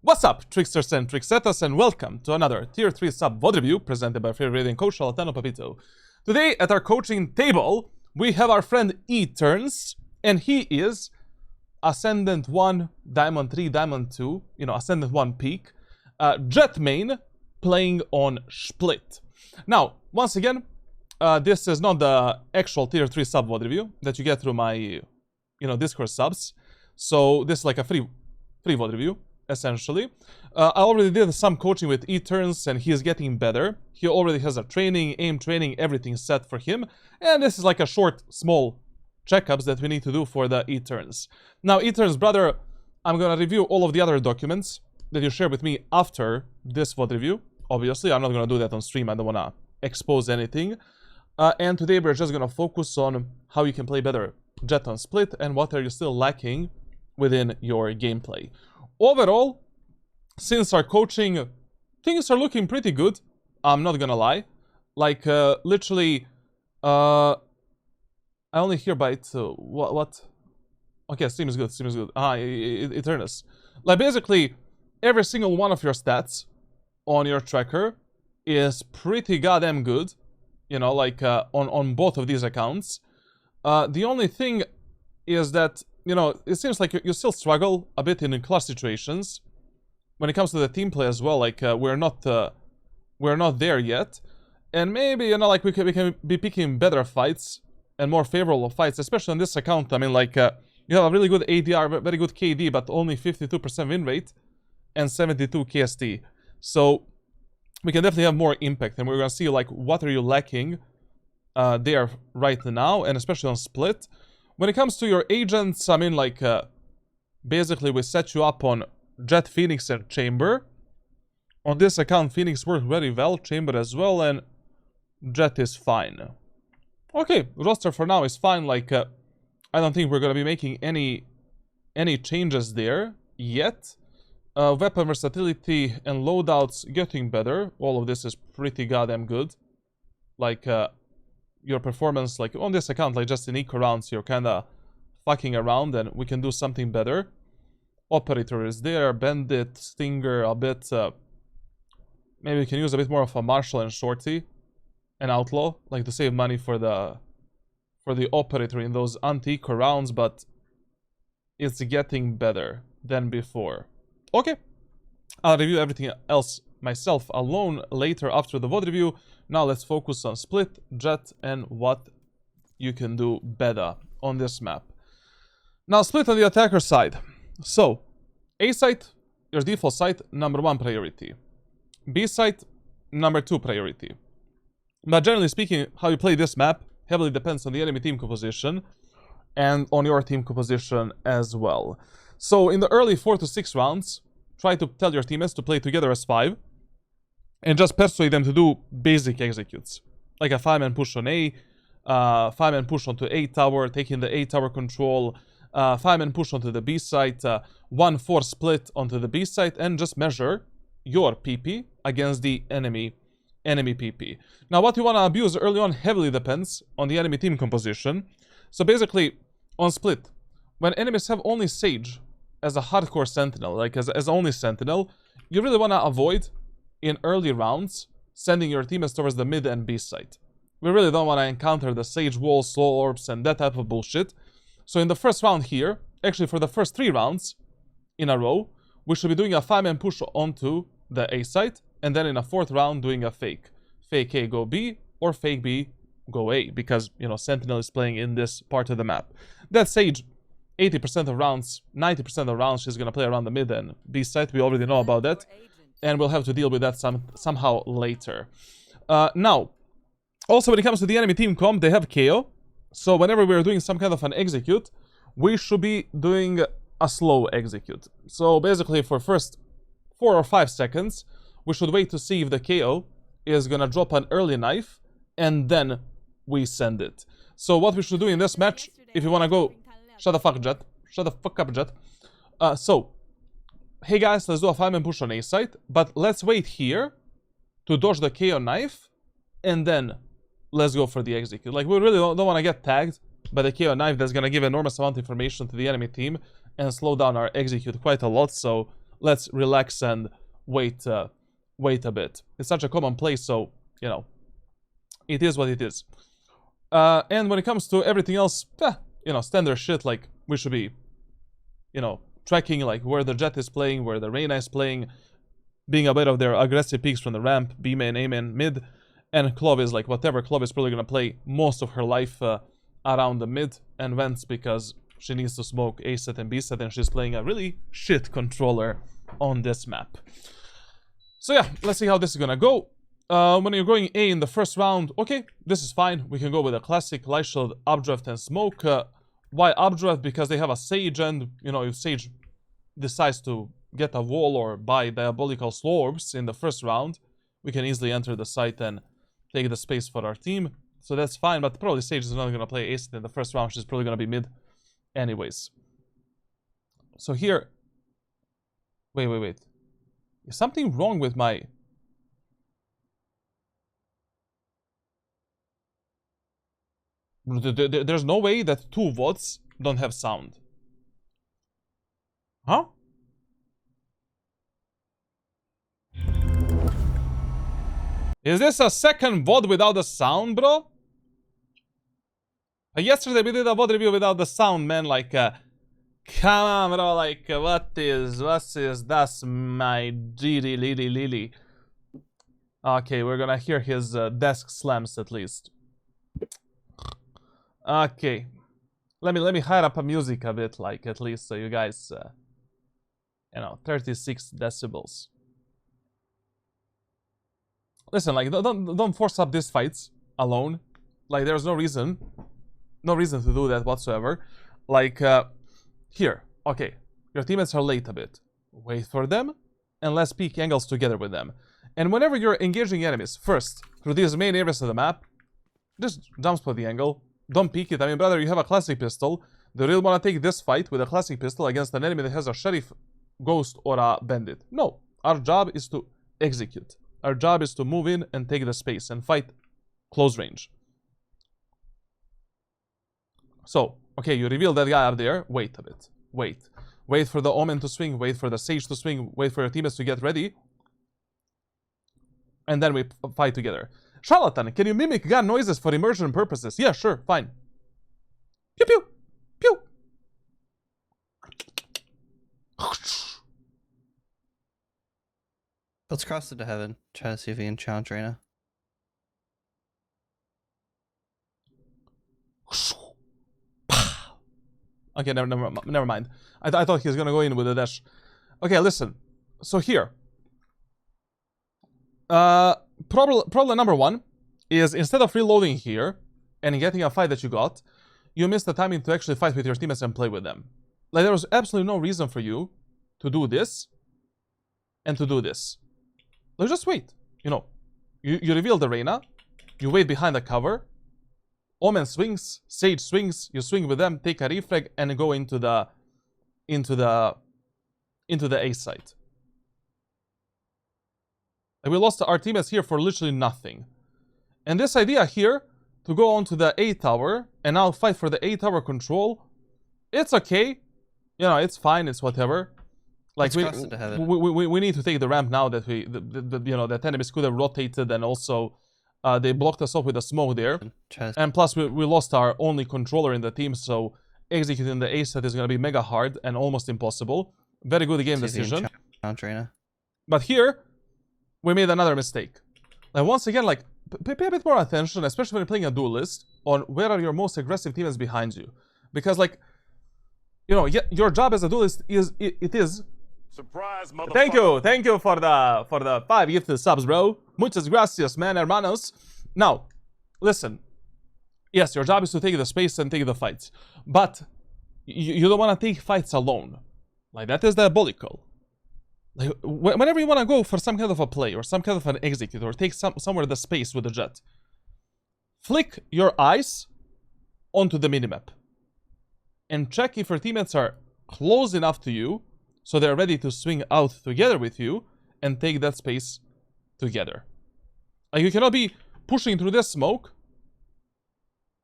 What's up, tricksters and tricksetas, and welcome to another Tier 3 sub VOD review presented by favorite rating coach CHARLATAN Papito. Today at our coaching table, we have our friend E-Turns, and he is Ascendant 1, Diamond 3, Diamond 2, Ascendant 1 peak, Jett main, playing on Split. Now, once again, this is not the actual Tier 3 sub VOD review that you get through my, Discord subs. So this is like a free VOD review, essentially. I already did some coaching with E-Turns and he is getting better. He already has a training, aim training, everything set for him. And this is like a short, small checkups that we need to do for the E-Turns. Now, E-Turns, brother, I'm gonna review all of the other documents that you share with me after this VOD review. Obviously, I'm not gonna do that on stream. I don't wanna expose anything. And today we're just gonna focus on how you can play better Jett on Split and what are you still lacking within your gameplay. Overall, since our coaching, things are looking pretty good. I'm not gonna lie. Like, literally, I only hear by it, what? Okay, stream is good, stream is good. Eternus. Like, basically, every single one of your stats on your tracker is pretty goddamn good. On both of these accounts. The only thing is that, it seems like you still struggle a bit in clutch situations. When it comes to the team play as well, like, we're not there yet. And maybe, we can be picking better fights and more favorable fights, especially on this account. I mean, like, you have a really good ADR, very good KD, but only 52% win rate and 72 KST. So, we can definitely have more impact, and we're gonna see, like, what are you lacking there right now, and especially on Split. When it comes to your agents, I mean, like, basically we set you up on Jett, Phoenix, and Chamber. On this account, Phoenix worked very well, Chamber as well, and Jett is fine. Okay, roster for now is fine. Like, I don't think we're gonna be making any changes there yet. Weapon versatility and loadouts getting better. All of this is pretty goddamn good. Like, your performance, like, on this account, like, just in eco rounds, you're kinda fucking around and we can do something better. Operator is there, Bandit, Stinger, a bit, maybe we can use a bit more of a Marshal and Shorty and Outlaw, like, to save money for the Operator in those anti-eco rounds, but it's getting better than before. Okay, I'll review everything else myself alone later after the VOD review. Now let's focus on Split, Jett, and what you can do better on this map. Now, Split on the attacker side. So, A site, your default site, #1 priority. B site, #2 priority. But generally speaking, how you play this map heavily depends on the enemy team composition and on your team composition as well. So, in the early 4 to 6 rounds, try to tell your teammates to play together as 5 and just persuade them to do basic executes. Like a 5-man push on A, 5-man push onto A tower, taking the A tower control, 5-man push onto the B site, 1-4 split onto the B site, and just measure your PP against the enemy PP. Now, what you want to abuse early on heavily depends on the enemy team composition. So basically, on Split, when enemies have only Sage as a hardcore sentinel, like as only sentinel, you really want to avoid in early rounds sending your teammates towards the mid and B site. We really don't want to encounter the Sage wall, slow orbs, and that type of bullshit. So in the first round here, actually for the first 3 rounds in a row, we should be doing a 5-man push onto the A site, and then in a 4th round doing a fake A go B or fake B go A, because sentinel is playing in this part of the map. That Sage, 80% of rounds, 90% of rounds, she's gonna play around the mid and B site. We already know about that, and we'll have to deal with that somehow later. Now, also when it comes to the enemy team comp, they have KO. So whenever we're doing some kind of an execute, we should be doing a slow execute. So basically for first 4 or 5 seconds, we should wait to see if the KO is gonna drop an early knife, and then we send it. So what we should do in this match, if you wanna go... Shut the fuck, Jett. Shut the fuck up, Jett. So, hey guys, let's do a 5-man push on A site, but let's wait here to dodge the KO knife, and then let's go for the execute. Like, we really don't want to get tagged by the KO knife. That's gonna give enormous amount of information to the enemy team and slow down our execute quite a lot. So, let's relax and wait a bit. It's such a common play, so, you know, it is what it is. And when it comes to everything else, you know, standard shit, like, we should be, you know, tracking, like, where the Jett is playing, where the Reyna is playing, being aware of their aggressive peaks from the ramp, B main, A main, mid, and Clove is, like, whatever. Clove is probably gonna play most of her life around the mid and vents because she needs to smoke A set and B set, and she's playing a really shit controller on this map. So yeah, let's see how this is gonna go. When you're going A in the first round, okay, this is fine. We can go with a classic light shield, updraft, and smoke. Why updraft? Because they have a Sage, and, you know, if Sage decides to get a wall or buy diabolical slorbs in the first round, we can easily enter the site and take the space for our team. So that's fine, but probably Sage is not going to play ace in the first round. She's probably going to be mid anyways. So here... Wait. Is something wrong with my... There's no way that 2 VODs don't have sound. Huh? Is this a second VOD without the sound, bro? Yesterday we did a VOD review without the sound, man. Like, come on, bro. Like, what is that's my giddy lily. Okay, we're gonna hear his desk slams at least. Okay, let me higher up a music a bit, like, at least, so you guys, you know, 36 decibels. Listen, like, don't force up these fights alone. Like, there's no reason to do that whatsoever. Like, here, okay, your teammates are late a bit. Wait for them, and let's peek angles together with them. And whenever you're engaging enemies, first, through these main areas of the map, just jump spot the angle. Don't peek it. I mean, brother, you have a classic pistol. Do you really want to take this fight with a classic pistol against an enemy that has a sheriff, ghost, or a bandit? No. Our job is to execute. Our job is to move in and take the space and fight close range. So, okay, you reveal that guy up there. Wait a bit. Wait. Wait for the Omen to swing. Wait for the Sage to swing. Wait for your teammates to get ready. And then we fight together. Charlatan, can you mimic gun noises for immersion purposes? Yeah, sure, fine. Pew pew! Pew! Let's cross into heaven. Try to see if we can challenge Reyna. Okay, never mind. I thought he was gonna go in with a dash. Okay, listen. So here. Problem number 1 is instead of reloading here and getting a fight that you got, you missed the timing to actually fight with your teammates and play with them. Like, there was absolutely no reason for you to do this and to do this. Like, just wait. You know, you reveal the Reyna, you wait behind the cover, Omen swings, Sage swings, you swing with them, take a refrag, and go into the A site. And we lost our teammates here for literally nothing. And this idea here, to go onto the A tower, and now fight for the A tower control, it's okay. You know, it's fine, it's whatever. Like, we need to take the ramp now that you know, that enemies could have rotated, and also they blocked us off with a smoke there. And plus, we lost our only controller in the team, so executing the A set is going to be mega hard and almost impossible. Very good game decision. But here, we made another mistake. And once again, like, pay a bit more attention, especially when you're playing a duelist, on where are your most aggressive teammates behind you. Because, like, you know, your job as a duelist is, it is... Surprise, motherfucker. Thank you for the 5 gifted subs, bro. Muchas gracias, man, hermanos. Now, listen. Yes, your job is to take the space and take the fights. But you don't want to take fights alone. Like, that is diabolical. Like, whenever you want to go for some kind of a play or some kind of an execute or take somewhere the space with the Jett, flick your eyes onto the minimap and check if your teammates are close enough to you so they're ready to swing out together with you and take that space together. Like, you cannot be pushing through this smoke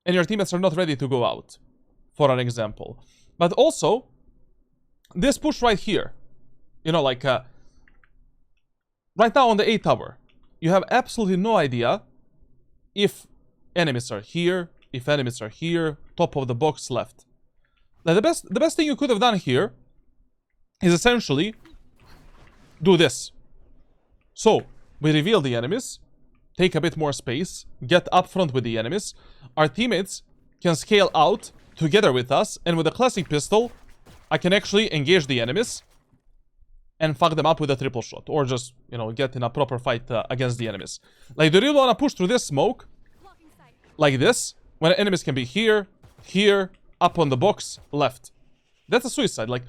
and your teammates are not ready to go out, for an example. But also, this push right here, You know, like, right now on the A tower, you have absolutely no idea if enemies are here, if enemies are here, top of the box left. Now, the best thing you could have done here is essentially do this. So, we reveal the enemies, take a bit more space, get up front with the enemies. Our teammates can scale out together with us, and with a classic pistol, I can actually engage the enemies and fuck them up with a triple shot, or just, you know, get in a proper fight against the enemies. Like, do you really want to push through this smoke like this, when enemies can be here, here, up on the box, left? That's a suicide. Like,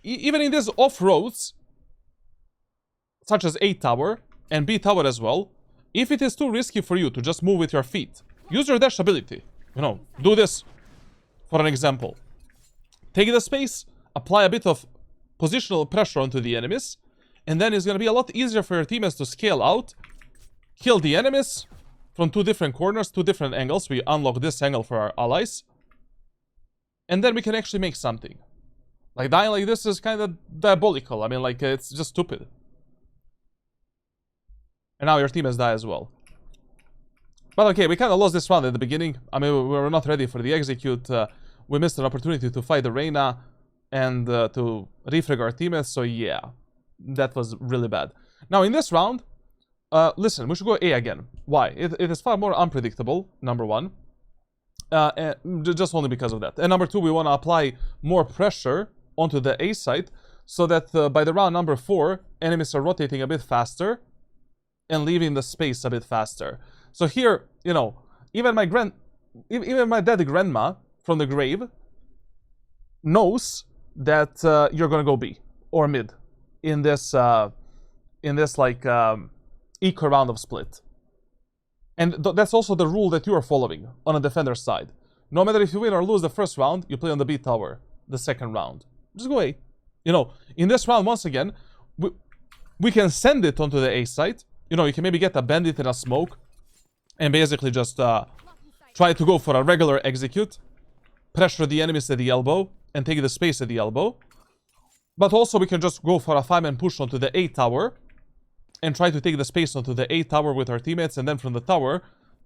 even in these off-roads, such as A tower and B tower as well, if it is too risky for you to just move with your feet, use your dash ability. You know, do this, for an example. Take the space, apply a bit of positional pressure onto the enemies, and then it's going to be a lot easier for your teammates to scale out, kill the enemies from two different corners, two different angles. We unlock this angle for our allies, and then we can actually make something. Like, dying like this is kind of diabolical. I mean, like, it's just stupid. And now your teammates die as well. But okay, we kind of lost this round at the beginning. I mean, we were not ready for the execute. We missed an opportunity to fight the Reyna and to refrag our teammates. So yeah, that was really bad. Now in this round, listen, we should go A again. Why? It is far more unpredictable, number one. And just only because of that. And number two, we want to apply more pressure onto the A side, so that by the round number 4, enemies are rotating a bit faster and leaving the space a bit faster. So here, you know, even my dead grandma from the grave knows that you're gonna go B or mid in this like eco round of split. And that's also the rule that you are following on a defender side. No matter if you win or lose the first round, you play on the B tower the second round. Just go A. You know, in this round, once again, we can send it onto the A side. You know, you can maybe get a bandit in a smoke and basically just try to go for a regular execute, pressure the enemies at the elbow, and take the space at the elbow. But also we can just go for a 5-man push onto the A tower and try to take the space onto the A tower with our teammates, and then from the tower,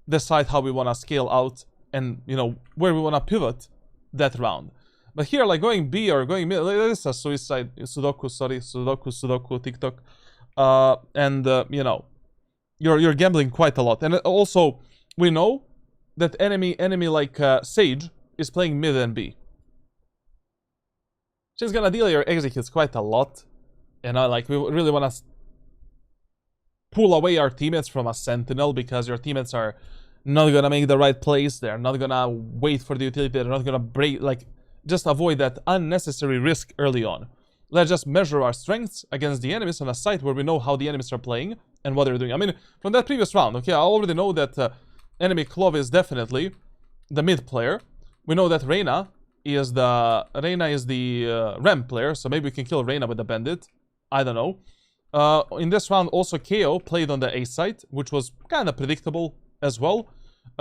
decide how we want to scale out and, you know, where we want to pivot that round. But here, like, going B or going mid, like, this is a suicide, Sudoku, TikTok. You know, you're gambling quite a lot. And also, we know that enemy like Sage is playing mid and B. She's gonna deal your executes quite a lot. And like, we really wanna pull away our teammates from a sentinel, because your teammates are not gonna make the right plays. They're not gonna wait for the utility. They're not gonna break, like, just avoid that unnecessary risk early on. Let's just measure our strengths against the enemies on a site where we know how the enemies are playing and what they're doing. I mean, from that previous round, okay, I already know that enemy Clove is definitely the mid player. We know that Reyna is the ramp player, so maybe we can kill Reyna with the bandit. I don't know. In this round, also KO played on the A side, which was kind of predictable as well.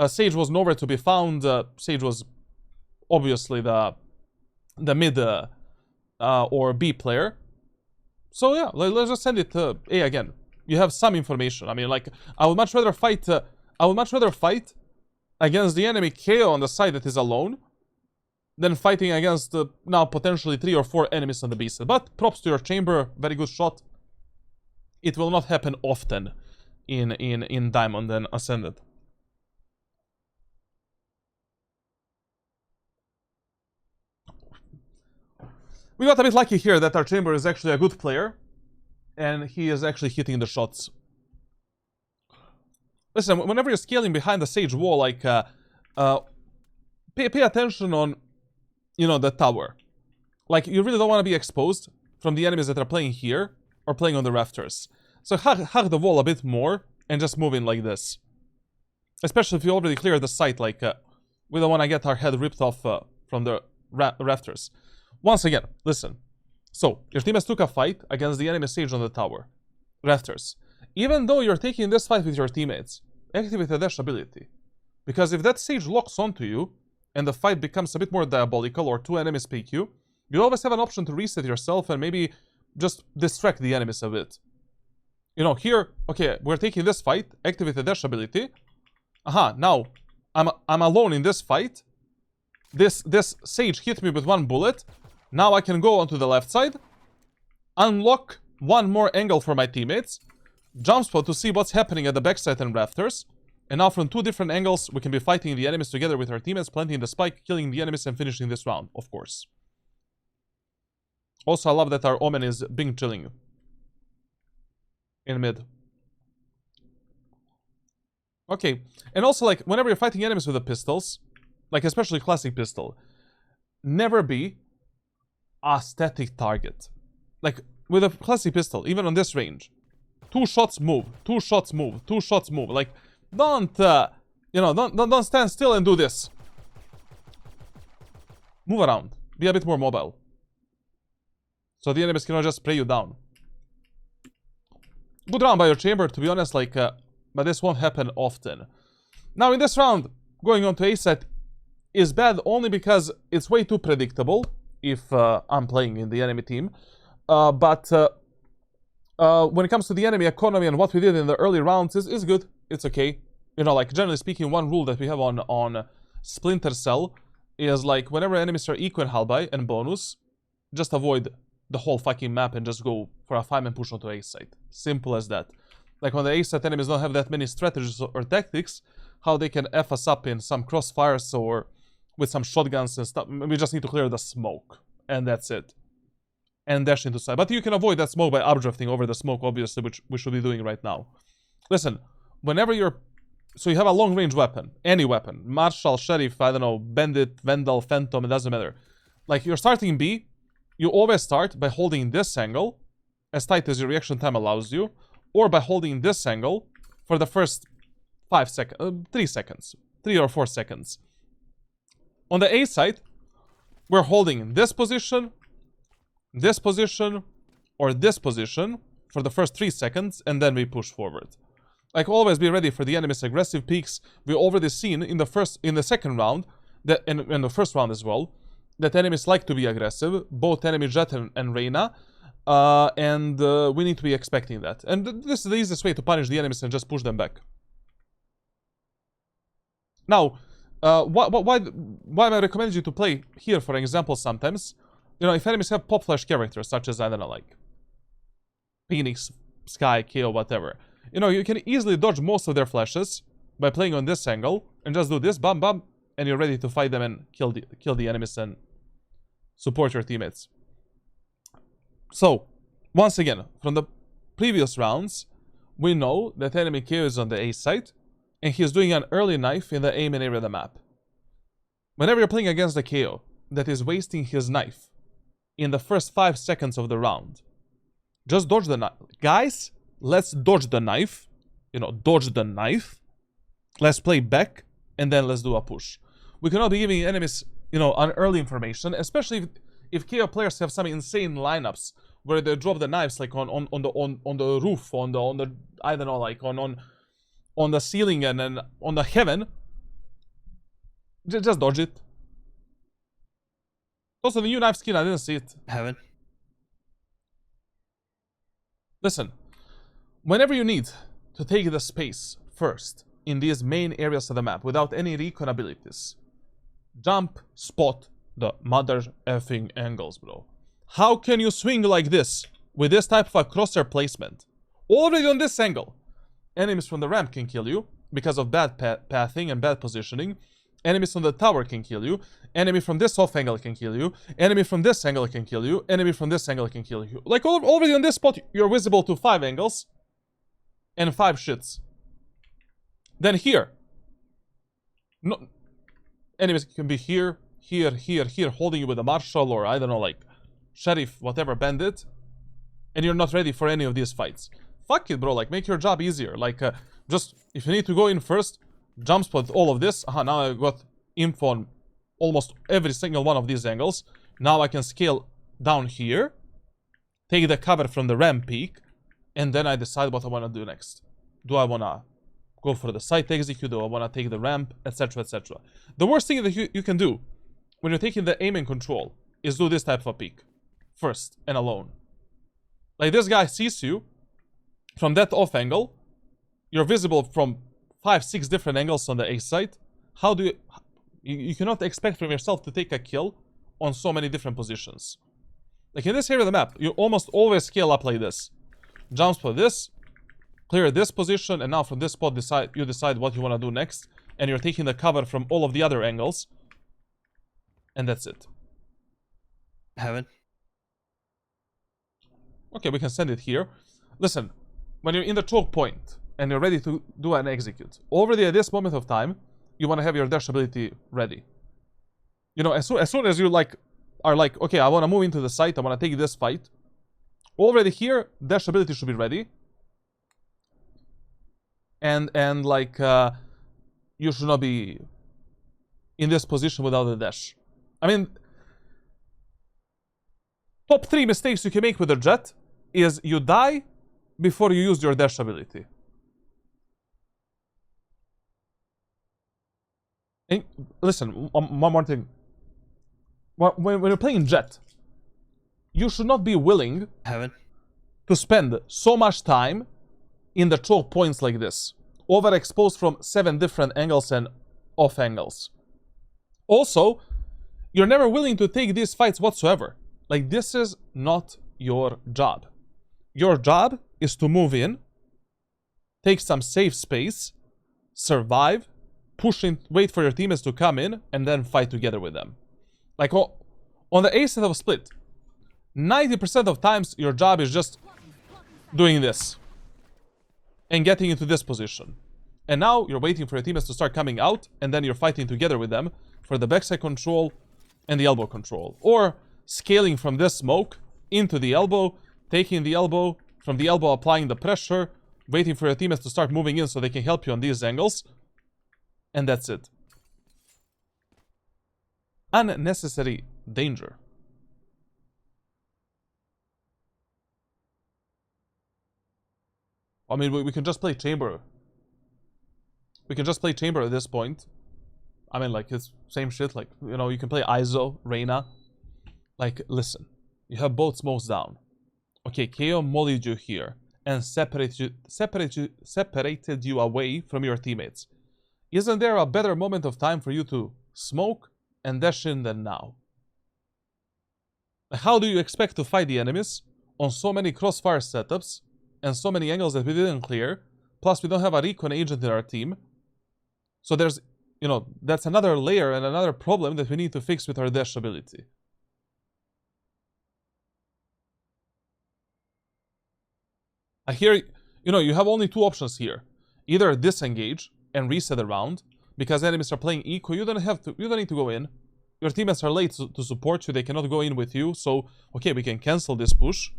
Sage was nowhere to be found. Sage was obviously the mid or B player. So yeah, let's just send it to A again. You have some information. I mean, like, I would much rather fight. I would much rather fight against the enemy KO on the side that is alone than fighting against now potentially 3 or 4 enemies on the B side. But props to your chamber, very good shot. It will not happen often in Diamond and Ascended. We got a bit lucky here that our chamber is actually a good player, and he is actually hitting the shots. Listen, whenever you're scaling behind the Sage wall, like, pay attention on, you know, the tower. Like, you really don't want to be exposed from the enemies that are playing here or playing on the rafters. So hug the wall a bit more and just move in like this. Especially if you already cleared the site, like, we don't want to get our head ripped off from the rafters. Once again, listen. So, your team has took a fight against the enemy Sage on the tower. Rafters. Even though you're taking this fight with your teammates, activate the dash ability. Because if that Sage locks onto you, and the fight becomes a bit more diabolical, or 2 enemies pick you, you always have an option to reset yourself and maybe just distract the enemies a bit. You know, here, okay, we're taking this fight, activate the dash ability. Now, I'm alone in this fight. This Sage hit me with one bullet. Now I can go onto the left side, unlock one more angle for my teammates, jump spot to see what's happening at the backside and rafters, and now from two different angles, we can be fighting the enemies together with our teammates, planting the spike, killing the enemies, and finishing this round, of course. Also, I love that our Omen is Bing chilling in mid. Okay, and also, like, whenever you're fighting enemies with the pistols, like, especially classic pistol, never be a static target. Like, with a classic pistol, even on this range, 2 shots move, 2 shots move, 2 shots move. Like, don't, you know, don't stand still and do this. Move around. Be a bit more mobile. So the enemies cannot just spray you down. Good round by your chamber, to be honest, like, but this won't happen often. Now, in this round, going on to A site is bad only because it's way too predictable if I'm playing in the enemy team. But when it comes to the enemy economy and what we did in the early rounds is good. It's okay. You know, like, generally speaking, one rule that we have on Splinter Cell is, like, whenever enemies are eco and halbei and bonus, just avoid the whole fucking map and just go for a 5-man push onto A site. Simple as that. Like, when the A site enemies don't have that many strategies or tactics, how they can F us up in some crossfires or with some shotguns and stuff. We just need to clear the smoke. And that's it. And dash into side. But you can avoid that smoke by updrafting over the smoke, obviously, which we should be doing right now. Listen, whenever you're... So you have a long-range weapon. Any weapon. Marshal, Sheriff, I don't know, Bandit, Vandal, Phantom, it doesn't matter. Like, you're starting B, you always start by holding this angle, as tight as your reaction time allows you, or by holding this angle for the first 5 seconds, 3 seconds, 3 or 4 seconds. On the A side, we're holding this position, or this position for the first 3 seconds, and then we push forward. Like, always be ready for the enemy's aggressive peaks. We already seen in the second round, that in the first round as well, that enemies like to be aggressive, both enemy Jett and Reyna, and we need to be expecting that. And this is the easiest way to punish the enemies and just push them back. Now, why I recommend you to play here, for example, sometimes, you know, if enemies have pop flash characters, such as, I don't know, like Phoenix, Sky, KO, whatever, you know, you can easily dodge most of their flashes by playing on this angle, and just do this, bam, bam, and you're ready to fight them and kill the enemies and support your teammates. So, once again, from the previous rounds, we know that enemy KO is on the A site, and he's doing an early knife in the aim and area of the map. Whenever you're playing against the KO that is wasting his knife in the first 5 seconds of the round, just dodge the knife. Guys, let's dodge the knife. You know, dodge the knife. Let's play back, and then let's do a push. We cannot be giving enemies, you know, an early information, especially if KO players have some insane lineups where they drop the knives like on the roof, on the I don't know, like on the ceiling and on the heaven. Just dodge it. Also, the new knife skin, I didn't see it. Heaven. Listen, whenever you need to take the space first in these main areas of the map without any recon abilities, jump, spot the mother effing angles, bro. How can you swing like this with this type of a crosshair placement? Already on this angle, enemies from the ramp can kill you because of bad pathing and bad positioning. Enemies on the tower can kill you. Enemy from this off angle can kill you. Enemy from this angle can kill you. Enemy from this angle can kill you. Like, already on this spot, you're visible to 5 angles and 5 shits. Then here, no, enemies can be here, holding you with a marshal or, I don't know, like Sheriff, whatever, Bandit, and you're not ready for any of these fights. Fuck it, bro. Like, make your job easier. Like, just, if you need to go in first, jump spot all of this. Now I got info on almost every single one of these angles. Now I can scale down here, take the cover from the ramp peak, and then I decide what I want to do next. Do I want to go for the site execute? Do I want to take the ramp? Etc, etc. The worst thing that you can do when you're taking the aim and control is do this type of a peek. First, and alone. Like, this guy sees you from that off angle. You're visible from 5-6 different angles on the A side. How do you cannot expect from yourself to take a kill on so many different positions. Like, in this area of the map, you almost always scale up like this. Jump spot this, clear this position, and now from this spot you decide what you want to do next, and you're taking the cover from all of the other angles, and that's it. Heaven. Okay, we can send it here. Listen, when you're in the choke point and you're ready to do an execute, already at this moment of time, you want to have your dash ability ready. You know, as soon as you are like, okay, I want to move into the site, I want to take this fight, already here, dash ability should be ready. And like, you should not be in this position without a dash. I mean, top 3 mistakes you can make with the Jett is you die before you use your dash ability. And listen, one more thing. When you're playing Jett, you should not be willing Heaven. to spend so much time in the choke points like this, overexposed from 7 different angles and off angles. Also, you're never willing to take these fights whatsoever. Like, this is not your job. Your job is to move in, take some safe space, survive, push in, wait for your teammates to come in, and then fight together with them. Like, on the A side of a split, 90% of times your job is just doing this and getting into this position. And now you're waiting for your teammates to start coming out, and then you're fighting together with them for the backside control and the elbow control. Or scaling from this smoke into the elbow, taking the elbow, from the elbow applying the pressure, waiting for your teammates to start moving in so they can help you on these angles. And that's it. Unnecessary danger. I mean, we can just play chamber. We can just play chamber at this point. I mean, like, it's same shit. Like, you know, you can play ISO, Reyna. Like, listen, you have both smokes down. Okay, KO mollied you here and separated you away from your teammates. Isn't there a better moment of time for you to smoke and dash in than now? How do you expect to fight the enemies on so many crossfire setups and so many angles that we didn't clear? Plus, we don't have a recon agent in our team. So there's, you know, that's another layer and another problem that we need to fix with our dash ability. I hear, you know, you have only 2 options here. Either disengage and reset the round, because enemies are playing eco. You don't need to go in. Your teammates are late to support you. They cannot go in with you. So, okay, we can cancel this push,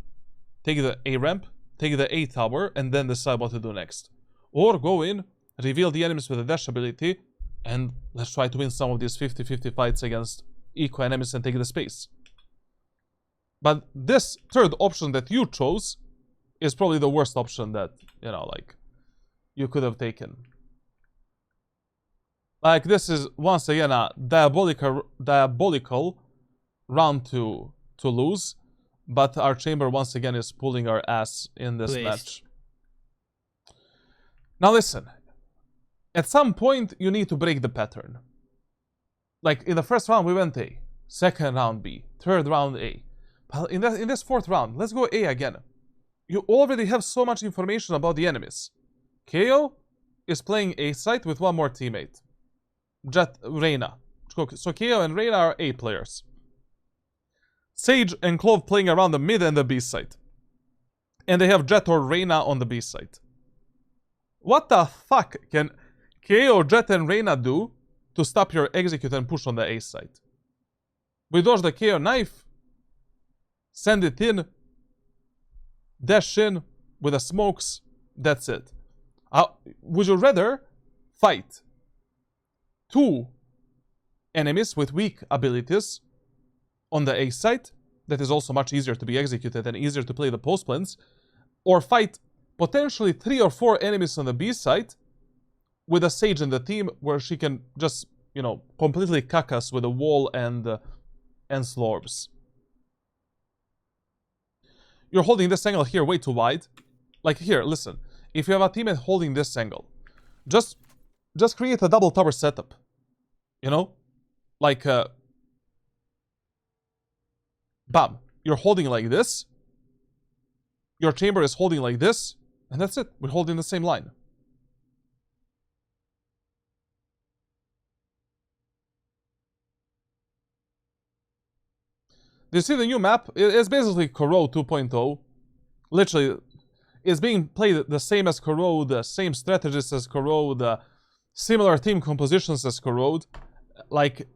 take the A ramp, take the A tower, and then decide what to do next. Or go in, reveal the enemies with a dash ability, and let's try to win some of these 50-50 fights against eco enemies and take the space. But this third option that you chose is probably the worst option that, you know, like, you could have taken. Like, this is once again a diabolical round to lose, but our chamber once again is pulling our ass in this match. Now listen, at some point you need to break the pattern. Like, in the first round we went A, second round B, third round A. But in this 4th round, let's go A again. You already have so much information about the enemies. KO is playing A site with 1 more teammate. Jett, Reyna. So KO and Reyna are A players. Sage and Clove playing around the mid and the B site. And they have Jett or Reyna on the B site. What the fuck can KO, Jett and Reyna do to stop your execute and push on the A site? We dodge the KO knife, send it in, dash in with the smokes, that's it. Would you rather fight 2 enemies with weak abilities on the A site, that is also much easier to be executed and easier to play the post plans, or fight potentially 3 or 4 enemies on the B site with a Sage in the team where she can just, you know, completely cuck us with a wall and slorbs? You're holding this angle here way too wide. Like here, listen. If you have a teammate holding this angle, just create a double tower setup. You know? Like, bam. You're holding like this. Your chamber is holding like this. And that's it. We're holding the same line. Do you see the new map? It's basically Corrode 2.0. Literally, it's being played the same as Corrode, the same strategies as Corrode, similar team compositions as Corrode. Like,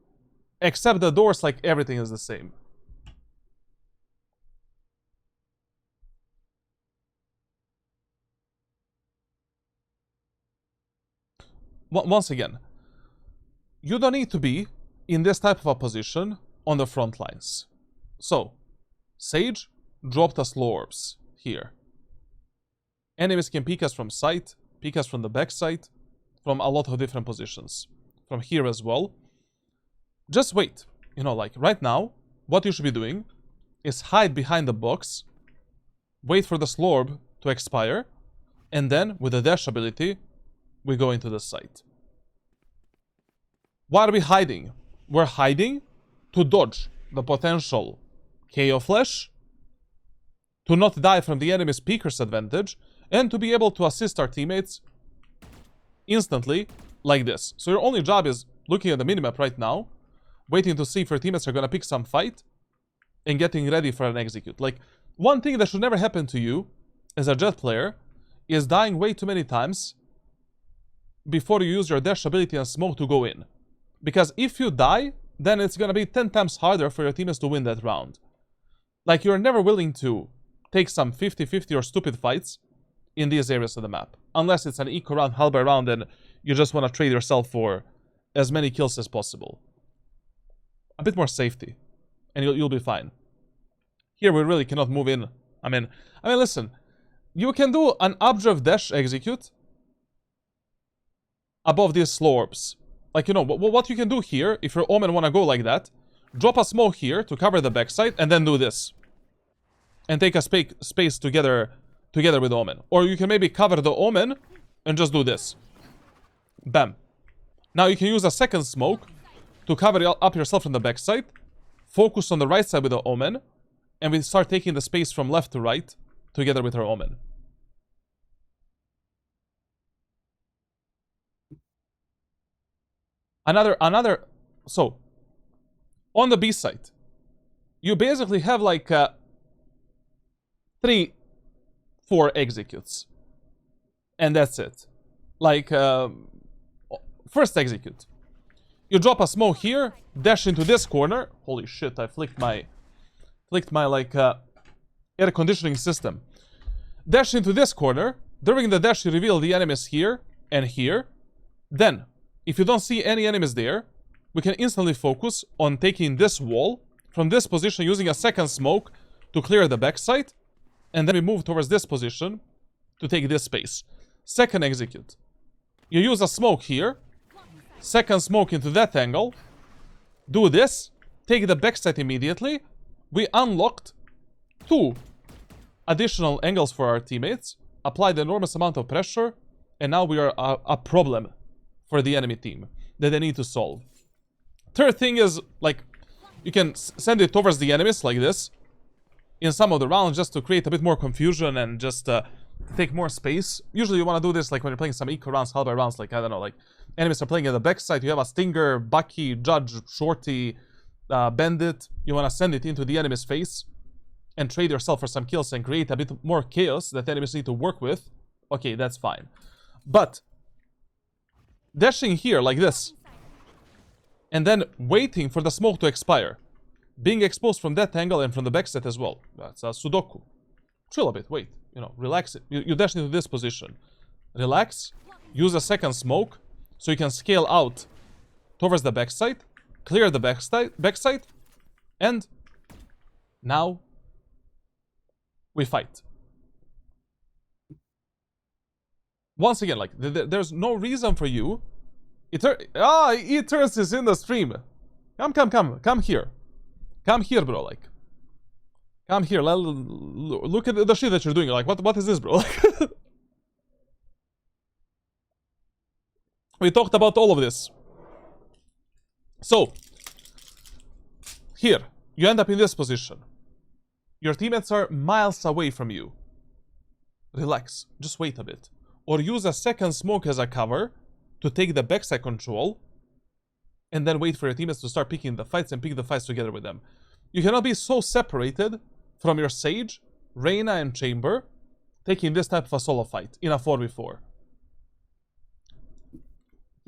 except the doors, like, everything is the same. Once again, you don't need to be in this type of a position on the front lines. So, Sage dropped us orbs here. Enemies can peek us from sight, peek us from the back side, from a lot of different positions. From here as well. Just wait. You know, like, right now, what you should be doing is hide behind the box, wait for the slorb to expire, and then, with the dash ability, we go into the site. Why are we hiding? We're hiding to dodge the potential KO flash, to not die from the enemy's peeker's advantage, and to be able to assist our teammates instantly, like this. So your only job is looking at the minimap right now, waiting to see if your teammates are gonna pick some fight, and getting ready for an execute. Like, one thing that should never happen to you as a Jett player is dying way too many times before you use your dash ability and smoke to go in. Because if you die, then it's gonna be 10 times harder for your teammates to win that round. Like, you're never willing to take some 50-50 or stupid fights in these areas of the map. Unless it's an eco round, halberd round, and you just want to trade yourself for as many kills as possible. A bit more safety, and you'll be fine. Here we really cannot move in. I mean, listen. You can do an observe dash execute above these slorbs. Like, you know, what you can do here, if your Omen wanna go like that, drop a smoke here to cover the backside, and then do this. And take a space together with Omen. Or you can maybe cover the Omen, and just do this. Bam. Now you can use a second smoke to cover up yourself from the backside, focus on the right side with the Omen, and we start taking the space from left to right, together with our Omen. So, on the B side, you basically have like 3-4 executes. And that's it. Like, first execute. You drop a smoke here, dash into this corner. Holy shit, I flicked my like, air conditioning system. Dash into this corner. During the dash, you reveal the enemies here and here. Then, if you don't see any enemies there, we can instantly focus on taking this wall from this position using a second smoke to clear the backside, and then we move towards this position to take this space. Second execute. You use a smoke here, second smoke into that angle, do this, take the backside immediately. We unlocked 2 additional angles for our teammates, applied enormous amount of pressure, and now we are a problem for the enemy team that they need to solve. Third thing is, like, you can send it towards the enemies like this in some of the rounds just to create a bit more confusion and just take more space. Usually you want to do this like when you're playing some eco rounds, halberd rounds, like, I don't know, like enemies are playing at the backside, you have a Stinger, Bucky, Judge, Shorty, Bandit, you want to send it into the enemy's face and trade yourself for some kills and create a bit more chaos that enemies need to work with. Okay, that's fine. But dashing here like this and then waiting for the smoke to expire, being exposed from that angle and from the backside as well, that's a Sudoku. Chill a bit, wait, you know, relax it. You dash into this position, relax, use a second smoke so you can scale out towards the backside, clear the backside, and now we fight. Once again, like, there's no reason for you. Eterns is in the stream. Come here. Come here, bro, like. Come here, look at the shit that you're doing. Like, what is this, bro? We talked about all of this. So, here, you end up in this position. Your teammates are miles away from you. Relax, just wait a bit. Or use a second smoke as a cover to take the backside control, and then wait for your teammates to start picking the fights and pick the fights together with them. You cannot be so separated from your Sage, Reyna, and Chamber, taking this type of a solo fight in a 4v4.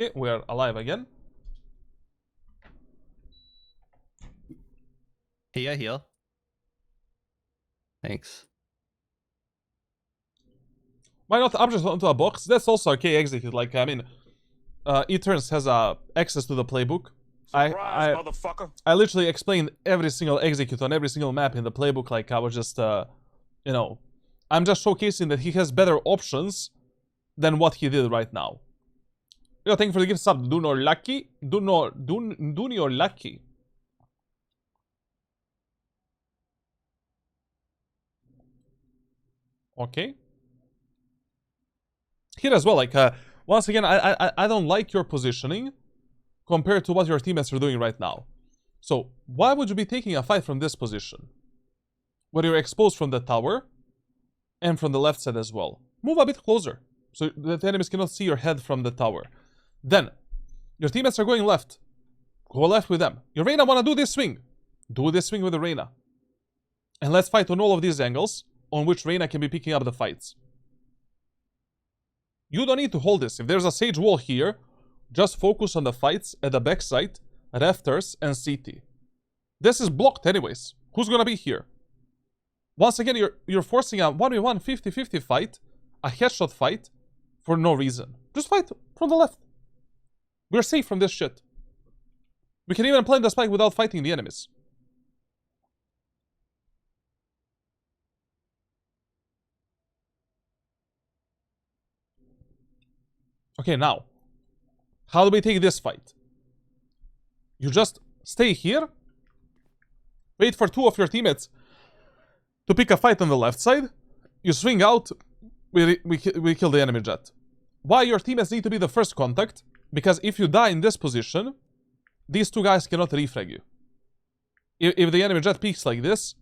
Okay, we're alive again. Hey, I heal. Thanks. Why not object onto a box? That's also okay execute. Like, I mean, Eterns has access to the playbook. Surprise, motherfucker. I literally explained every single execute on every single map in the playbook. Like, I was just, you know, I'm just showcasing that he has better options than what he did right now. Yo, thank you for the gift sub. Do not lucky. Do your lucky. Okay. Here as well, like, once again, I don't like your positioning compared to what your teammates are doing right now. So, why would you be taking a fight from this position? Where you're exposed from the tower and from the left side as well. Move a bit closer so that the enemies cannot see your head from the tower. Then, your teammates are going left. Go left with them. Your Reyna wanna do this swing. Do this swing with the Reyna. And let's fight on all of these angles on which Reyna can be picking up the fights. You don't need to hold this. If there's a Sage wall here, just focus on the fights at the backside, rafters, and CT. This is blocked anyways. Who's gonna be here? Once again, you're forcing a 1v1 50-50 fight, a headshot fight, for no reason. Just fight from the left. We're safe from this shit. We can even plant the spike without fighting the enemies. Okay, now, how do we take this fight? You just stay here, wait for two of your teammates to pick a fight on the left side, you swing out, we kill the enemy Jett. Why your teammates need to be the first contact? Because if you die in this position, these two guys cannot refrag you. If the enemy Jett peeks like this,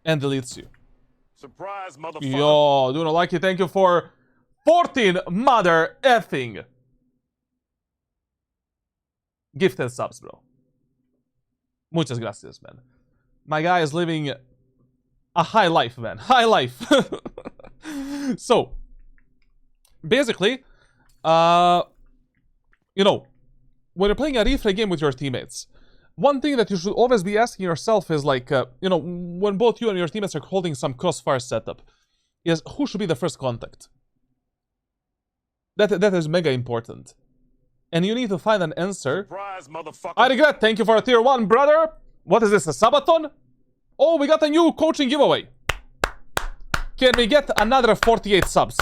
and deletes you. Surprise, motherfucker. Yo, do not like it, thank you for 14 mother effing gifted subs, bro. Muchas gracias, man. My guy is living a high life, man. High life. So, basically, you know, when you're playing a refrag game with your teammates, one thing that you should always be asking yourself is like, you know, when both you and your teammates are holding some crossfire setup, is who should be the first contact? That is mega important. And you need to find an answer. Surprise, motherfucker. I regret. Thank you for a tier 1, brother. What is this, a Sabaton? Oh, we got a new coaching giveaway. Can we get another 48 subs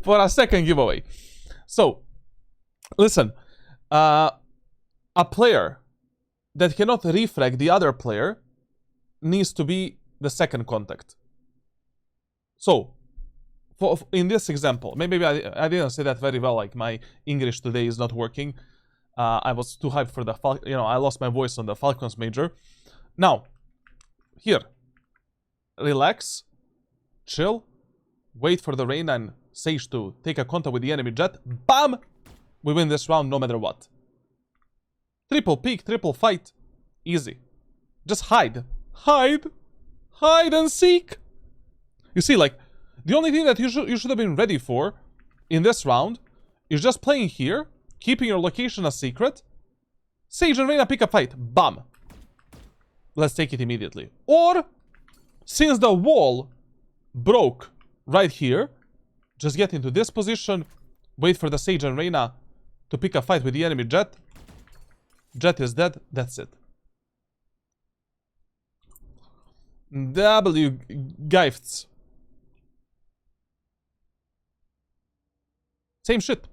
for a second giveaway? So, listen. A player that cannot refrag the other player needs to be the second contact. So, in this example, maybe I didn't say that very well, like my English today is not working. I was too hyped for the you know, I lost my voice on the Falcons major. Now, here, relax, chill, wait for the Reyna and Sage to take a contact with the enemy Jett. Bam! We win this round no matter what. Triple peek, triple fight. Easy. Just hide. Hide. Hide and seek. You see, like, the only thing that you should have been ready for in this round is just playing here, keeping your location a secret. Sage and Reyna pick a fight. Bam. Let's take it immediately. Or, since the wall broke right here, just get into this position, wait for the Sage and Reyna to pick a fight with the enemy Jett. Jett is dead. That's it. W gifts. Same shit.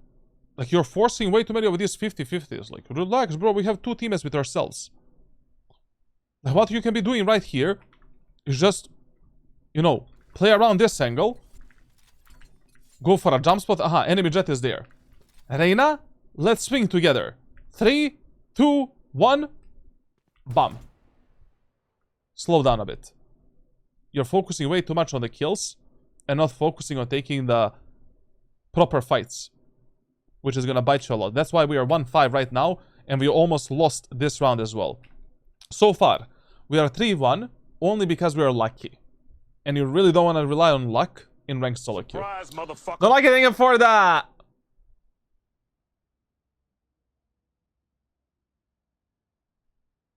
Like, you're forcing way too many of these 50-50s. Like, relax, bro. We have two teammates with ourselves. What you can be doing right here is just, you know, play around this angle. Go for a jump spot. Aha, enemy Jett is there. Reina, let's swing together. 3, 2, 1. Bam. Slow down a bit. You're focusing way too much on the kills and not focusing on taking the proper fights, which is gonna bite you a lot. That's why we are 1-5 right now, and we almost lost this round as well. So far, we are 3-1 only because we are lucky. And you really don't want to rely on luck in ranked solo queue. Surprise, motherfucker. Don't like anything for that.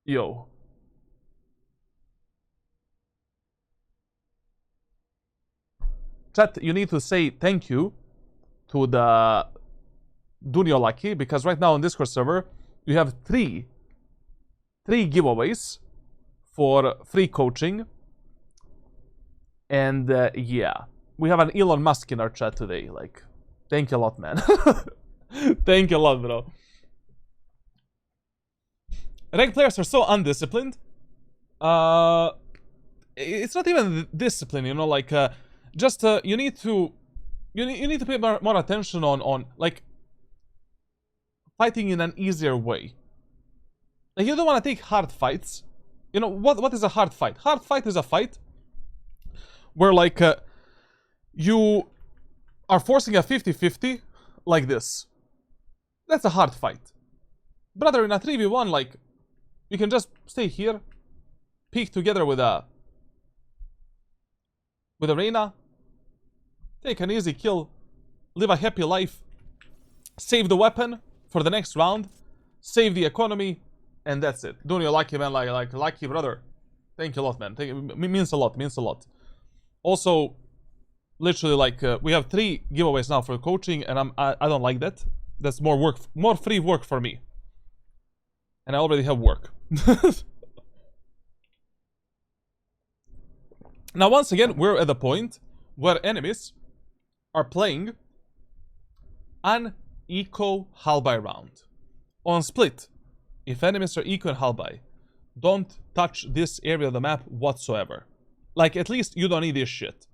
Yo. Chat, you need to say thank you to the Dunio Lucky, because right now on Discord server, you have three giveaways for free coaching. And yeah, we have an Elon Musk in our chat today. Like, thank you a lot, man. Thank you a lot, bro. Ranked players are so undisciplined. It's not even discipline, you know, like just you need to pay more attention on like fighting in an easier way. Like, you don't want to take hard fights. You know what is a hard fight? Hard fight is a fight where like you are forcing a 50-50 like this. That's a hard fight. Brother, in a 3v1, like, you can just stay here, peek together with a Reina, take an easy kill, live a happy life, save the weapon for the next round, save the economy, and that's it. Doing your lucky, man, like lucky brother. Thank you a lot, man. Means a lot, means a lot. Also, literally, like, we have 3 giveaways now for coaching, and I don't like that. That's more work, more free work for me. And I already have work. Now, once again, we're at the point where enemies are playing an eco halbye round. On split, if enemies are eco and halbye, don't touch this area of the map whatsoever. Like, at least you don't need this shit.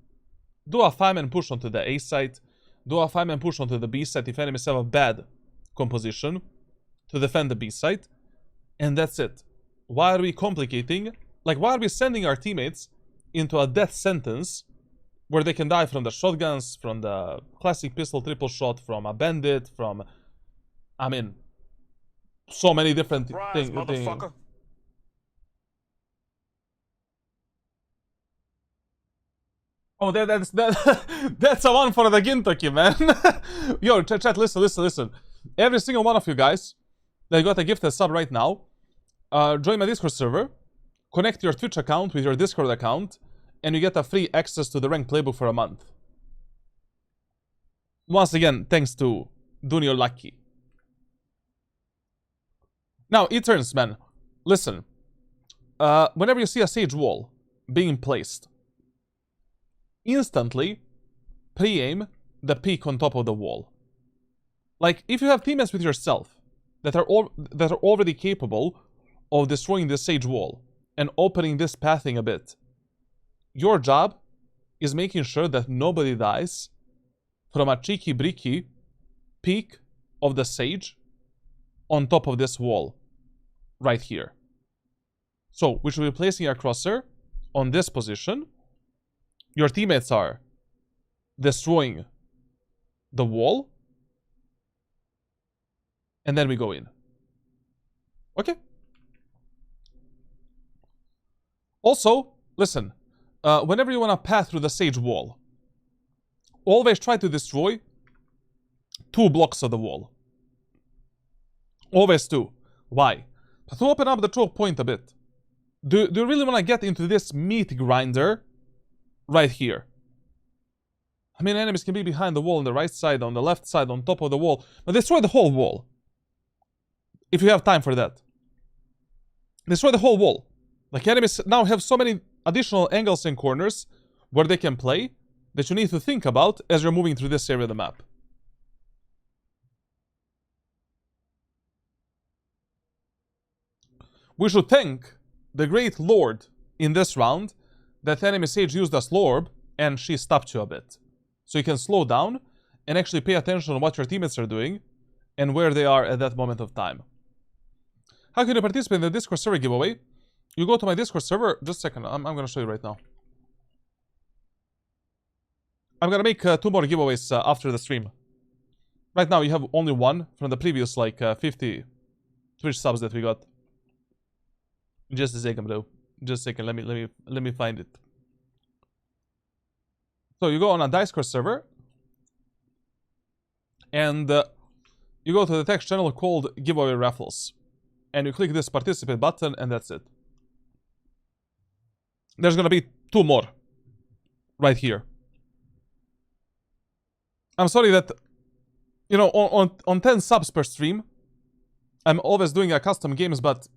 Do a 5-man push onto the A site. Do a 5-man push onto the B site if enemies have a bad composition to defend the B site. And that's it. Why are we complicating? Like, why are we sending our teammates into a death sentence where they can die from the shotguns, from the classic pistol triple shot, from a bandit, from, I mean, so many different things. Oh, that's a one for the Gintoki, man. Yo, chat, listen. Every single one of you guys that got a gifted sub right now, join my Discord server, connect your Twitch account with your Discord account, and you get a free access to the ranked playbook for a month. Once again, thanks to Dunio Lucky. Now, E-turns, man. Listen. Whenever you see a sage wall being placed, instantly pre-aim the peak on top of the wall. Like, if you have teammates with yourself that are already capable of destroying this sage wall and opening this pathing a bit, your job is making sure that nobody dies from a cheeky breaky peak of the sage on top of this wall right here. So we should be placing our crosshair on this position. Your teammates are destroying the wall, and then we go in. Okay? Also, listen, whenever you want to pass through the sage wall, always try to destroy 2 blocks of the wall. Always 2. Why? To open up the choke point a bit. Do you really want to get into this meat grinder right here? I mean, enemies can be behind the wall on the right side, on the left side, on top of the wall, but destroy the whole wall. If you have time for that. Destroy the whole wall. Like, enemies now have so many additional angles and corners where they can play that you need to think about as you're moving through this area of the map. We should thank the great Lord in this round that enemy sage used a slow orb and she stopped you a bit. So you can slow down and actually pay attention on what your teammates are doing and where they are at that moment of time. How can you participate in the Discord server giveaway? You go to my Discord server. Just a second. I'm going to show you right now. I'm going to make 2 more giveaways after the stream. Right now, you have only one from the previous, like, 50 Twitch subs that we got. Just a second, bro. Just a second. Let me find it. So you go on a Discord server, and you go to the text channel called Giveaway Raffles, and you click this participate button, and that's it. There's gonna be 2 more right here. I'm sorry that, you know, on 10 subs per stream, I'm always doing a custom games, but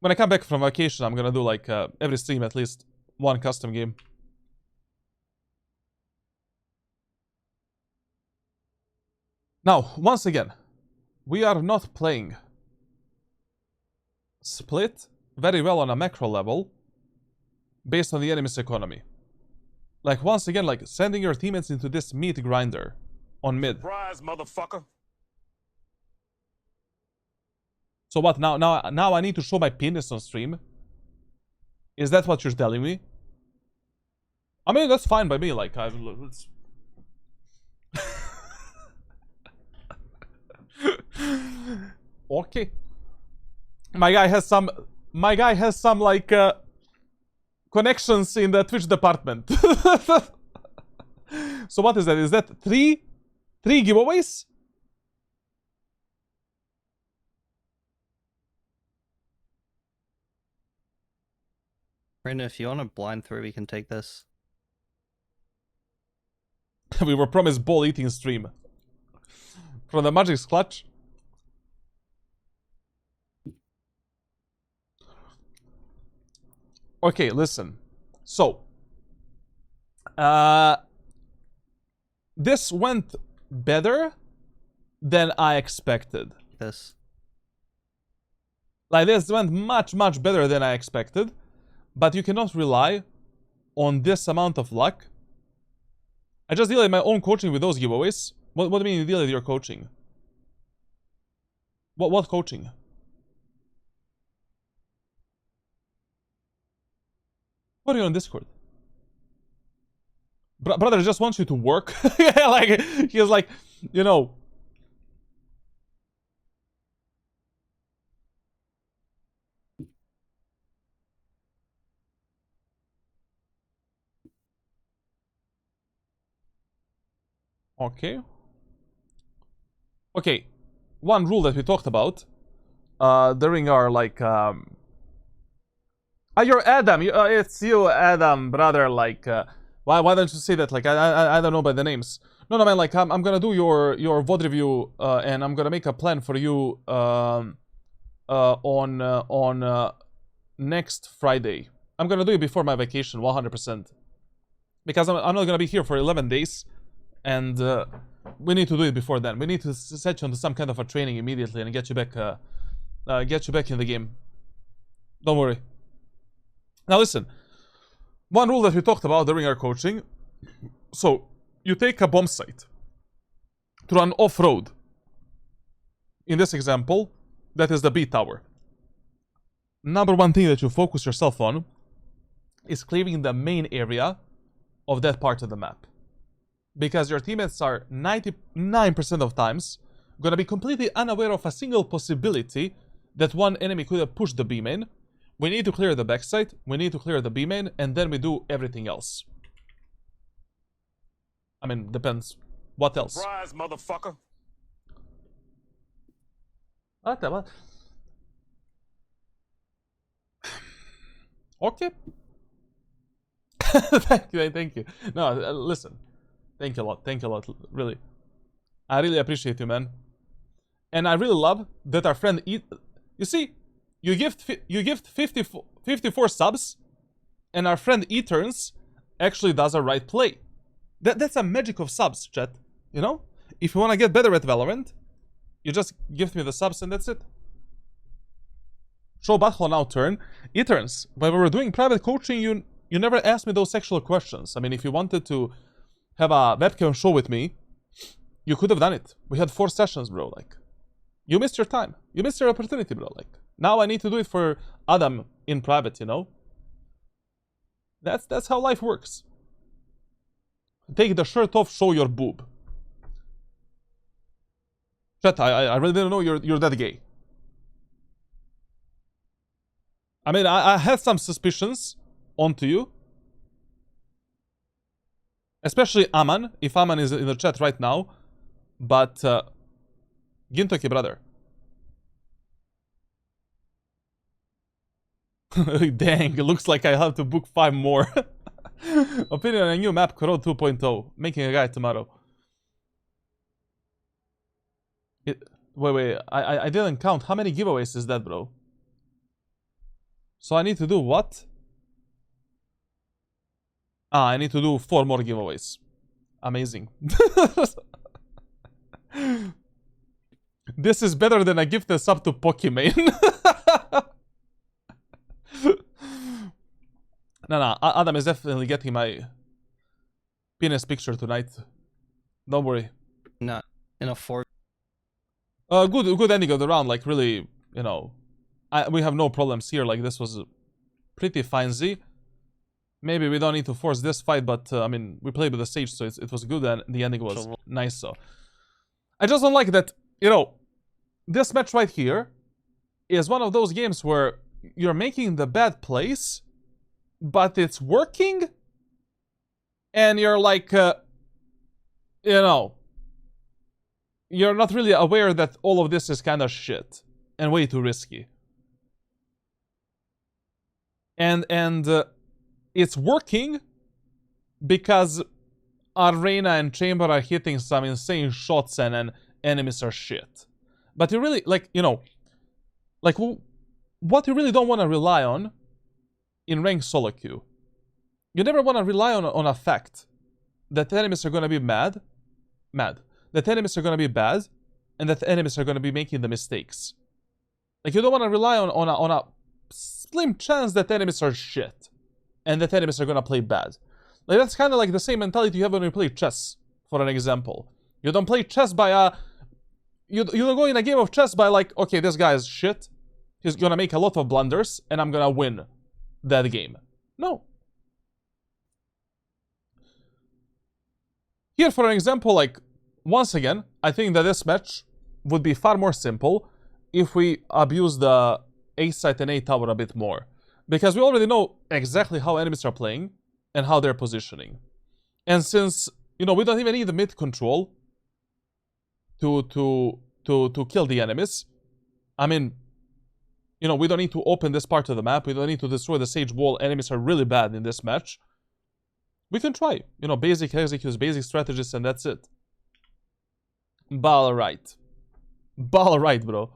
when I come back from vacation, I'm gonna do like every stream at least 1 custom game. Now, once again, we are not playing Split very well on a macro level based on the enemy's economy. Like, once again, like, sending your teammates into this meat grinder on mid. Surprise, motherfucker. So what, now I need to show my penis on stream? Is that what you're telling me? I mean, that's fine by me, like, it's... Okay. My guy has some like connections in the Twitch department. So what is that? Is that three giveaways? Brandon, if you want to blind through, we can take this. We were promised ball eating stream from the Magic's clutch. Okay, listen. So, this went better than I expected. This. Like, this went much better than I expected. But you cannot rely on this amount of luck. I just delayed my own coaching with those giveaways. What do you mean you delayed your coaching? What coaching? What are you on Discord? Brother just wants you to work. Yeah, like, he was like, you know. Okay. Okay. One rule that we talked about during our, like, you're Adam. It's you, Adam, brother. Like, why don't you say that? Like, I don't know by the names. No, man. Like, I'm gonna do your VOD review, and I'm gonna make a plan for you on next Friday. I'm gonna do it before my vacation, 100%, because I'm not gonna be here for 11 days, and we need to do it before then. We need to set you onto some kind of a training immediately and get you back in the game. Don't worry. Now listen, one rule that we talked about during our coaching. So, you take a bomb site to run off-road. In this example, that is the B tower. Number one thing that you focus yourself on is clearing the main area of that part of the map. Because your teammates are 99% of times gonna be completely unaware of a single possibility that one enemy could have pushed the B main. We need to clear the backside, we need to clear the B main, and then we do everything else. I mean, depends. What else? Surprise, motherfucker. What? Okay. Thank you. No, listen. Thank you a lot, really. I really appreciate you, man. And I really love that our friend you see, you gift 54 subs, and our friend Eterns actually does a right play. That's a magic of subs, chat. You know? If you want to get better at Valorant, you just gift me the subs and that's it. Show Battle now turn. Eterns, when we were doing private coaching, You never asked me those sexual questions. I mean, if you wanted to have a webcam show with me, you could have done it. We had 4 sessions, bro. Like, you missed your time. You missed your opportunity, bro. Like, now I need to do it for Adam in private, you know? That's how life works. Take the shirt off, show your boob. Jett, I really didn't know you're that gay. I mean, I had some suspicions onto you. Especially Aman, if Aman is in the chat right now. But, Gintoki, brother. Dang, it looks like I have to book 5 more. Opinion on a new map, Corel 2.0. Making a guide tomorrow. Wait, I didn't count. How many giveaways is that, bro? So I need to do what? I need to do 4 more giveaways. Amazing. This is better than a gifted sub to Pokimane. No, Adam is definitely getting my penis picture tonight. Don't worry. Not in a 4. Good ending of the round. Like, really, you know, we have no problems here. Like, this was pretty fine Z. Maybe we don't need to force this fight, but I mean, we played with the Sage, so it was good, and the ending was nice. So I just don't like that, you know, this match right here is one of those games where you're making the bad plays, but it's working, and you're like, you know, you're not really aware that all of this is kind of shit and way too risky. And it's working because Arena and Chamber are hitting some insane shots and enemies are shit. But you really, like, you know, like, what you really don't want to rely on in ranked solo queue. You never want to rely on a fact that enemies are going to be mad, that enemies are going to be bad, and that enemies are going to be making the mistakes. Like, you don't want to rely on a slim chance that enemies are shit, and that enemies are going to play bad. Like, that's kind of like the same mentality you have when you play chess, for an example. You don't play chess by you don't go in a game of chess by like, okay, this guy is shit, he's going to make a lot of blunders, and I'm going to win that game. No. Here, for an example, like, once again, I think that this match would be far more simple if we abuse the A site and A tower a bit more. Because we already know exactly how enemies are playing and how they're positioning. And since, you know, we don't even need the mid control to kill the enemies, I mean, you know, we don't need to open this part of the map, we don't need to destroy the Sage wall, enemies are really bad in this match. We can try, you know, basic executes, basic strategies, and that's it. Ball right. Ball right, bro.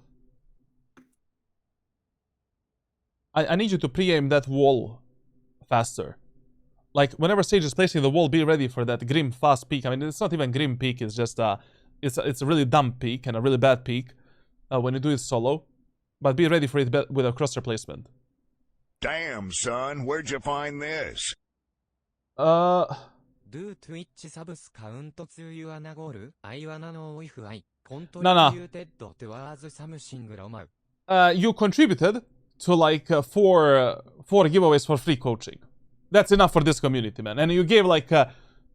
I need you to pre-aim that wall faster. Like, whenever Sage is placing the wall, be ready for that grim fast peek. I mean, it's not even grim peek, it's just it's a really dumb peek and a really bad peek when you do it solo. But be ready for it with a crosshair placement. Damn, son, where'd you find this? Do Twitch subs count to your nagor? I wanna know if I contributed towards something, Romar. You contributed to like 4 giveaways for free coaching. That's enough for this community, man. And you gave like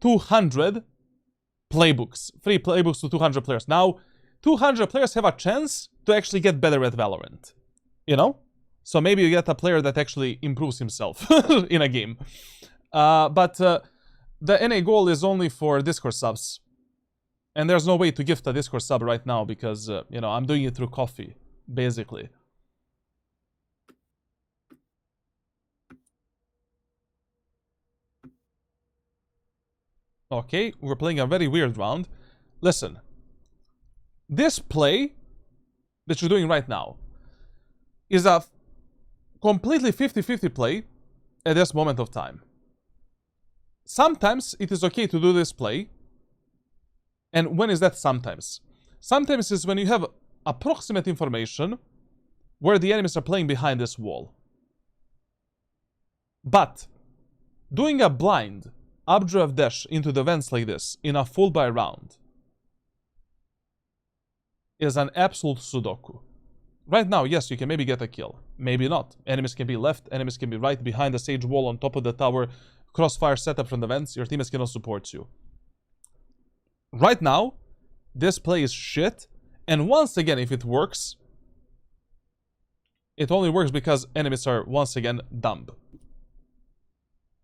200 playbooks, free playbooks to 200 players. Now, 200 players have a chance to actually get better at Valorant. You know? So maybe you get a player that actually improves himself in a game. But the NA goal is only for Discord subs. And there's no way to gift a Discord sub right now because, you know, I'm doing it through coffee, basically. Okay, we're playing a very weird round. Listen. This play that you're doing right now is a completely 50-50 play at this moment of time. Sometimes it is okay to do this play. And when is that sometimes? Sometimes is when you have approximate information where the enemies are playing behind this wall. But Doing a blind updraft dash into the vents like this in a full buy round is an absolute Sudoku. Right now, yes, you can maybe get a kill. Maybe not. Enemies can be left, enemies can be right, behind the sage wall, on top of the tower, crossfire setup from the vents. Your teammates cannot support you. Right now, this play is shit. And once again, if it works, it only works because enemies are once again dumb.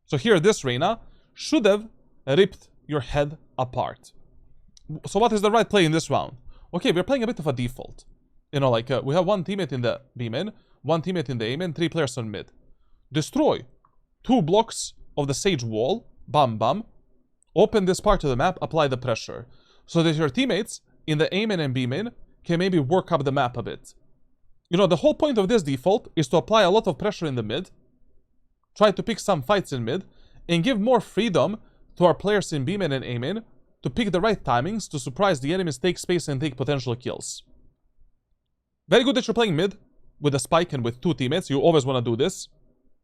So here, this Reyna should have ripped your head apart. So what is the right play in this round? Okay, we're playing a bit of a default. You know, like, we have one teammate in the B-main, one teammate in the A-main, 3 players on mid. Destroy 2 blocks of the sage wall, bam bam. Open this part of the map, apply the pressure. So that your teammates in the A-main and B-main can maybe work up the map a bit. You know, the whole point of this default is to apply a lot of pressure in the mid, try to pick some fights in mid, and give more freedom to our players in B-main and A-main to pick the right timings to surprise the enemies, take space, and take potential kills. Very good that you're playing mid with a spike and with 2 teammates. You always want to do this.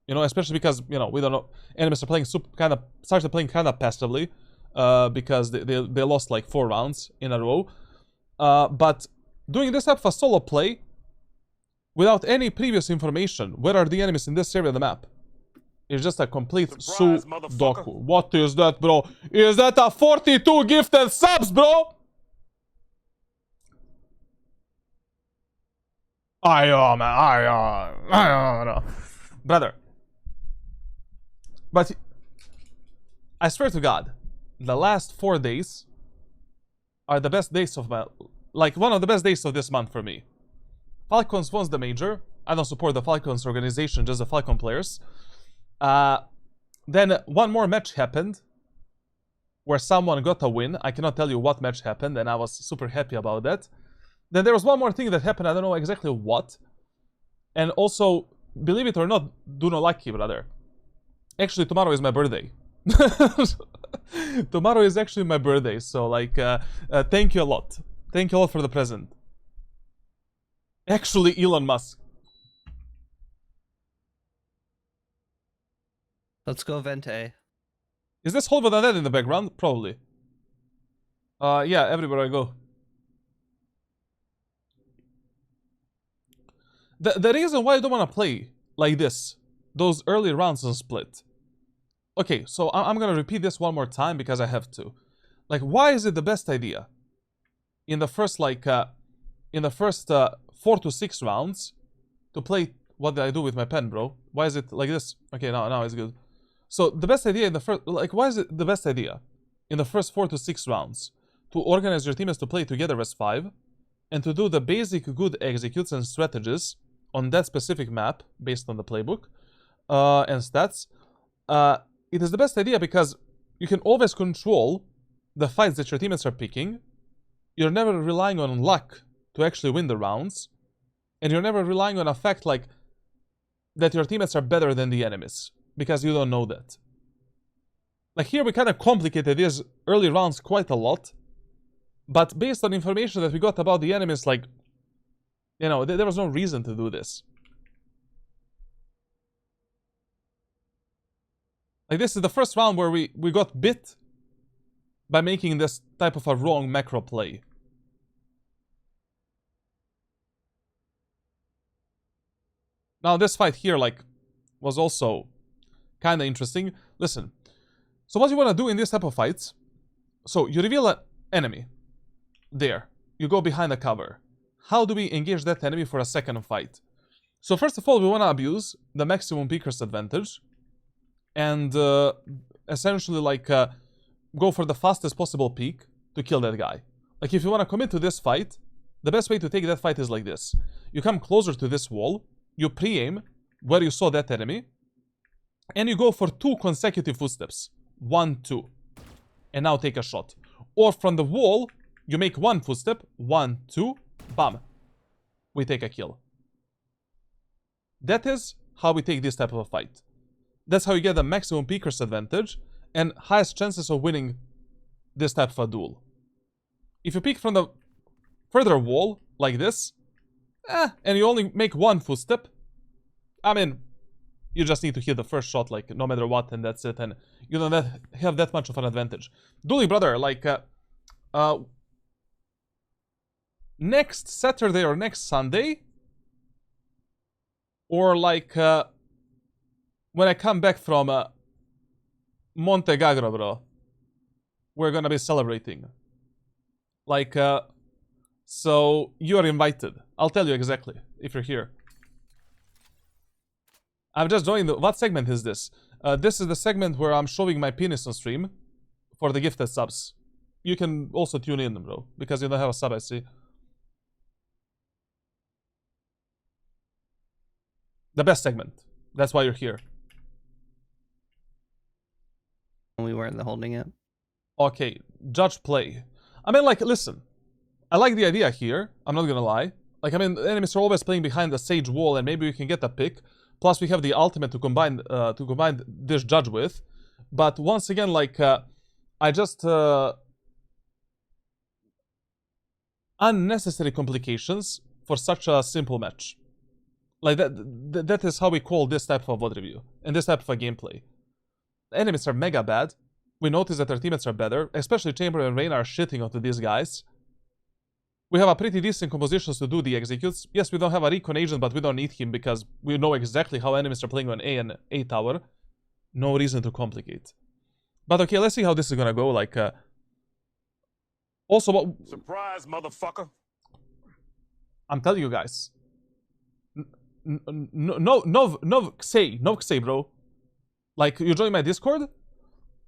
You know, especially because, you know, we don't know, enemies are playing started playing kind of passively because they lost like 4 rounds in a row. But doing this type of a solo play without any previous information, where are the enemies in this area of the map? It's just a complete Surprise, Sudoku. motherfucker. What is that, bro? Is that a 42 gifted subs, bro? Man, brother. But I swear to God, the last 4 days are the best days of my, like, one of the best days of this month for me. Falcons won the major. I don't support the Falcons organization, just the Falcon players. Then one more match happened where someone got a win. I cannot tell you what match happened, and I was super happy about that. Then there was one more thing that happened, I don't know exactly what. And also, believe it or not, do not lucky, brother. Actually, tomorrow is my birthday. Tomorrow is actually my birthday, so like, thank you a lot. Thank you a lot for the present. Actually, Elon Musk. Let's go vent A. Is this Hold Dead in the background? Probably. Yeah, everywhere I go. The reason why I don't want to play like this, those early rounds on split. Okay, so I'm gonna repeat this one more time because I have to. Like, why is it the best idea in the first, like, 4 to 6 rounds to play? What did I do with my pen, bro? Why is it like this? Okay, now it's good. So the best idea in the first, like, why is it the best idea in the first 4 to 6 rounds to organize your teammates to play together as 5 and to do the basic good executes and strategies on that specific map based on the playbook and stats? It is the best idea because you can always control the fights that your teammates are picking. You're never relying on luck to actually win the rounds, and you're never relying on a fact like that your teammates are better than the enemies, because you don't know that. Like, here we kind of complicated these early rounds quite a lot, but based on information that we got about the enemies, like, you know, there was no reason to do this. Like, this is the first round where we got bit by making this type of a wrong macro play. Now, this fight here, like, was also kind of interesting. Listen, so what you want to do in this type of fights, so you reveal an enemy. There. You go behind the cover. How do we engage that enemy for a second fight? So first of all, we want to abuse the maximum peekers advantage and essentially, like, go for the fastest possible peek to kill that guy. Like, if you want to commit to this fight, the best way to take that fight is like this. You come closer to this wall, you pre-aim where you saw that enemy, and you go for 2 consecutive footsteps. 1, 2. And now take a shot. Or from the wall, you make 1 footstep. 1, 2. Bam. We take a kill. That is how we take this type of a fight. That's how you get the maximum peekers advantage and highest chances of winning this type of a duel. If you peek from the further wall, like this, and you only make 1 footstep, I mean, You just need to hit the first shot, like, no matter what, and that's it. And you don't have that much of an advantage. Dooley, brother, like, next Saturday or next Sunday, or like, when I come back from Monte Gagro, bro, we're gonna be celebrating. Like, so you are invited. I'll tell you exactly if you're here. I'm just joining the... What segment is this? This is the segment where I'm showing my penis on stream for the gifted subs. You can also tune in, bro, because you don't have a sub, I see. The best segment. That's why you're here. We weren't holding it. Okay, judge play. I mean, like, listen. I like the idea here. I'm not gonna lie. Like, I mean, enemies are always playing behind the sage wall, and maybe we can get a pick. Plus, we have the ultimate to combine this judge with. But once again, like, I just unnecessary complications for such a simple match. Like that is how we call this type of a VOD review and this type of a gameplay. The enemies are mega bad. We notice that their teammates are better, especially Chamber and Rain are shitting onto these guys. We have a pretty decent compositions to do the executes. Yes, we don't have a recon agent, but we don't need him because we know exactly how enemies are playing on A and A tower. No reason to complicate. But okay, let's see how this is gonna go. Like, also, what... Surprise, motherfucker. I'm telling you guys. No, say, bro. Like, you join my Discord,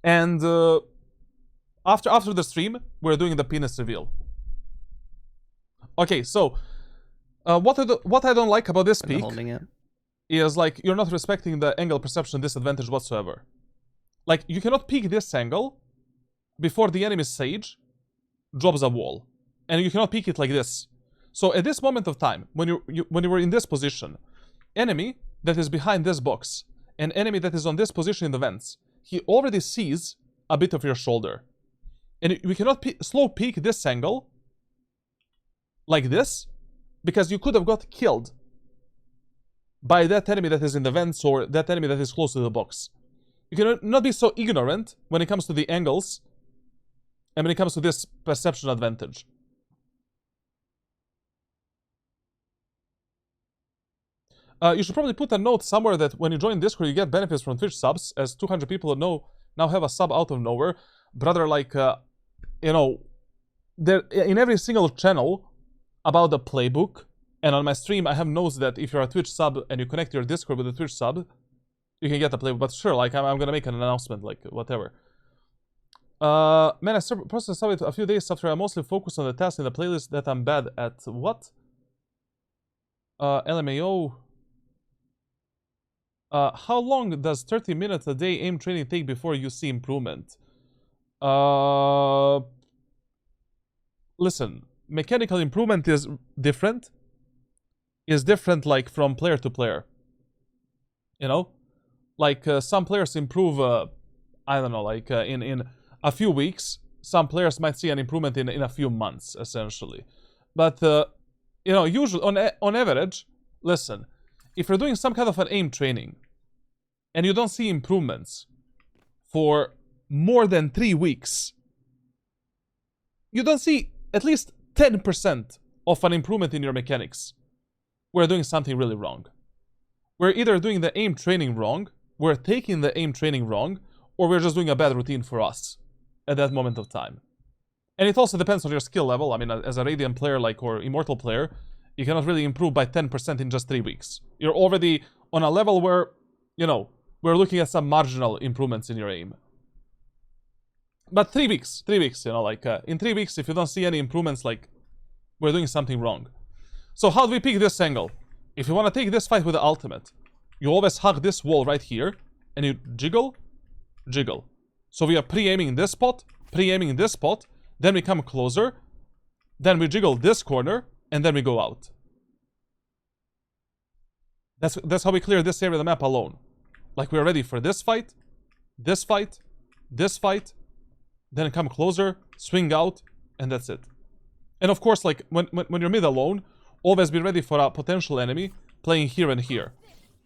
and after the stream, we're doing the penis reveal. Okay, so what I don't like about this peak is like you're not respecting the angle perception disadvantage whatsoever. Like, you cannot peek this angle before the enemy's sage drops a wall, and you cannot peek it like this. So at this moment of time, when you were in this position, enemy that is behind this box, and enemy that is on this position in the vents, he already sees a bit of your shoulder, and we cannot slow peek this angle like this, because you could have got killed by that enemy that is in the vents or that enemy that is close to the box. You cannot be so ignorant when it comes to the angles and when it comes to this perception advantage. You should probably put a note somewhere that when you join Discord, you get benefits from Twitch subs, as 200 people now have a sub out of nowhere. Brother, like, you know, there in every single channel about the playbook, and on my stream, I have notes that if you're a Twitch sub and you connect your Discord with a Twitch sub, you can get the playbook. But sure, like, I'm gonna make an announcement, like, whatever. Man, I processed it a few days after I mostly focused on the tasks in the playlist that I'm bad at. What? LMAO. How long does 30 minutes a day aim training take before you see improvement? Listen, mechanical improvement is different. Is different, like, from player to player. You know? Like, some players improve, I don't know, like, in a few weeks. Some players might see an improvement in a few months, essentially. But, you know, usually, on average, listen, if you're doing some kind of an aim training, and you don't see improvements for more than 3 weeks, you don't see at least 10% of an improvement in your mechanics, we're doing something really wrong. We're either doing the aim training wrong, we're taking the aim training wrong, or we're just doing a bad routine for us at that moment of time. And it also depends on your skill level. I mean, as a Radiant player, like, or Immortal player, you cannot really improve by 10% in just 3 weeks. You're already on a level where, you know, we're looking at some marginal improvements in your aim. But 3 weeks, you know, like, in 3 weeks, if you don't see any improvements, like, we're doing something wrong. So how do we pick this angle? If you want to take this fight with the ultimate, you always hug this wall right here, and you jiggle, jiggle. So we are pre-aiming this spot, pre-aiming this spot, then we come closer, then we jiggle this corner, and then we go out. That's how we clear this area of the map alone. Like, we're ready for this fight, this fight, this fight, then come closer, swing out, and that's it. And of course, like, when you're mid alone, always be ready for a potential enemy playing here and here.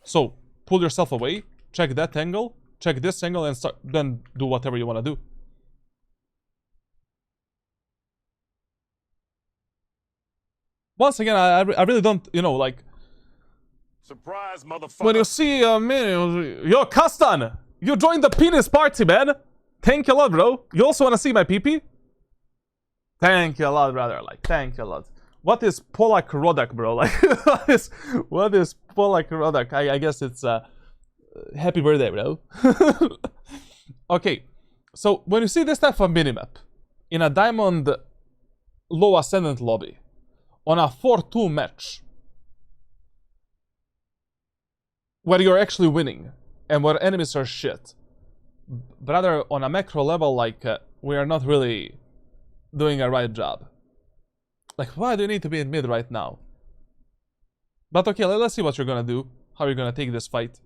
So, pull yourself away, check that angle, check this angle, and then do whatever you want to do. Once again, I really don't, you know, like, Surprise, motherfucker. when you see a minion, yo, Kastan, you joined the penis party, man. Thank you a lot, bro. You also want to see my PP? Thank you a lot, brother. Like, thank you a lot. What is Polak Rodak, bro? Like, what is Polak Rodak? I guess it's happy birthday, bro. Okay, so when you see this type of minimap in a Diamond Low Ascendant lobby on a 4-2 match where you're actually winning and where enemies are shit, brother, on a macro level, like, we are not really doing a right job. Like, why do you need to be in mid right now? But okay, let's see what you're gonna do, how you're gonna take this fight.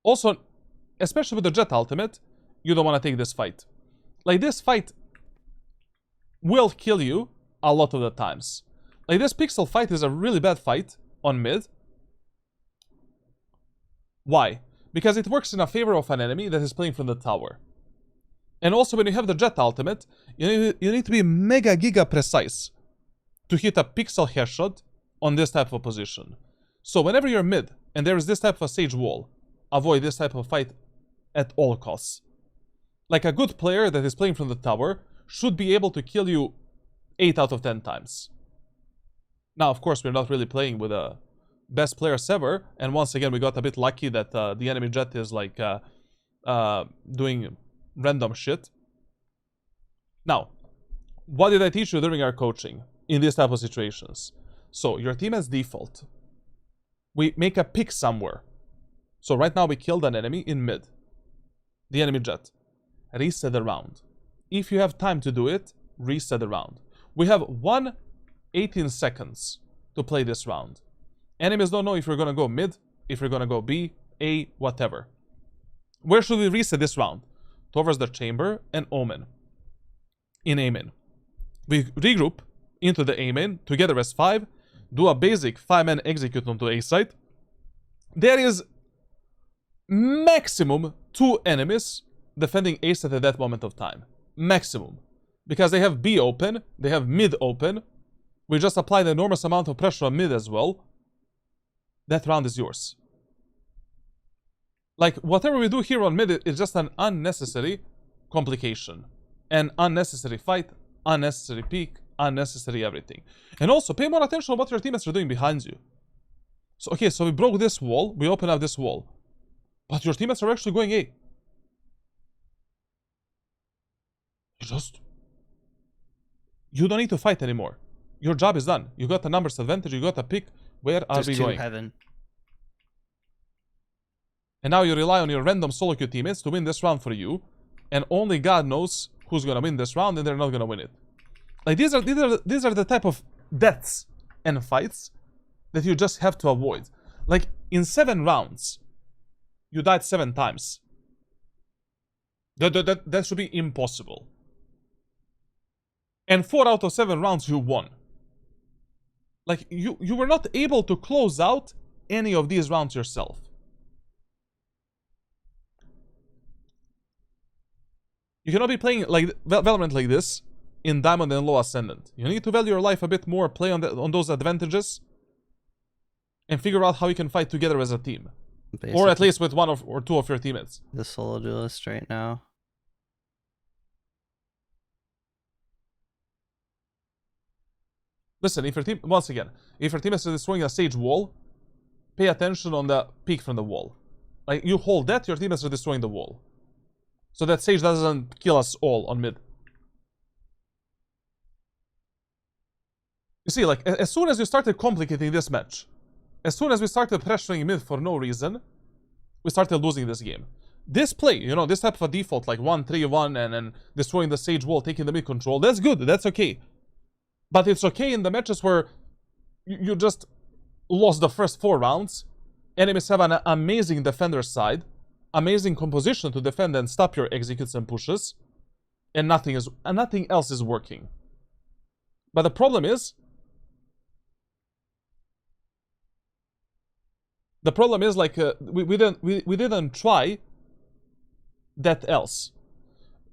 Also, especially with the Jett ultimate, you don't want to take this fight. Like, this fight will kill you a lot of the times. Like, this pixel fight is a really bad fight on mid. Why? Because it works in a favor of an enemy that is playing from the tower. And also, when you have the Jett ultimate, you need to be mega giga precise to hit a pixel headshot on this type of position. So whenever you're mid and there is this type of a sage wall, avoid this type of fight at all costs. Like, a good player that is playing from the tower should be able to kill you 8 out of 10 times. Now, of course, we're not really playing with the best players ever, and once again, we got a bit lucky that the enemy Jett is, like, doing random shit. Now, what did I teach you during our coaching in these type of situations? So, your team has default. We make a pick somewhere. So right now we killed an enemy in mid. The enemy Jett. Reset the round. If you have time to do it, reset the round. We have 18 seconds to play this round. Enemies don't know if you're gonna go mid, if you're gonna go B, A, whatever. Where should we reset this round? Towards the chamber and Omen. In A main. We regroup into the A main together as 5, do a basic 5-man execute onto A site. There is maximum 2 enemies defending A site at that moment of time. Maximum. Because they have B open, they have mid open. We just applied an enormous amount of pressure on mid as well. That round is yours. Like, whatever we do here on mid is just an unnecessary complication. An unnecessary fight, unnecessary peek, unnecessary everything. And also, pay more attention on what your teammates are doing behind you. So, okay, so we broke this wall, we open up this wall. But your teammates are actually going A. You don't need to fight anymore. Your job is done. You got a numbers advantage, you got a pick. Where are we going? Heaven. And now you rely on your random solo queue teammates to win this round for you. And only God knows who's gonna win this round, and they're not gonna win it. Like, these are the type of deaths and fights that you just have to avoid. Like, in 7 rounds, you died 7 times. That should be impossible. And 4 out of 7 rounds you won. Like, you were not able to close out any of these rounds yourself. You cannot be playing like Valorant like this in Diamond and Low Ascendant. You need to value your life a bit more, play on those advantages, and figure out how you can fight together as a team. Basically, or at least with 1 or 2 of your teammates. the solo duelist right now. Listen, if your team, once again, if your team is destroying a sage wall, pay attention on the peak from the wall. Like, you hold that, your teammates are destroying the wall. So that sage doesn't kill us all on mid. You see, like, as soon as you started complicating this match, as soon as we started pressuring mid for no reason, we started losing this game. This play, you know, this type of a default, like 1-3-1 and then destroying the sage wall, taking the mid control, that's good, that's okay. But it's okay in the matches where you just lost the first 4 rounds. Enemies have an amazing defender side, amazing composition to defend and stop your executes and pushes, and nothing else is working. But the problem is The problem is like we didn't try that else.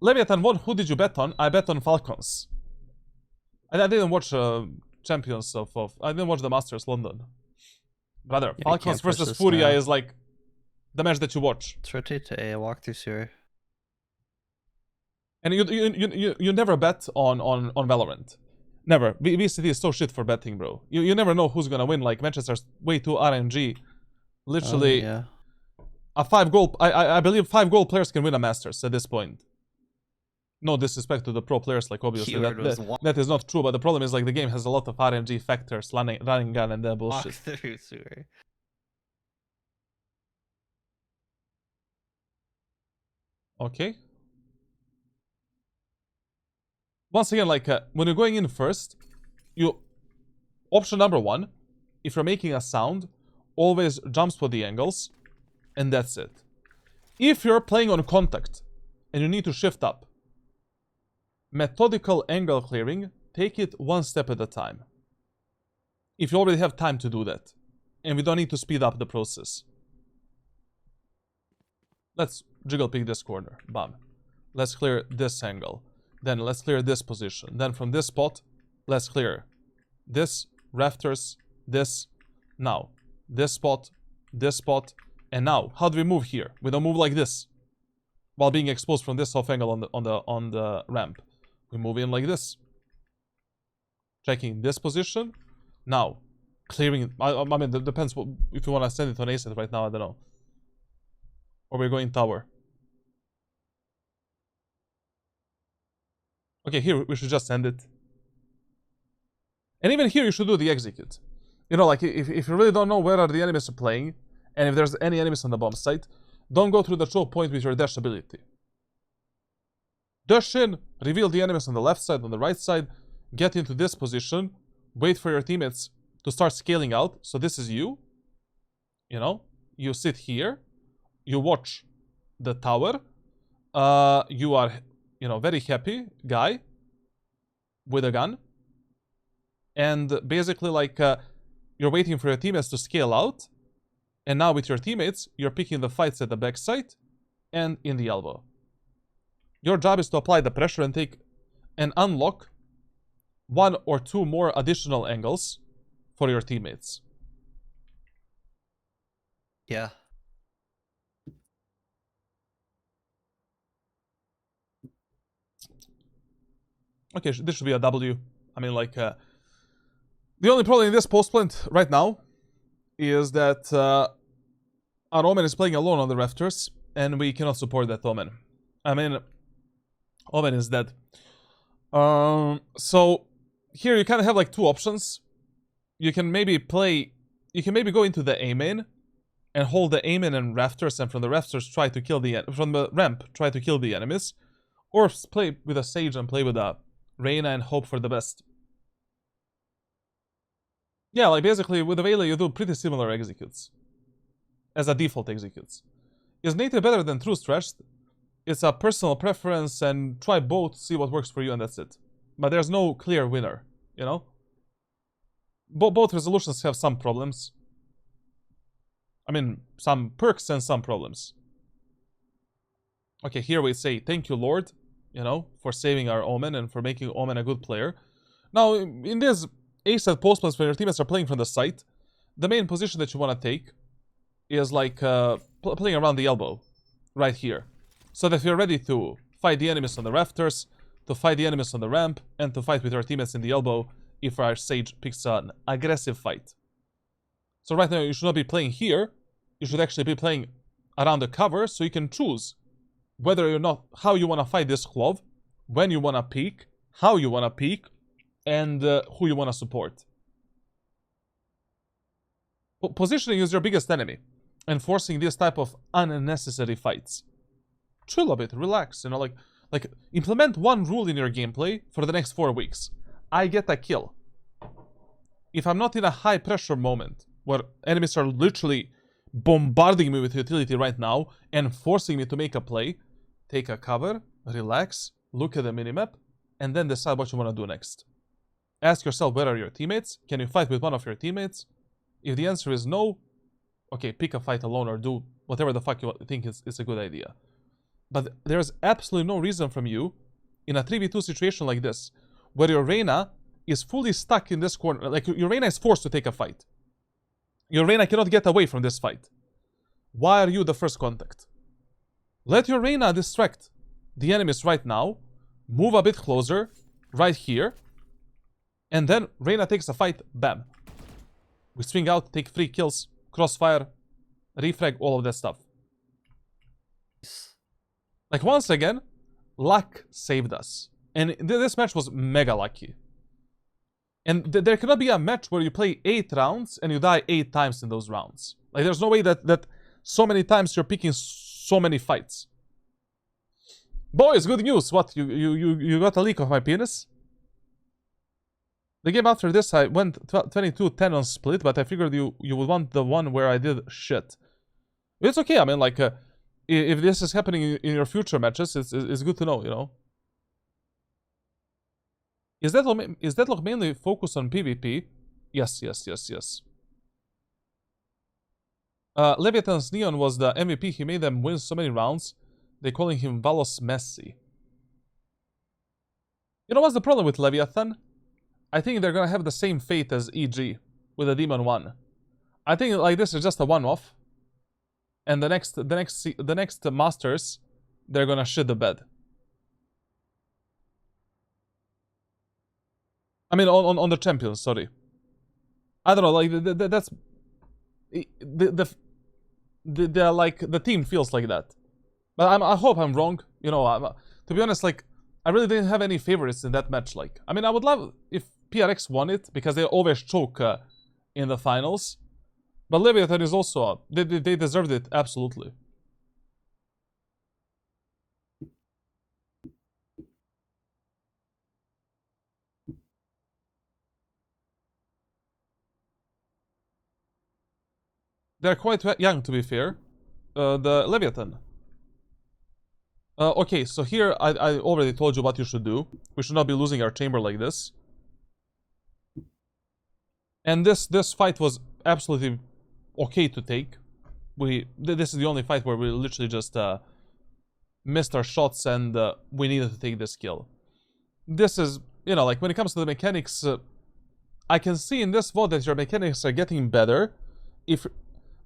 Leviathan, who did you bet on? I bet on Falcons. And I didn't watch Champions of I didn't watch the Masters London. Brother, you Falcons can't push versus this Furia now. is like the match that you watch. Let's rotate to A, walk through sewer. And you never bet on Valorant. Never. VCT is so shit for betting, bro. You never know who's gonna win. Like, matches are way too RNG. Literally, Yeah. a 5-goal... I believe 5-goal players can win a Masters at this point. No disrespect to the pro players, like, obviously, that is not true, but the problem is, like, the game has a lot of RNG factors, running gun, and that Walk bullshit. through sewer. Okay. Once again, like, when you're going in first, option number 1, if you're making a sound, always jump spot the angles, and that's it. If you're playing on contact, and you need to shift up, methodical angle clearing, take it one step at a time. If you already have time to do that, and we don't need to speed up the process. Let's jiggle pick this corner, bam. Let's clear this angle. Then let's clear this position. Then from this spot, let's clear this, rafters, this, now. This spot, and now. How do we move here? We don't move like this. While being exposed from this off angle on the ramp. We move in like this. Checking this position. Now. Clearing, I mean, it depends if you want to send it on A set right now, I don't know. Or we're going tower. Okay, here we should just end it. And even here you should do the execute. You know, like if you really don't know where are the enemies are playing, and if there's any enemies on the bomb site, don't go through the choke point with your dash ability. Dash in, reveal the enemies on the left side, on the right side, get into this position, wait for your teammates to start scaling out. So this is you. You know, you sit here, you watch the tower, you are, you know, very happy guy with a gun, and basically like you're waiting for your teammates to scale out, and now with your teammates you're picking the fights at the backside and in the elbow. Your job is to apply the pressure and take and unlock 1 or 2 more additional angles for your teammates. Yeah. Okay, this should be a W. I mean, like, the only problem in this post plant right now is that our Omen is playing alone on the rafters, and we cannot support that Omen. I mean, Omen is dead. So here you kind of have like 2 options. You can maybe go into the A main and hold the A main and rafters, and from the rafters try to kill from the ramp try to kill the enemies, or play with a Sage and play with a Reyna and hope for the best. Yeah, like basically with the Vela you do pretty similar executes as a default executes. Is native better than true stretched? It's a personal preference, and try both, see what works for you, and that's it. But there's no clear winner, you know? Both resolutions have some problems. I mean, some perks and some problems. Okay, here we say, thank you, Lord, you know, for saving our Omen and for making Omen a good player. Now, in this A-set postplans when your teammates are playing from the site, the main position that you want to take is like playing around the elbow, right here. So that you're ready to fight the enemies on the rafters, to fight the enemies on the ramp, and to fight with your teammates in the elbow if our Sage picks an aggressive fight. So right now you should not be playing here, you should actually be playing around the cover, so you can choose whether or not how you want to fight this Clove, when you want to peek, how you want to peek, and who you want to support. Positioning is your biggest enemy, and forcing this type of unnecessary fights. Chill a bit, relax, you know, like implement one rule in your gameplay for the next 4 weeks. I get a kill. If I'm not in a high pressure moment where enemies are literally bombarding me with utility right now and forcing me to make a play, take a cover, relax, look at the minimap, and then decide what you want to do next. Ask yourself, where are your teammates? Can you fight with one of your teammates? If the answer is no, okay, pick a fight alone or do whatever the fuck you think is a good idea. But there's absolutely no reason from you in a 3v2 situation like this, where your Reyna is fully stuck in this corner. Like, your Reyna is forced to take a fight. Your Reyna cannot get away from this fight. Why are you the first contact? Let your Reyna distract the enemies right now. Move a bit closer, right here. And then Reyna takes a fight, bam. We swing out, take 3 kills, crossfire, refrag, all of that stuff. Like, once again, luck saved us. And this match was mega lucky. And there cannot be a match where you play 8 rounds and you die 8 times in those rounds. Like, there's no way that so many times you're picking so many fights. Boys, good news. What, you got a leak of my penis? The game after this, I went 22-10 on split, but I figured you would want the one where I did shit. It's okay, I mean, like, if this is happening in your future matches, it's good to know, you know? Is Deadlock mainly focused on PvP? Yes. Leviathan's Neon was the MVP. He made them win so many rounds. They're calling him Valos Messi. You know what's the problem with Leviathan? I think they're gonna have the same fate as EG with a Demon 1. I think like this is just a one-off. And the next Masters, they're gonna shit the bed. I mean, on the champions, sorry. I don't know, like, that's... like, the team feels like that. But I hope I'm wrong. You know, to be honest, like, I really didn't have any favorites in that match, like. I mean, I would love if PRX won it, because they always choke in the finals. But Leviathan is also... They deserved it, absolutely. They're quite young, to be fair. The Leviathan. Okay, so here I already told you what you should do. We should not be losing our chamber like this. And this fight was absolutely okay to take. This is the only fight where we literally just missed our shots and we needed to take this kill. This is, you know, like, when it comes to the mechanics, I can see in this VOD that your mechanics are getting better.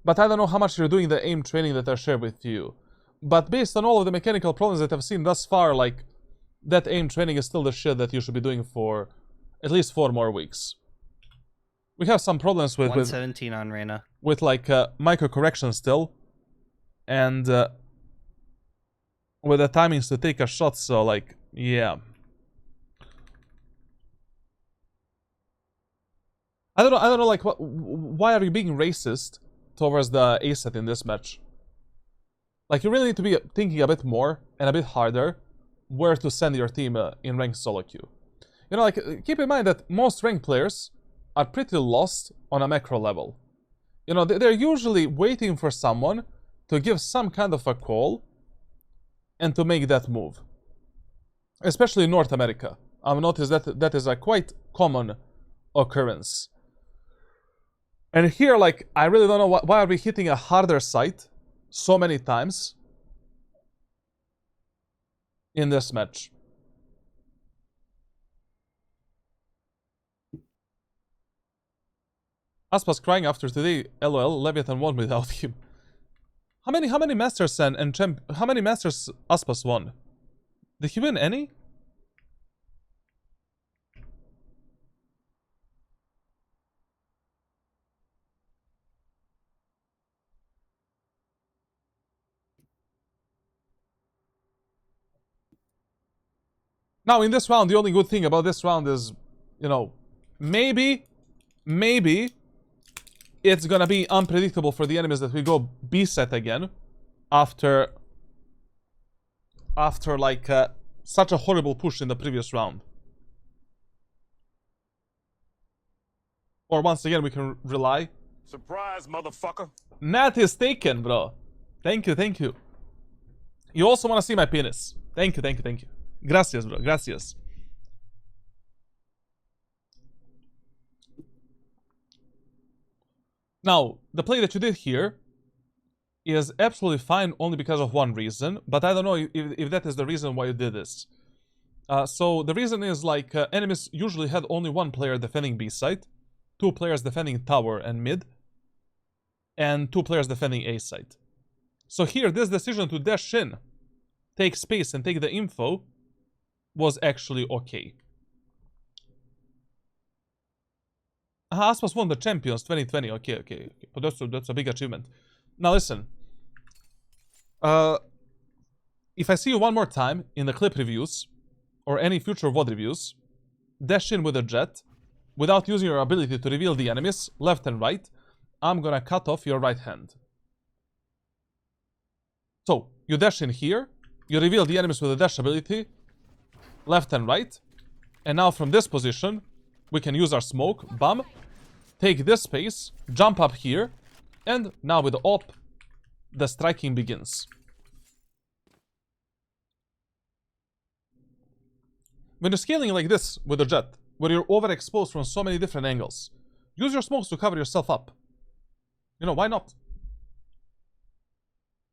But I don't know how much you're doing the aim training that I shared with you. But based on all of the mechanical problems that I've seen thus far, like, that aim training is still the shit that you should be doing for at least 4 more weeks. We have some problems with 117 on Reyna. With like micro correction still, and with the timings to take a shot. So like, yeah. I don't know. Like, why are you being racist towards the A set in this match? Like, you really need to be thinking a bit more and a bit harder where to send your team in ranked solo queue. You know, like, keep in mind that most ranked players are pretty lost on a macro level. You know, they're usually waiting for someone to give some kind of a call and to make that move. Especially in North America. I've noticed that that is a quite common occurrence. And here, like, I really don't know why are we hitting a harder site so many times in this match. Aspas crying after today. LOL, Leviathan won without him. How many masters how many masters Aspas won? Did he win any? Now, in this round, the only good thing about this round is, you know, maybe it's gonna be unpredictable for the enemies that we go B set again after like such a horrible push in the previous round. Or once again, we can rely. Surprise, motherfucker. Nat is taken, bro. Thank you, thank you. You also want to see my penis. Thank you, thank you, thank you. Gracias, bro. Gracias. Now, the play that you did here is absolutely fine only because of one reason, but I don't know if that is the reason why you did this. So the reason is like enemies usually had only one player defending B site, two players defending tower and mid, and two players defending A site. So here, this decision to dash in, take space and take the info was actually okay. Aspas won the Champions 2020. Okay. But that's a big achievement. Now listen. If I see you one more time in the clip reviews or any future VOD reviews, dash in with a Jett without using your ability to reveal the enemies left and right, I'm gonna cut off your right hand. So, you dash in here, you reveal the enemies with a dash ability, left and right, and now from this position, we can use our smoke, bam, take this space, jump up here, and now with the op, the striking begins. When you're scaling like this with a Jett, where you're overexposed from so many different angles, use your smokes to cover yourself up. You know, why not?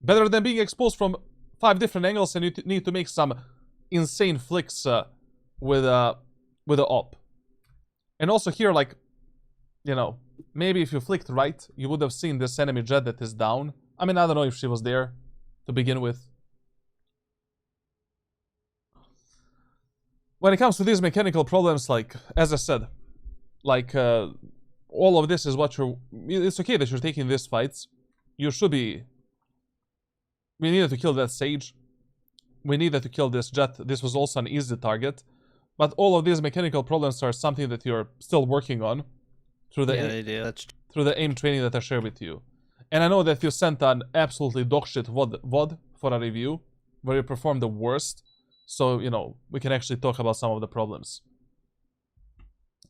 Better than being exposed from 5 different angles and you need to make some insane flicks with the op. And also here, like, you know, maybe if you flicked right, you would have seen this enemy Jett that is down. I mean, I don't know if she was there to begin with. When it comes to these mechanical problems, like, as I said, like, all of this is what you're... It's okay that you're taking these fights. You should be... We needed to kill that Sage. We needed to kill this Jett. This was also an easy target. But all of these mechanical problems are something that you're still working on through the through the aim training that I share with you. And I know that you sent an absolutely dogshit VOD for a review where you performed the worst. So, you know, we can actually talk about some of the problems.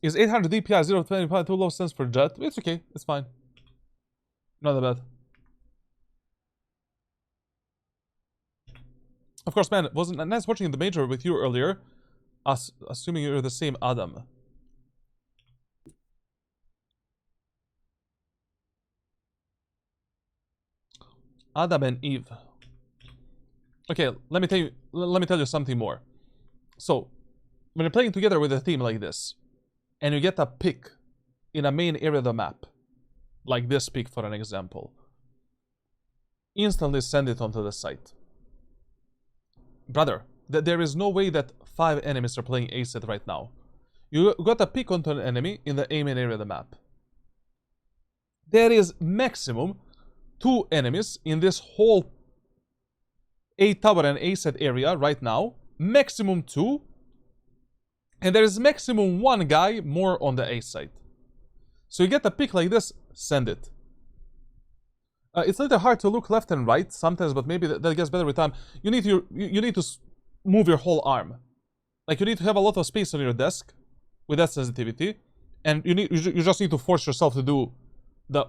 Is 800 DPI 0.25 too low sense for Jett? It's okay. It's fine. Not that bad. Of course, man, it wasn't nice watching the major with you earlier. Assuming you're the same Adam. Adam and Eve. Okay, let me tell you something more. So, when you're playing together with a team like this, and you get a pick in a main area of the map, like this pick for an example, instantly send it onto the site. Brother, there is no way that 5 enemies are playing A set right now. You got a pick onto an enemy in the A main area of the map. There is maximum 2 enemies in this whole A tower and A set area right now. Maximum 2. And there is maximum 1 guy more on the A side. So you get a pick like this, send it. It's a little hard to look left and right sometimes, but maybe that gets better with time. You need to move your whole arm. Like, you need to have a lot of space on your desk with that sensitivity, and you just need to force yourself to do the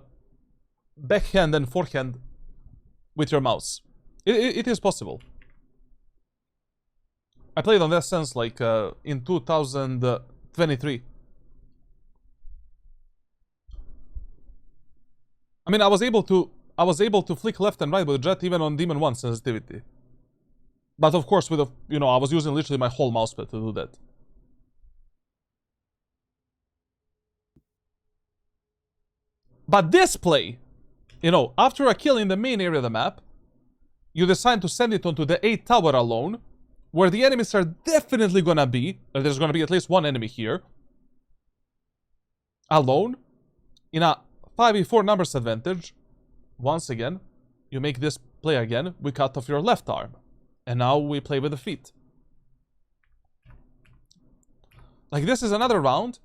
backhand and forehand with your mouse. It is possible. I played on that sense like in 2023. I mean, I was able to flick left and right with Jett even on Demon 1 sensitivity. But of course, with I was using literally my whole mousepad to do that. But this play, after a kill in the main area of the map, you decide to send it onto the A tower alone, where the enemies are definitely gonna be, there's gonna be at least one enemy here, alone, in a 5v4 numbers advantage. Once again, you make this play again, we cut off your left arm. And now we play with the feet. Like, this is another round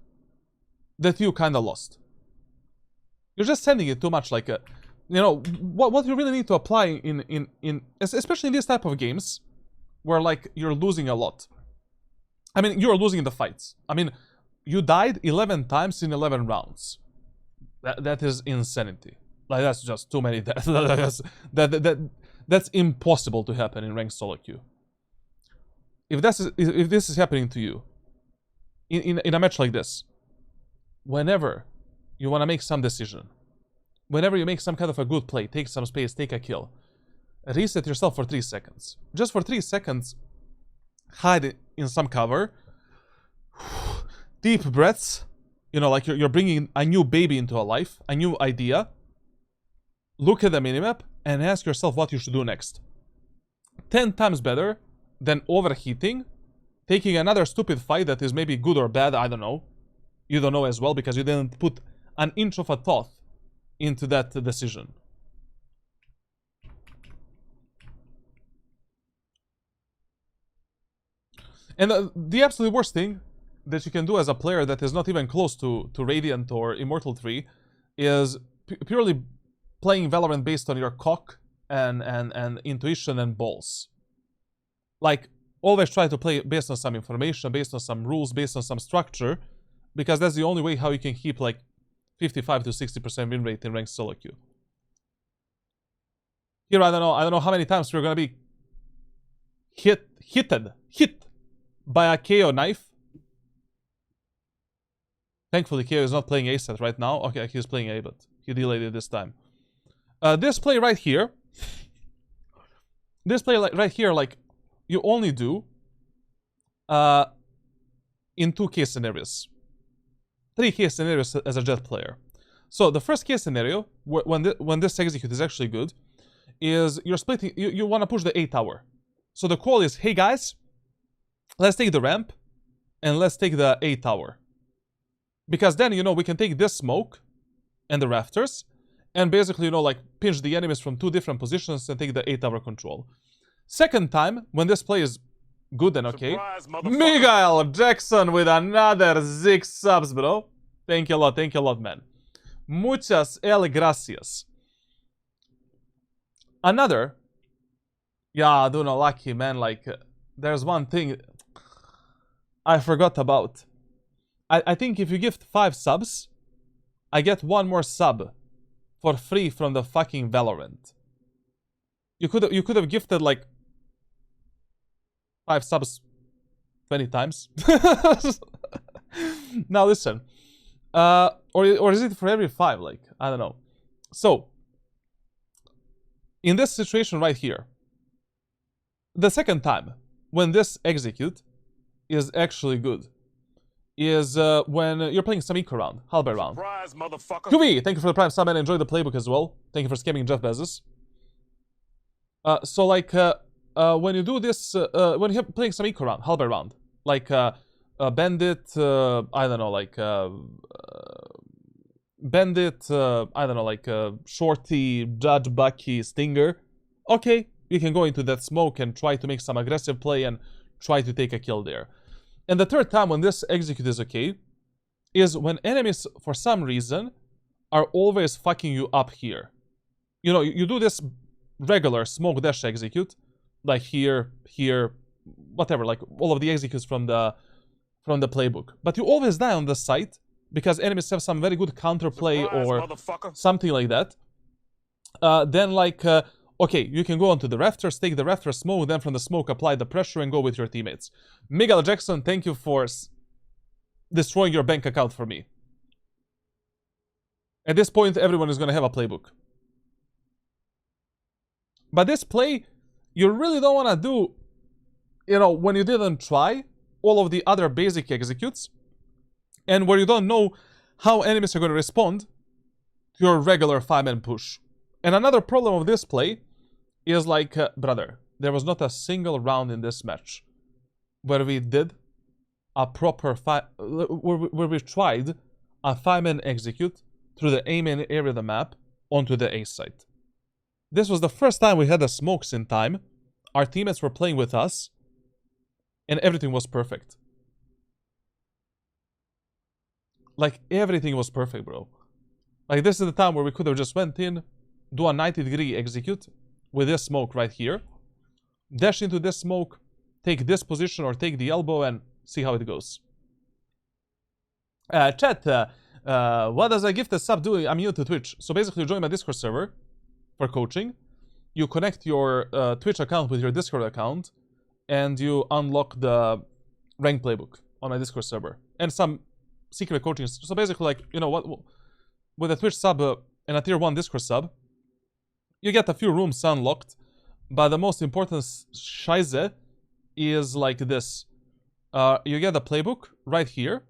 that you kinda lost. You're just sending it too much, like, what you really need to apply especially in these type of games, where, like, you're losing a lot. I mean, you're losing the fights. I mean, you died 11 times in 11 rounds. That is insanity. Like, that's just too many deaths. That's impossible to happen in ranked solo queue. If this is happening to you, in a match like this, whenever you want to make some decision, whenever you make some kind of a good play, take some space, take a kill, reset yourself for 3 seconds. Just for 3 seconds, hide in some cover, deep breaths, you know, like you're bringing a new baby into a life, a new idea. Look at the minimap and ask yourself what you should do next. 10 times better than overheating, taking another stupid fight that is maybe good or bad, I don't know. You don't know as well because you didn't put an inch of a thought into that decision. And the absolute worst thing that you can do as a player that is not even close to Radiant or Immortal 3 is purely playing Valorant based on your cock and intuition and balls. Like, always try to play based on some information, based on some rules, based on some structure, because that's the only way how you can keep like 55 to 60% win rate in ranked solo queue. Here, I don't know how many times we're gonna be hit by a KO knife. Thankfully, KO is not playing A set right now. Okay, he's playing A, but he delayed it this time. This play right here, like, you only do in 2 case scenarios. 3 case scenarios as a Jett player. So the first case scenario, when this execute is actually good, is you're splitting, you want to push the A tower. So the call is, hey guys, let's take the ramp and let's take the A tower. Because then, you know, we can take this smoke and the rafters and basically, you know, like pinch the enemies from 2 different positions and take the A tower control. Second time, when this play is good and okay, Miguel Jackson with another 6 subs, bro. Thank you a lot, man. Muchas gracias. Another, yeah, do not lucky, man. Like, there's one thing I forgot about. I think if you gift 5 subs, I get 1 more sub for free from the fucking Valorant. You could have gifted like 5 subs 20 times. Now listen, or is it for every 5? Like, I don't know. So in this situation right here, the second time when this execute is actually good is when you're playing some eco round, halberd round. Surprise, motherfucker. QV, thank you for the prime sub and enjoy the playbook as well. Thank you for scamming Jeff Bezos. So like when you do this, when you're playing some eco round, halberd round, like bandit, I don't know, like bandit, I don't know, like shorty, judge, bucky, stinger. Okay, you can go into that smoke and try to make some aggressive play and try to take a kill there. And the third time when this execute is okay is when enemies, for some reason, are always fucking you up here. You know, you do this regular smoke dash execute, like here, whatever, like all of the executes from the playbook. But you always die on the site because enemies have some very good counterplay or something like that. Then like, okay, you can go onto the rafters, take the rafter smoke, then from the smoke apply the pressure and go with your teammates. Miguel Jackson, thank you for destroying your bank account for me. At this point, everyone is going to have a playbook. But this play, you really don't want to do, you know, when you didn't try all of the other basic executes, and where you don't know how enemies are going to respond to your regular 5-man push. And another problem of this play is like, brother, there was not a single round in this match where we did a proper where we tried a 5-man execute through the A main area of the map onto the A site. This was the first time we had the smokes in time. Our teammates were playing with us, and everything was perfect. Like, everything was perfect, bro. Like, this is the time where we could have just went in, do a 90-degree execute with this smoke right here, dash into this smoke, take this position or take the elbow and see how it goes. Chat, what does a gifted sub do? I'm new to Twitch. So basically you join my Discord server for coaching, you connect your Twitch account with your Discord account, and you unlock the rank playbook on my Discord server and some secret coaching. So basically, like, you know what, with a Twitch sub, and a tier 1 Discord sub, you get a few rooms unlocked, but the most important scheiße is like this. You get the playbook right here,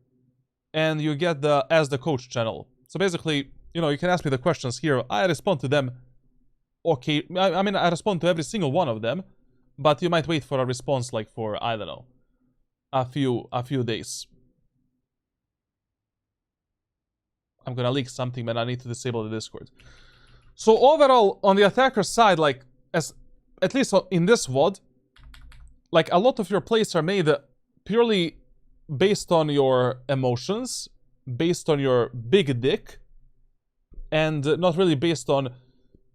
and you get the As the Coach channel. So basically, you know, you can ask me the questions here. I respond to them. Okay, I mean, I respond to every single one of them, but you might wait for a response like for, I don't know, a few days. I'm gonna leak something, but I need to disable the Discord. So overall, on the attacker side, like, at least in this VOD, like, a lot of your plays are made purely based on your emotions, based on your big dick, and not really based on,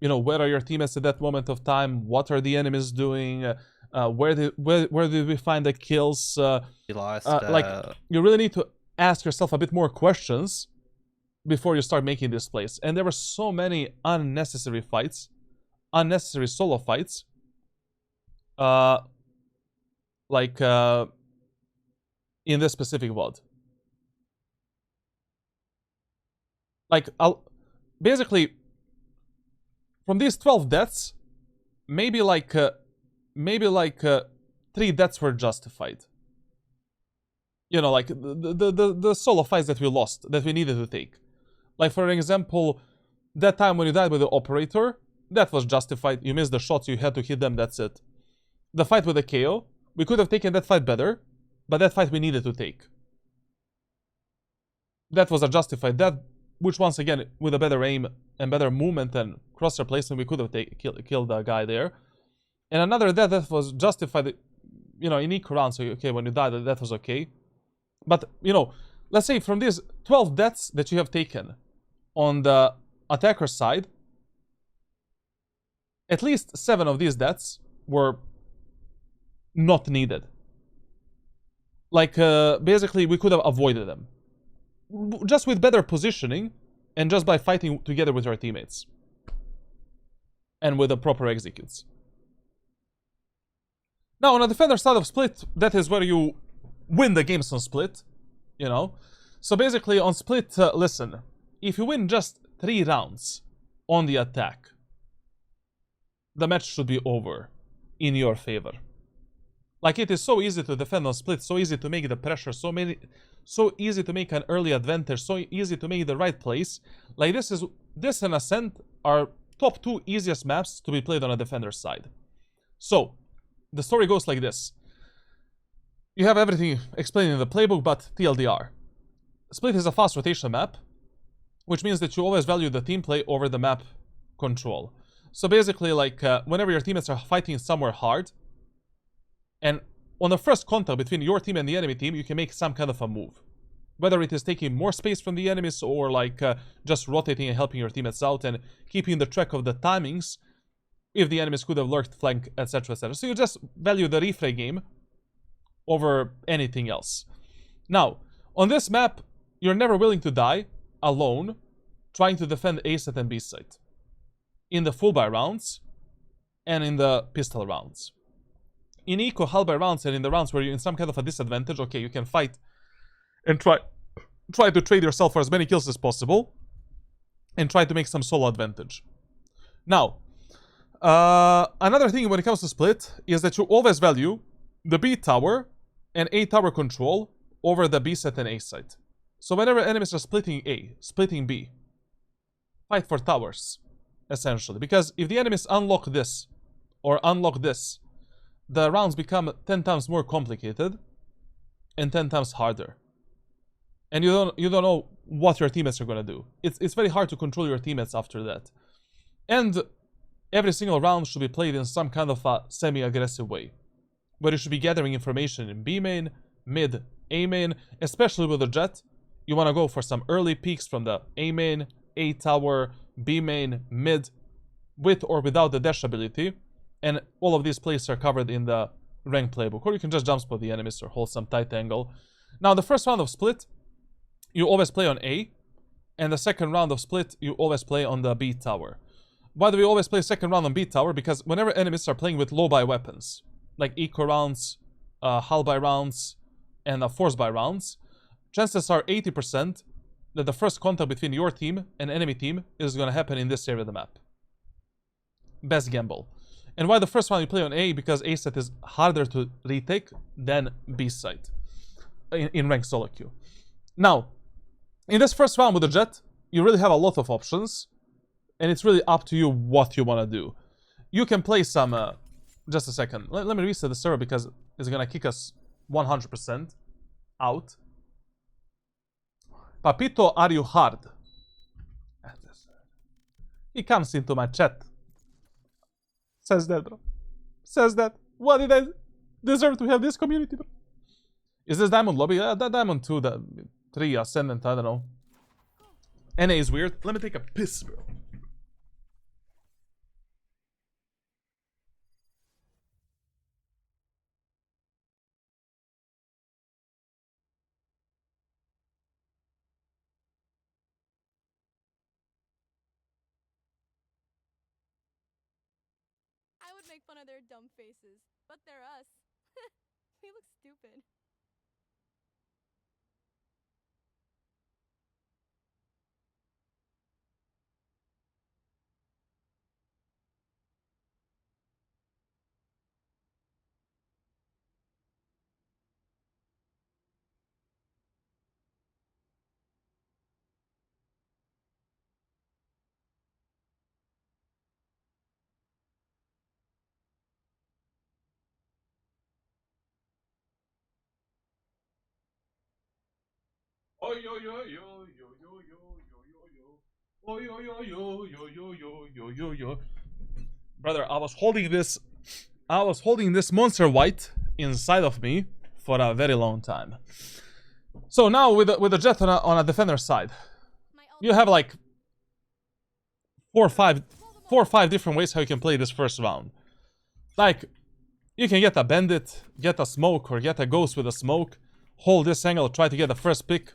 you know, where are your teammates at that moment of time, what are the enemies doing, where did we find the kills, You lost. like, you really need to ask yourself a bit more questions before you start making this plays. And there were so many unnecessary fights, unnecessary solo fights, like, in this specific VOD. Like, basically, from these 12 deaths, maybe like 3 deaths were justified. You know, like the solo fights that we lost, that we needed to take. Like, for example, that time when you died with the operator, that was justified. You missed the shots, you had to hit them, that's it. The fight with the KO, we could have taken that fight better, but that fight we needed to take. That was a justified death, which once again, with a better aim and better movement and crosshair placement, we could have killed the guy there. And another death that was justified, you know, in equal rounds. So, okay, when you died, that was okay. But, you know, let's say from these 12 deaths that you have taken on the attacker side, at least 7 of these deaths were not needed. Like, basically, we could have avoided them. Just with better positioning and just by fighting together with our teammates. And with the proper executes. Now, on the defender side of Split, that is where you win the games on Split, you know. So basically, on Split, listen, if you win just 3 rounds on the attack, the match should be over in your favor. Like, it is so easy to defend on Split, so easy to make the pressure, so easy to make an early advantage, so easy to make the right place. Like, this and Ascent are top 2 easiest maps to be played on a defender side. So, the story goes like this. You have everything explained in the playbook, but TLDR. Split is a fast rotation map, which means that you always value the team play over the map control. So basically, like, whenever your teammates are fighting somewhere hard, and on the first contact between your team and the enemy team, you can make some kind of a move. Whether it is taking more space from the enemies or like just rotating and helping your teammates out and keeping the track of the timings if the enemies could have lurked, flank, etc, etc. So you just value the replay game over anything else. Now, on this map, you're never willing to die alone trying to defend A site and B site. In the full buy rounds and in the pistol rounds. In eco hull buy rounds and in the rounds where you're in some kind of a disadvantage, okay, you can fight and try to trade yourself for as many kills as possible and try to make some solo advantage. Now, another thing when it comes to Split is that you always value the B tower and A tower control over the B site and A site. So whenever enemies are splitting A, splitting B, fight for towers, essentially. Because if the enemies unlock this or unlock this, the rounds become 10 times more complicated and 10 times harder. And you don't know what your teammates are gonna do. It's very hard to control your teammates after that. And every single round should be played in some kind of a semi-aggressive way, where you should be gathering information in B main, mid, A main, especially with the Jett. You want to go for some early peaks from the A main, A tower, B main, mid, with or without the dash ability. And all of these plays are covered in the rank playbook. Or you can just jump spot the enemies or hold some tight angle. Now, the first round of Split, you always play on A. And the second round of Split, you always play on the B tower. Why do we always play second round on B tower? Because whenever enemies are playing with low buy weapons, like eco rounds, hull buy rounds, and force buy rounds, chances are 80% that the first contact between your team and enemy team is gonna happen in this area of the map. Best gamble. And why the first one you play on A? Because A site is harder to retake than B site in ranked solo queue. Now, in this first round with the Jett, you really have a lot of options, and it's really up to you what you want to do. You can play some... just a second. Let me reset the server because it's gonna kick us 100% out. Papito, are you hard? He comes into my chat. Says that, bro. Says that. What did I deserve to have this community, bro? Is this Diamond Lobby? That Diamond 2, the 3, Ascendant, I don't know. NA is weird. Let me take a piss, bro. I would make fun of their dumb faces, but they're us. We look stupid. Oh yo yo yo yo yo yo yo yo oh yo yo yo yo yo yo yo yo yo. Brother, I was holding this monster white inside of me for a very long time. So now with the Jett on a defender side, you have like four or five different ways how you can play this first round. Like, you can get a bandit, get a smoke, or get a ghost with a smoke, hold this angle, try to get the first pick.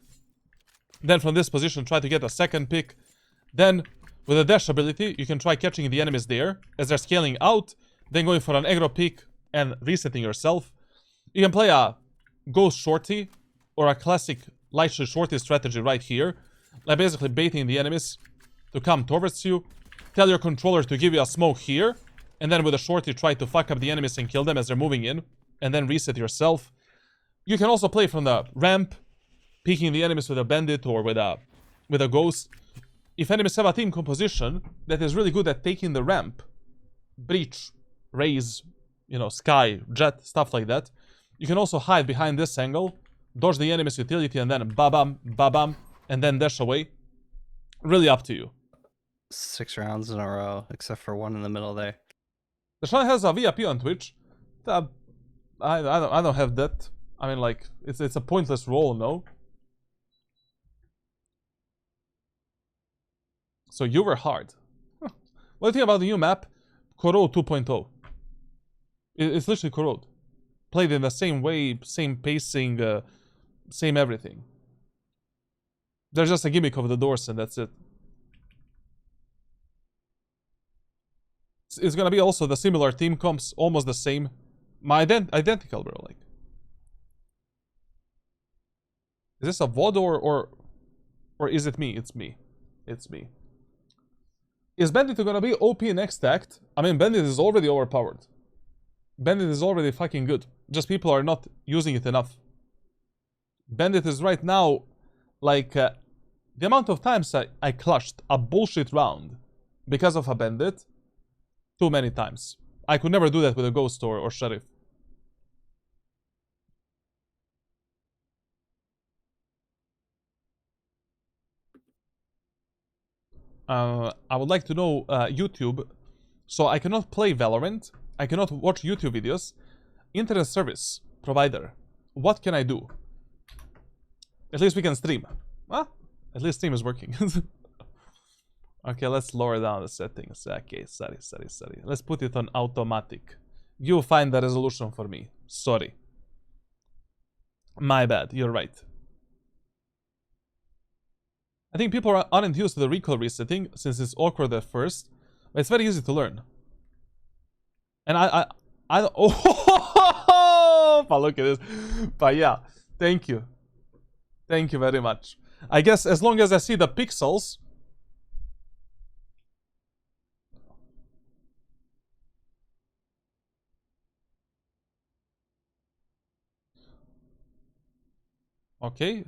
Then from this position, try to get a second pick. Then, with a dash ability, you can try catching the enemies there as they're scaling out, then going for an aggro pick and resetting yourself. You can play a ghost shorty or a classic light shorty strategy right here, like basically baiting the enemies to come towards you. Tell your controller to give you a smoke here, and then with a shorty try to fuck up the enemies and kill them as they're moving in, and then reset yourself. You can also play from the ramp, peeking the enemies with a bandit or with a ghost. If enemies have a team composition that is really good at taking the ramp, breach, raise, you know, sky, Jett, stuff like that, you can also hide behind this angle, dodge the enemy's utility, and then ba-bam, and then dash away. Really up to you. 6 rounds in a row, except for one in the middle there. The channel has a VIP on Twitch. I don't have that. I mean, like, it's a pointless role, no? So you were hard. Huh. What do you think about the new map? Corrode 2.0. It's literally Corrode. Played in the same way, same pacing, same everything. There's just a gimmick of the doors and that's it. It's gonna be also the similar team comps, almost the same. Identical, bro, like. Is this a VOD or is it me? It's me. It's me. Is Bandit gonna be OP next act? I mean, Bandit is already overpowered. Bandit is already fucking good. Just people are not using it enough. Bandit is right now, like, the amount of times I clutched a bullshit round because of a Bandit, too many times. I could never do that with a Ghost or Sheriff. I would like to know YouTube. So I cannot play Valorant. I cannot watch YouTube videos. Internet service provider. What can I do? At least we can stream. Huh? At least Steam is working. Okay, let's lower down the settings. Okay, sorry. Let's put it on automatic. You find the resolution for me. Sorry. My bad, you're right. I think people aren't used to the recoil resetting since it's awkward at first, but it's very easy to learn. And I oh, look at this. But yeah, thank you very much. I guess as long as I see the pixels. Okay.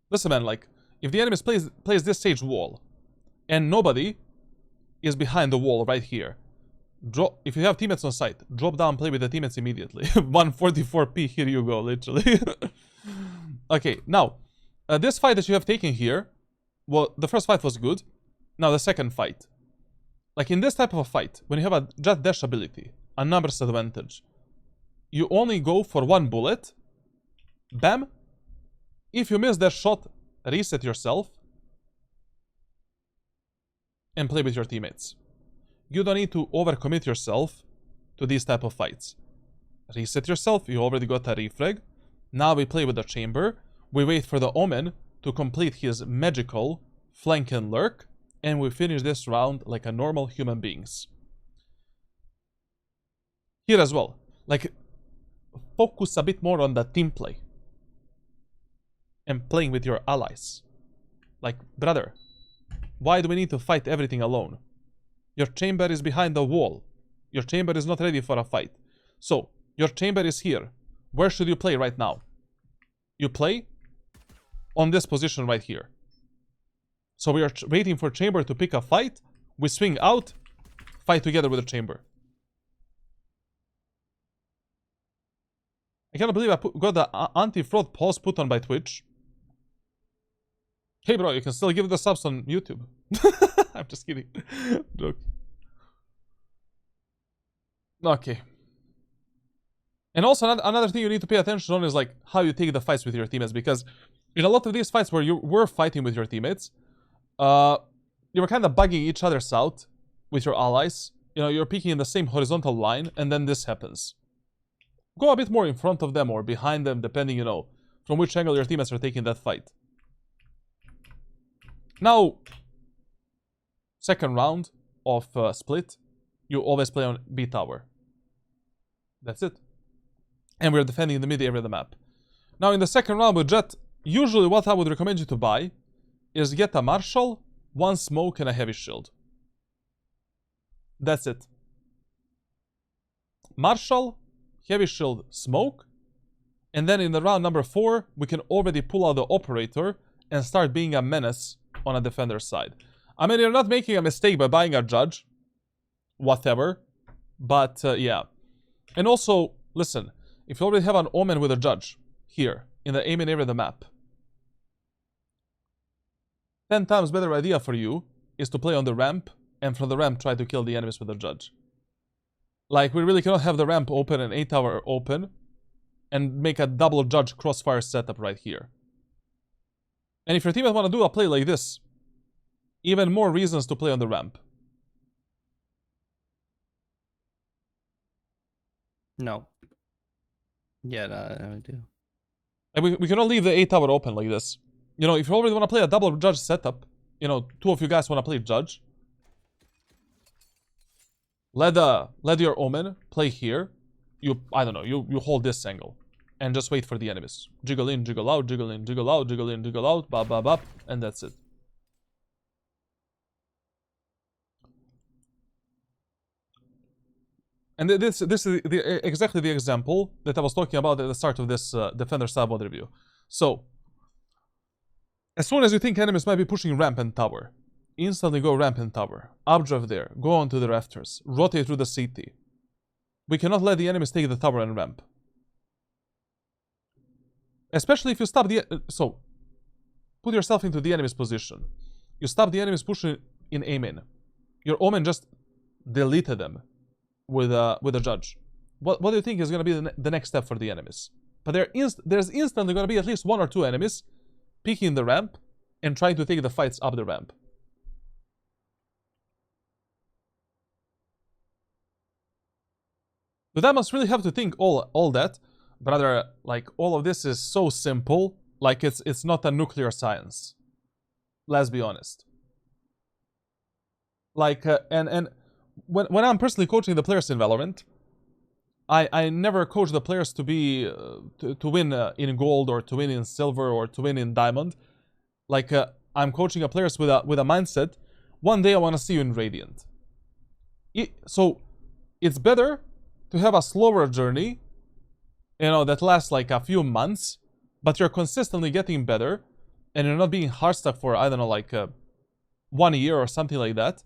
Listen, man, like, if the enemy plays this stage wall, and nobody is behind the wall right here, if you have teammates on site, drop down, play with the teammates immediately. 144p, here you go, literally. Okay, now, this fight that you have taken here, well, the first fight was good. Now, the second fight. Like, in this type of a fight, when you have a Jett dash ability, a numbers advantage, you only go for one bullet. Bam. If you miss that shot, reset yourself and play with your teammates. You don't need to overcommit yourself to these type of fights. Reset yourself, you already got a refrag. Now we play with the chamber. We wait for the Omen to complete his magical flank and lurk, and we finish this round like a normal human beings. Here as well, like, focus a bit more on the team play and playing with your allies. Like, brother, why do we need to fight everything alone? Your chamber is behind the wall. Your chamber is not ready for a fight. So, your chamber is here. Where should you play right now? You play on this position right here. So we are waiting for chamber to pick a fight. We swing out, fight together with the chamber. I cannot believe I got the anti-fraud pause put on by Twitch. Hey bro, you can still give the subs on YouTube. I'm just kidding. Joke. Okay. And also another thing you need to pay attention on is like how you take the fights with your teammates, because in a lot of these fights where you were fighting with your teammates, you were kind of bugging each other's out with your allies. You know, you're peeking in the same horizontal line, and then this happens. Go a bit more in front of them or behind them, depending, you know, from which angle your teammates are taking that fight. Now, second round of split, you always play on B tower. That's it. And we're defending the mid area of the map. Now, in the second round with Jett, usually what I would recommend you to buy is get a Marshall, one smoke, and a heavy shield. That's it. Marshall, heavy shield, smoke. And then in the round number 4, we can already pull out the operator and start being a menace on a defender's side. I mean, you're not making a mistake by buying a judge. Whatever. But, yeah. And also, listen, if you already have an Omen with a judge here in the aiming area of the map, 10 times better idea for you is to play on the ramp, and from the ramp try to kill the enemies with a judge. Like, we really cannot have the ramp open and A tower open and make a double judge crossfire setup right here. And if your teammates want to do a play like this, even more reasons to play on the ramp. No. Yeah, no, I do. And we cannot leave the A tower open like this. You know, if you already want to play a double judge setup, you know, 2 of you guys want to play judge, let your Omen play here. I don't know, you hold this angle and just wait for the enemies. Jiggle in, jiggle out, jiggle in, jiggle out, jiggle in, jiggle out, bop, bop, bop, and that's it. And this is exactly the example that I was talking about at the start of this Defender sub VOD review. So, as soon as you think enemies might be pushing ramp and tower, instantly go ramp and tower, updraft there, go onto the rafters, rotate through the CT. We cannot let the enemies take the tower and ramp. Especially if you stop the... So, put yourself into the enemy's position. You stop the enemies pushing in aim-in. Your Omen just deleted them with a judge. What do you think is going to be the next step for the enemies? But there's instantly going to be at least 1 or 2 enemies peeking the ramp and trying to take the fights up the ramp. The Demons really have to think all that. Brother, like, all of this is so simple. Like, it's not a nuclear science. Let's be honest. Like, and when I'm personally coaching the players in Valorant, I never coach the players to be to win in gold or to win in silver or to win in diamond. Like, I'm coaching a players with a mindset. One day I want to see you in Radiant. So, it's better to have a slower journey, you know, that lasts like a few months, but you're consistently getting better, and you're not being hard stuck for, I don't know, like 1 year or something like that,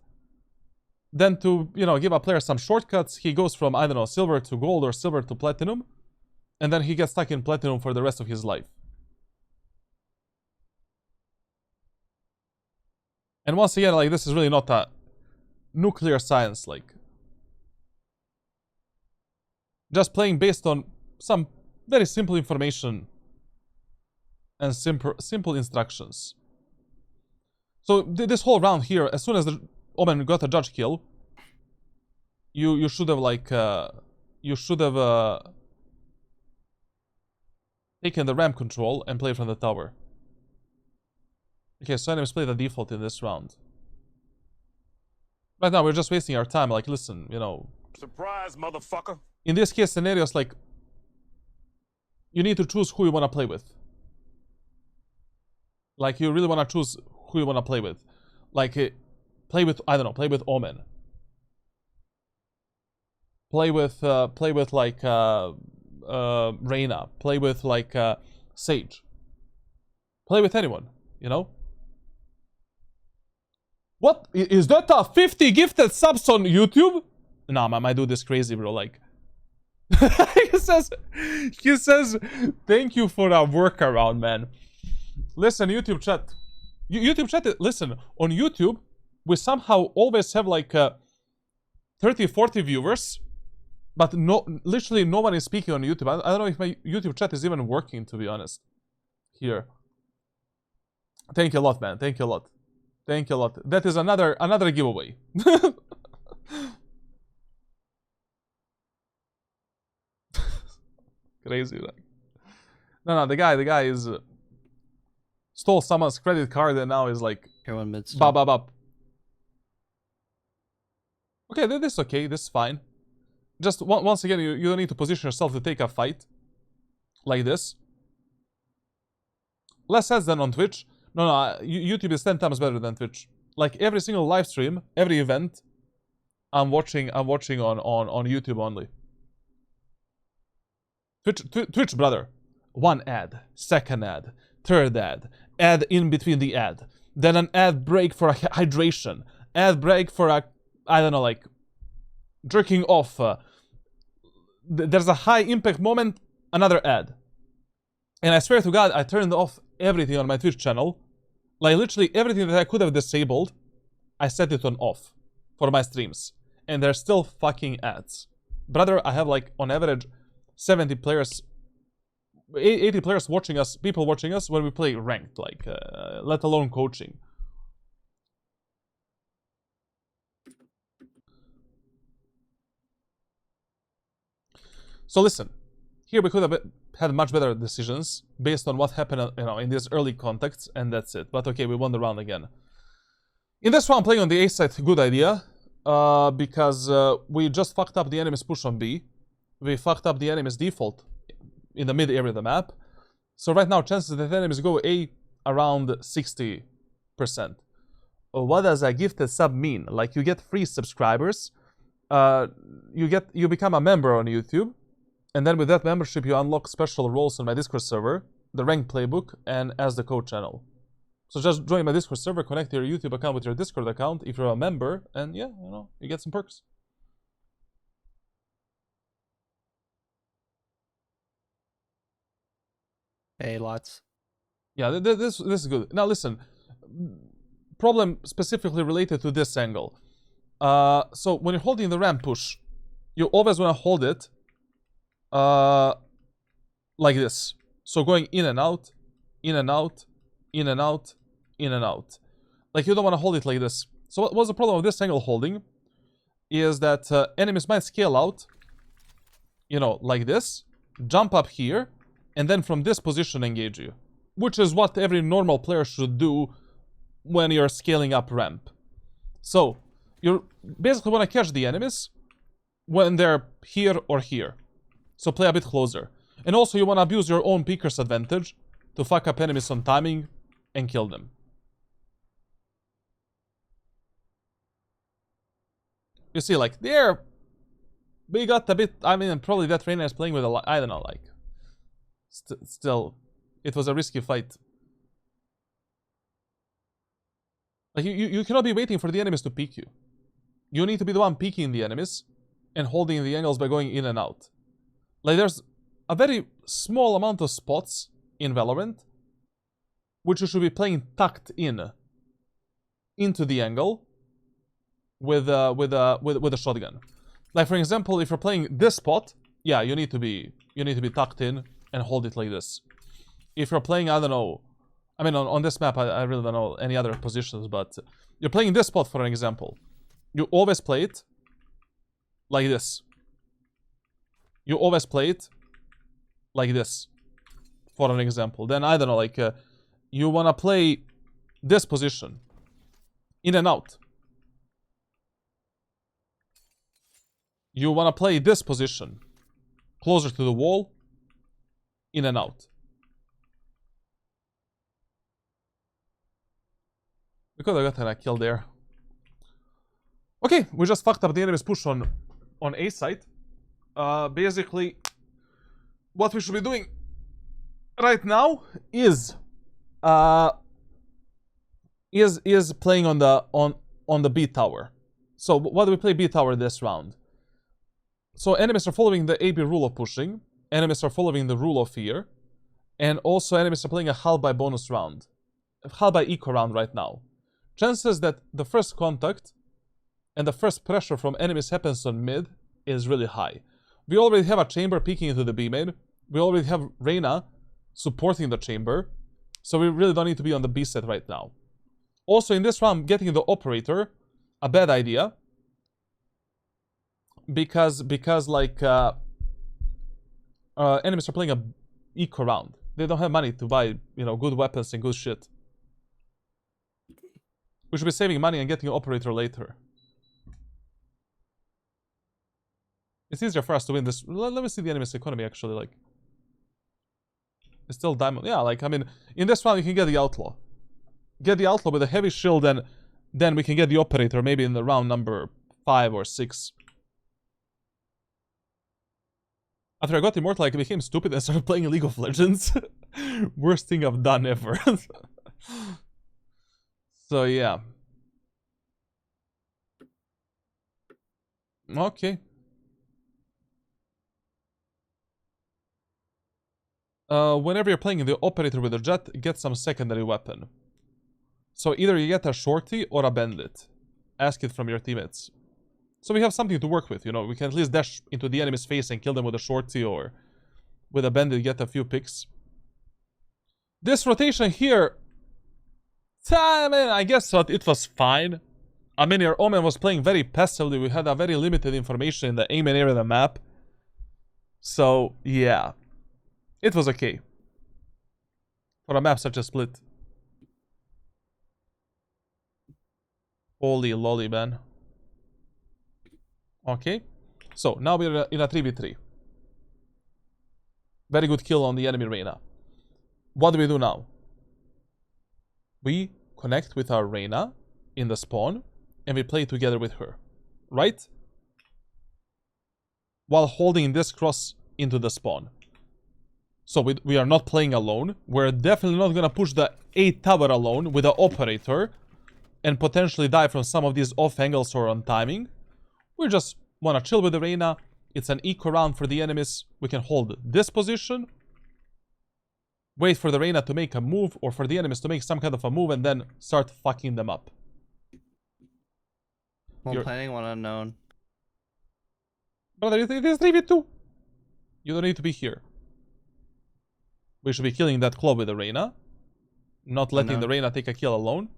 than to, you know, give a player some shortcuts. He goes from, I don't know, silver to gold or silver to platinum, and then he gets stuck in platinum for the rest of his life. And once again, like, this is really not a nuclear science, like, just playing based on some very simple information and simple instructions. So this whole round here, as soon as the Omen got a judge kill, you should have like taken the ramp control and played from the tower. Okay, so enemies play the default in this round. Right now we're just wasting our time. Like, listen, you know, Surprise, motherfucker. in this case scenarios, like, you need to choose who you want to play with. Like, you really want to choose who you want to play with. Like, play with, I don't know, play with Omen. Play with like Reyna. Play with like Sage. Play with anyone, you know? What? Is that a 50 gifted subs on YouTube? Nah, my dude is crazy, bro. Like, he says, thank you for a workaround, man. Listen, YouTube chat. YouTube chat, listen, on YouTube, we somehow always have like 30, 40 viewers, but literally no one is speaking on YouTube. I don't know if my YouTube chat is even working, to be honest. Here. Thank you a lot, man. Thank you a lot. Thank you a lot. That is another giveaway. Crazy, like. No, the guy is stole someone's credit card and now is like bop. Okay, this is okay. This is fine. Just once again, you don't need to position yourself to take a fight like this. Less ads than on Twitch. No, YouTube is 10 times better than Twitch. Like, every single live stream, every event, I'm watching on YouTube only. Twitch, brother. One ad, second ad, third ad in between the ad, then an ad break for a hydration, ad break for a, I don't know, like, jerking off. There's a high impact moment, another ad. And I swear to God, I turned off everything on my Twitch channel. Like, literally everything that I could have disabled, I set it on off for my streams. And there's still fucking ads. Brother, I have like, on average, 70 players, 80 players watching us, people watching us when we play ranked, like, let alone coaching. So listen, here we could have had much better decisions based on what happened, you know, in these early contacts, and that's it. But okay, we won the round again. In this round, playing on the A side, good idea, because we just fucked up the enemy's push on B. We fucked up the enemy's default in the mid area of the map. So right now, chances that enemies go A around 60%. What does a gifted sub mean? Like, you get free subscribers, you become a member on YouTube, and then with that membership, you unlock special roles on my Discord server, the ranked playbook, and as the code channel. So just join my Discord server, connect your YouTube account with your Discord account if you're a member, and yeah, you know, you get some perks. Hey, lots. Yeah, this is good. Now listen, problem specifically related to this angle. So when you're holding the ramp push, you always want to hold it like this. So going in and out, in and out, in and out, in and out. Like, you don't want to hold it like this. So what's the problem with this angle holding? Is that enemies might scale out, you know, like this, jump up here, and then from this position engage you. Which is what every normal player should do when you're scaling up ramp. So, you basically want to catch the enemies when they're here or here. So play a bit closer. And also you want to abuse your own peeker's advantage to fuck up enemies on timing and kill them. You see, like, there, we got a bit, I mean, probably that Reyna is playing with a, I don't know, like, still, it was a risky fight. Like, you cannot be waiting for the enemies to peek you. You need to be the one peeking the enemies and holding the angles by going in and out. Like, there's a very small amount of spots in Valorant which you should be playing tucked in into the angle with a shotgun. Like, for example, if you're playing this spot, yeah, you need to be tucked in and hold it like this. If you're playing, I don't know, I mean, on this map, I really don't know any other positions, but you're playing this spot, for an example. You always play it like this. You always play it like this, for an example. Then, I don't know, like, you want to play this position, in and out. You want to play this position, closer to the wall, in and out. We could have gotten a kill there. Okay, we just fucked up the enemy's push on A site. Basically, what we should be doing right now is playing on the B tower. So why do we play B tower this round? So enemies are following the AB rule of pushing, enemies are following the rule of fear, and also enemies are playing a hull by bonus round, hull by eco round right now. Chances that the first contact and the first pressure from enemies happens on mid is really high. We already have a chamber peeking into the B main. We already have Reyna supporting the chamber, so we really don't need to be on the B set right now. Also, in this round, getting the operator, a bad idea, because like enemies are playing a eco round. They don't have money to buy, you know, good weapons and good shit. We should be saving money and getting an operator later. It's easier for us to win this. Let me see the enemy's economy, actually, like. It's still diamond. Yeah, like, I mean, in this round you can get the outlaw. Get the outlaw with a heavy shield, and then we can get the operator maybe in the round number 5 or 6. After I got immortal, I became stupid and started playing League of Legends. Worst thing I've done ever. So, yeah. Okay. Whenever you're playing the operator with a Jett, get some secondary weapon. So either you get a shorty or a bandit. Ask it from your teammates. So we have something to work with, you know. We can at least dash into the enemy's face and kill them with a shorty, or with a bandit get a few picks. This rotation here, I mean, I guess it was fine. I mean, your Omen was playing very passively. We had a very limited information in the aim and area of the map. So, yeah. It was okay. For a map such as Split. Holy lolly, man. Okay. So, now we're in a 3v3. Very good kill on the enemy Reyna. What do we do now? We connect with our Reyna in the spawn, and we play together with her. Right? While holding this cross into the spawn. So we are not playing alone. We're definitely not gonna push the A tower alone with the operator and potentially die from some of these off angles or on timing. We just wanna chill with the Reyna. It's an eco round for the enemies. We can hold this position, wait for the Reyna to make a move, or for the enemies to make some kind of a move, and then start fucking them up. One planning, one unknown. Brother, it is 3v2. You don't need to be here. We should be killing that claw with the Reyna. Not letting the Reyna take a kill alone.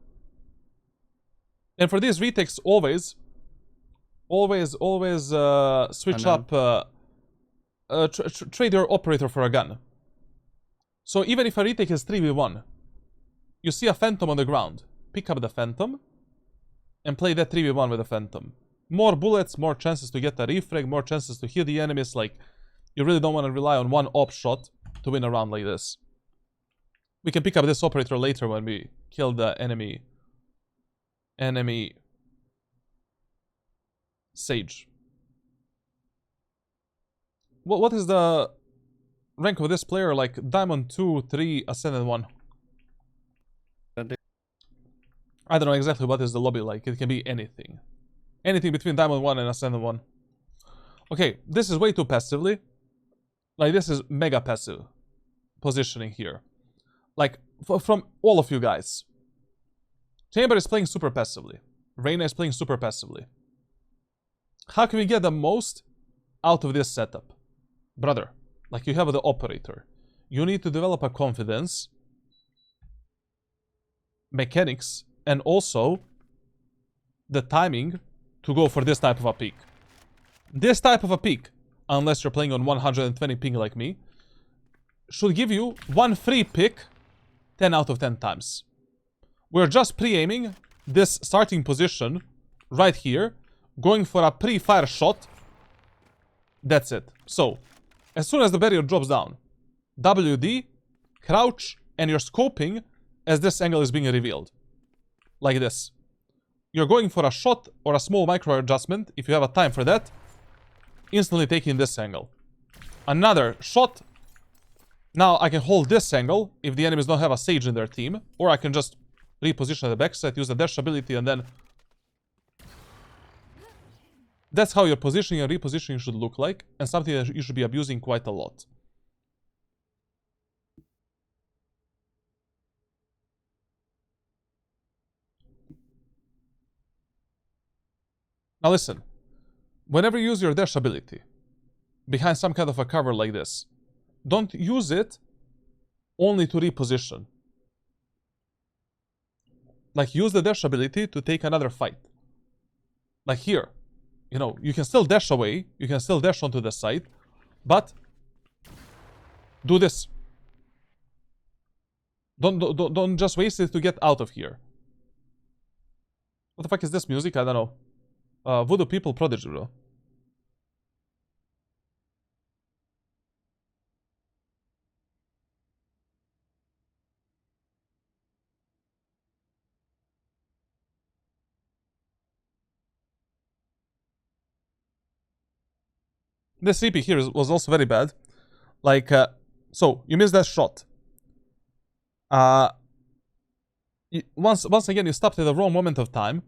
And for these retakes, always switch up, trade your operator for a gun. So even if a retake is 3v1, you see a phantom on the ground, pick up the phantom, and play that 3v1 with the phantom. More bullets, more chances to get a refrag, more chances to hit the enemies. Like, you really don't want to rely on one op shot to win a round like this. We can pick up this operator later when we kill the enemy Sage. What is the rank of this player? Like Diamond 2, 3, Ascendant 1. I don't know exactly what is the lobby like. It can be anything. Anything between Diamond 1 and Ascendant 1. Okay, this is way too passively. Like, this is mega passive positioning here. Like, from all of you guys. Chamber is playing super passively. Reyna is playing super passively. How can we get the most out of this setup? Brother, like, you have the operator. You need to develop a confidence, mechanics, and also the timing to go for this type of a peak. This type of a peak, unless you're playing on 120 ping like me, should give you one free pick 10 out of 10 times. We're just pre-aiming this starting position right here, going for a pre-fire shot. That's it. So, as soon as the barrier drops down, WD, crouch, and you're scoping as this angle is being revealed. Like this. You're going for a shot or a small micro adjustment, if you have a time for that, instantly taking this angle. Another shot. Now I can hold this angle if the enemies don't have a Sage in their team, or I can just reposition at the backside, use the dash ability, and then... That's how your positioning and repositioning should look like, and something that you should be abusing quite a lot. Now listen, whenever you use your dash ability behind some kind of a cover like this, don't use it only to reposition. Like, use the dash ability to take another fight. Like here, you know, you can still dash away, you can still dash onto the side, but do this. Don't just waste it to get out of here. What the fuck is this music? I don't know. Voodoo People Prodigy, bro. This CP here was also very bad. Like, so, you missed that shot. Once again, you stopped at the wrong moment of time.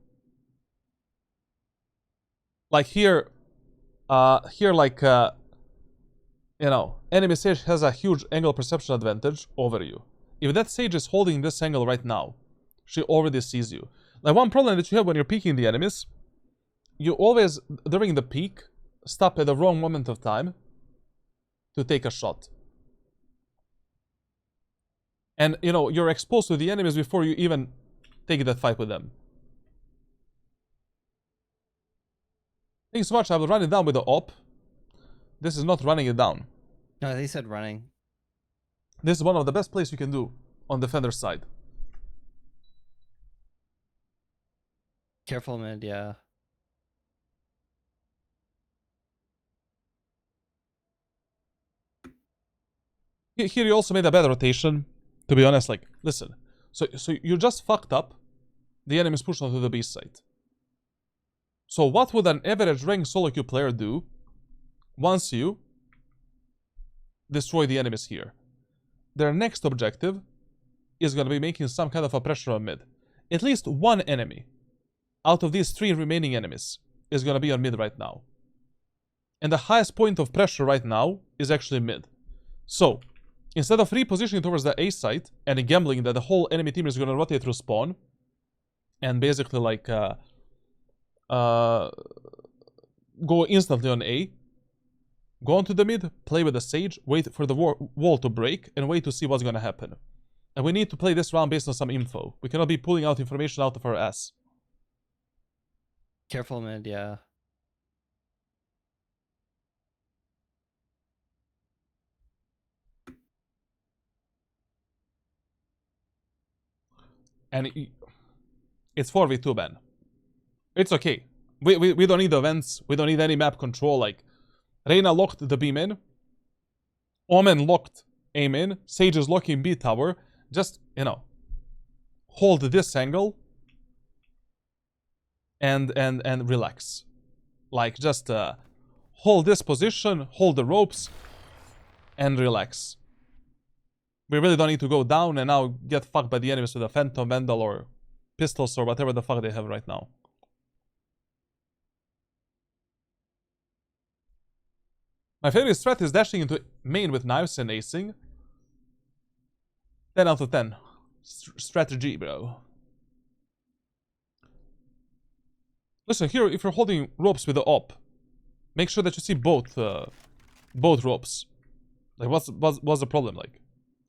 Like here, like, you know, enemy Sage has a huge angle perception advantage over you. If that Sage is holding this angle right now, she already sees you. Like, one problem that you have when you're peeking the enemies, you always, during the peak, stop at the wrong moment of time to take a shot. And, you know, you're exposed to the enemies before you even take that fight with them. Thanks so much. I will run it down with the op. This is not running it down. No, they said running. This is one of the best plays you can do on defender's side. Careful mid, yeah. Here you also made a bad rotation. To be honest, like, listen. So you just fucked up the enemy's push onto the B side. So what would an average ranked solo queue player do once you destroy the enemies here? Their next objective is going to be making some kind of a pressure on mid. At least one enemy out of these 3 remaining enemies is going to be on mid right now. And the highest point of pressure right now is actually mid. So, instead of repositioning towards the A site and gambling that the whole enemy team is going to rotate through spawn and basically like go instantly on A, go onto the mid, play with the Sage, wait for the wall to break, and wait to see what's going to happen. And we need to play this round based on some info. We cannot be pulling out information out of our ass. Careful mid, yeah. And it's 4v2 ban. It's okay. We don't need events. We don't need any map control. Like, Reyna locked the B main. Omen locked A main. Sage is locking B tower. Just, you know, hold this angle and relax. Like, just hold this position, hold the ropes, and relax. We really don't need to go down and now get fucked by the enemies with a Phantom Vandal or pistols or whatever the fuck they have right now. My favorite strat is dashing into main with knives and acing. 10 out of 10. Strategy, bro. Listen, here, if you're holding ropes with the op, make sure that you see both ropes. Like, what's the problem? Like,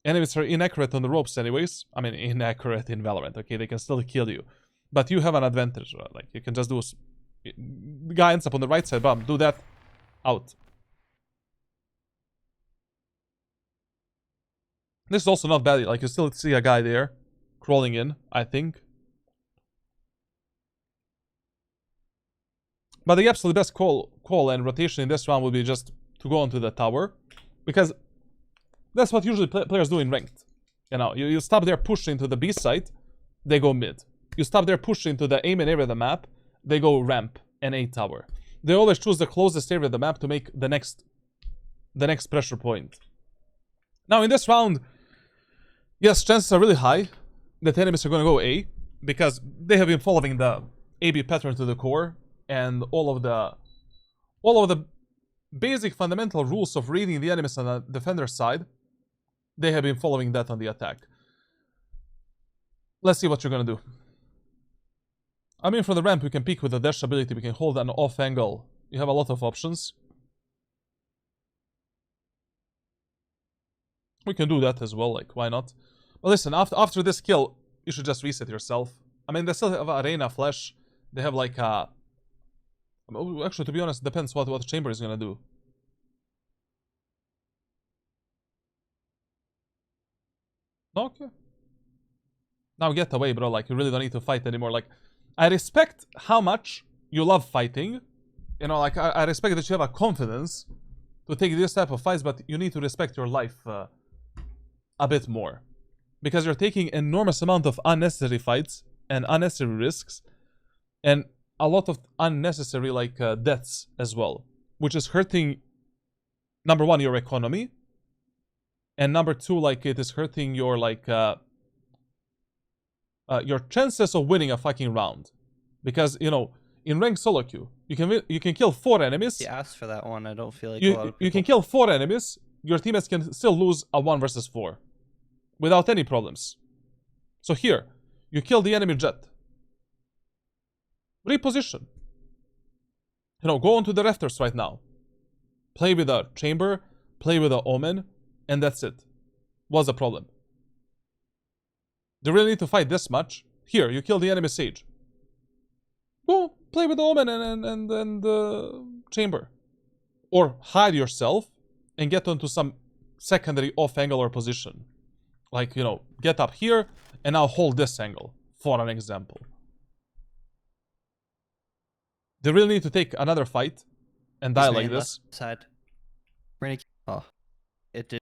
enemies are inaccurate on the ropes anyways. I mean, inaccurate in Valorant, okay? They can still kill you. But you have an advantage, right? Like, you can just do... The guy ends up on the right side, bam, do that, out. This is also not bad, like, you still see a guy there, crawling in, I think. But the absolute best call and rotation in this round would be just to go onto the tower. Because that's what usually players do in ranked. You know, you stop there pushing to the B site, they go mid. You stop there pushing to the A main area of the map, they go ramp and A tower. They always choose the closest area of the map to make the next pressure point. Now in this round, yes, chances are really high that enemies are going to go A, because they have been following the AB pattern to the core, and all of the basic fundamental rules of reading the enemies on the defender side, they have been following that on the attack. Let's see what you're going to do. I mean, for the ramp, we can peek with the dash ability, we can hold an off angle. You have a lot of options. We can do that as well, like, why not? But listen, after this kill, you should just reset yourself. I mean, they still have Arena Flash. They have, like, actually, to be honest, it depends what Chamber is gonna do. Okay. Now get away, bro. Like, you really don't need to fight anymore. Like, I respect how much you love fighting. You know, like, I respect that you have a confidence to take this type of fights, but you need to respect your life a bit more. Because you're taking enormous amount of unnecessary fights and unnecessary risks. And a lot of unnecessary, like, deaths as well. Which is hurting, number one, your economy. And number two, like, it is hurting your, like, your chances of winning a fucking round. Because, you know, in ranked solo queue, you can kill 4 enemies. You asked for that one, I don't feel like a lot of people... You can kill 4 enemies, your teammates can still lose a 1 versus 4. Without any problems. So here, you kill the enemy Jett. Reposition. You know, go onto the rafters right now. Play with a Chamber, play with a Omen, and that's it. What's the problem? Do you really need to fight this much? Here, you kill the enemy Sage. Go play with the Omen and Chamber. Or hide yourself and get onto some secondary off-angle or position. Like, you know, get up here and now hold this angle, for an example. They really need to take another fight and die like this. Side. Oh, it did.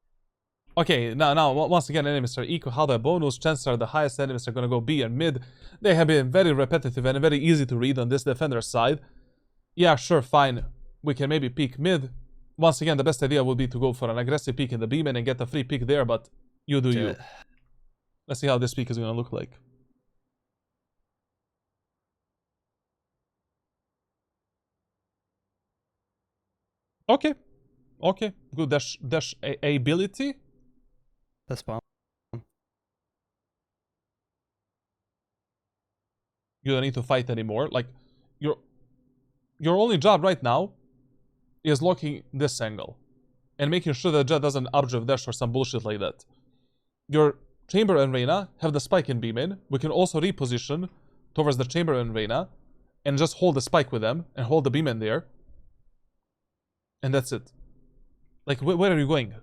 Okay, now once again, enemies are equal. How the bonus chances are the highest enemies are going to go B and mid. They have been very repetitive and very easy to read on this defender side. Yeah, sure, fine. We can maybe peek mid. Once again, the best idea would be to go for an aggressive peek in the B main and get a free peek there, but you do you. Let's see how this peek is going to look like. Okay. Okay. Good dash ability. That's bomb. You don't need to fight anymore. Like, your only job right now is locking this angle. And making sure that Jett doesn't object dash or some bullshit like that. Your Chamber and Reyna have the spike in B-main. We can also reposition towards the Chamber and Reyna. And just hold the spike with them. And hold the B-main there. And that's it. Like, where are you going?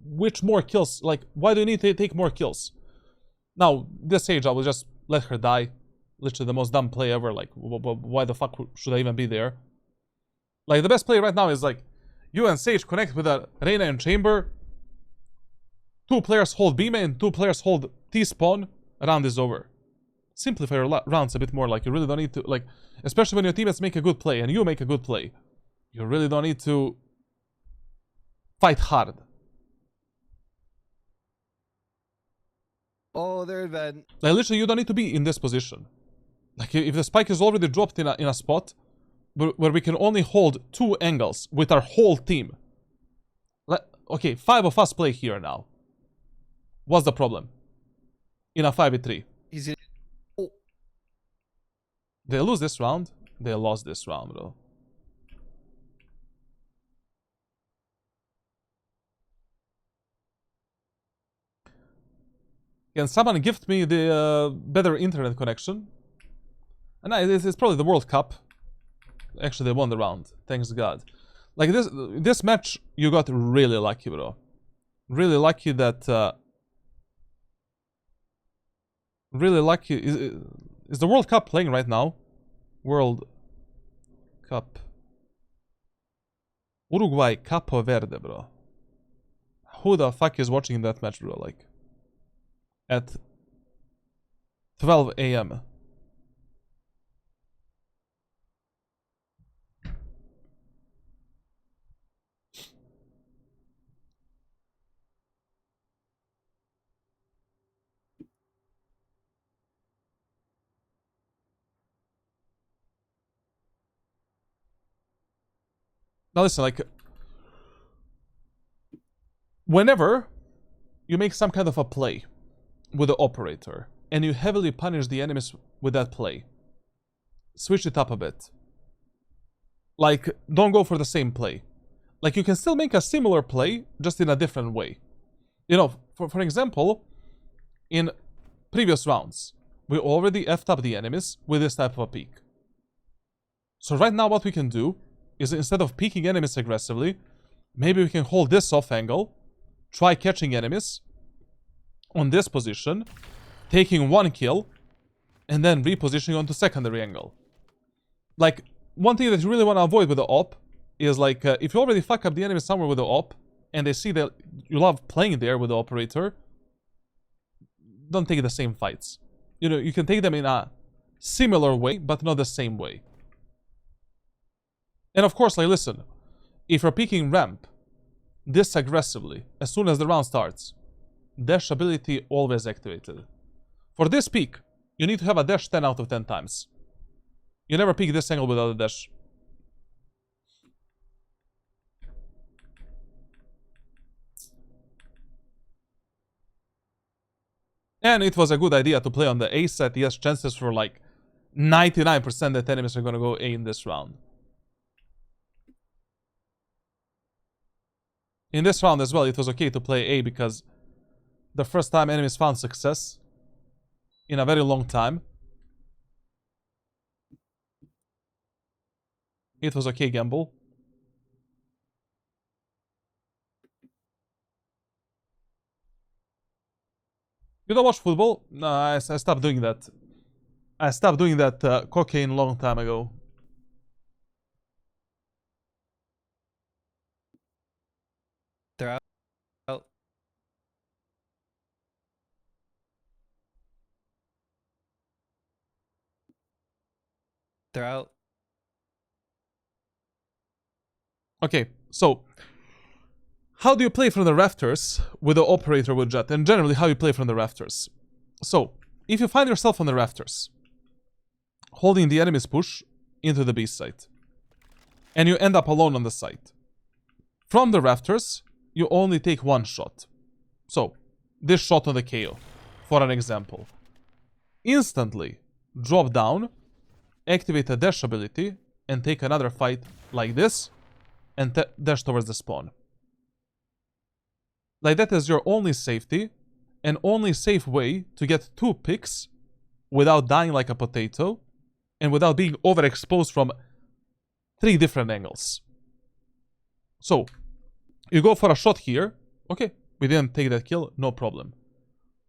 Which more kills? Like, why do you need to take more kills? Now, this Sage, I will just let her die. Literally the most dumb play ever. Like, why the fuck should I even be there? Like, the best play right now is, like, you and Sage connect with a Reyna and Chamber. 2 players hold B-main, 2 players hold T-spawn. Round is over. simplify your rounds a bit more. Like, you really don't need to, like, especially when your teammates make a good play and you make a good play, you really don't need to fight hard. Oh, they're bad. Like, literally, you don't need to be in this position. Like, if the spike is already dropped in a spot where we can only hold 2 angles with our whole team. Okay, 5 of us play here now. What's the problem? In a 5v3. He's in. Oh. They lose this round. They lost this round, though. Can someone gift me the better internet connection? And it's probably the World Cup. Actually, they won the round. Thanks God. Like, this match, you got really lucky, bro. Really lucky that... really lucky... Is the World Cup playing right now? World Cup. Uruguay, Capo Verde, bro. Who the fuck is watching that match, bro? Like, at 12 a.m. Now listen, like, whenever you make some kind of a play with the operator and you heavily punish the enemies with that play, switch it up a bit. Like, don't go for the same play. Like, you can still make a similar play, just in a different way. You know, for example, in previous rounds, we already effed up the enemies with this type of a peek. So right now what we can do is, instead of peeking enemies aggressively, maybe we can hold this off angle, try catching enemies on this position, taking 1 kill, and then repositioning onto secondary angle. Like, one thing that you really want to avoid with the op is, like, if you already fuck up the enemy somewhere with the op, and they see that you love playing there with the operator, don't take the same fights. You know, you can take them in a similar way, but not the same way. And of course, like, listen, if you're peeking ramp this aggressively, as soon as the round starts, dash ability always activated. For this peek, you need to have a dash 10 out of 10 times. You never peek this angle without a dash. And it was a good idea to play on the A set. Yes, chances for like 99% that enemies are gonna go A in this round. In this round as well, it was okay to play A because the first time enemies found success in a very long time. It was okay gamble. You don't watch football? No, I stopped doing that. I stopped doing that cocaine long time ago. They're out. They're out. Okay, so how do you play from the rafters with the operator with Jett? And generally, how you play from the rafters? So, if you find yourself on the rafters, holding the enemy's push into the B site, and you end up alone on the site, from the rafters, you only take 1 shot. So, this shot on the KO, for an example. Instantly drop down, activate a dash ability, and take another fight like this, and dash towards the spawn. Like, that is your only safety, and only safe way to get 2 picks without dying like a potato, and without being overexposed from 3 different angles. So, you go for a shot here. Okay, we didn't take that kill, no problem.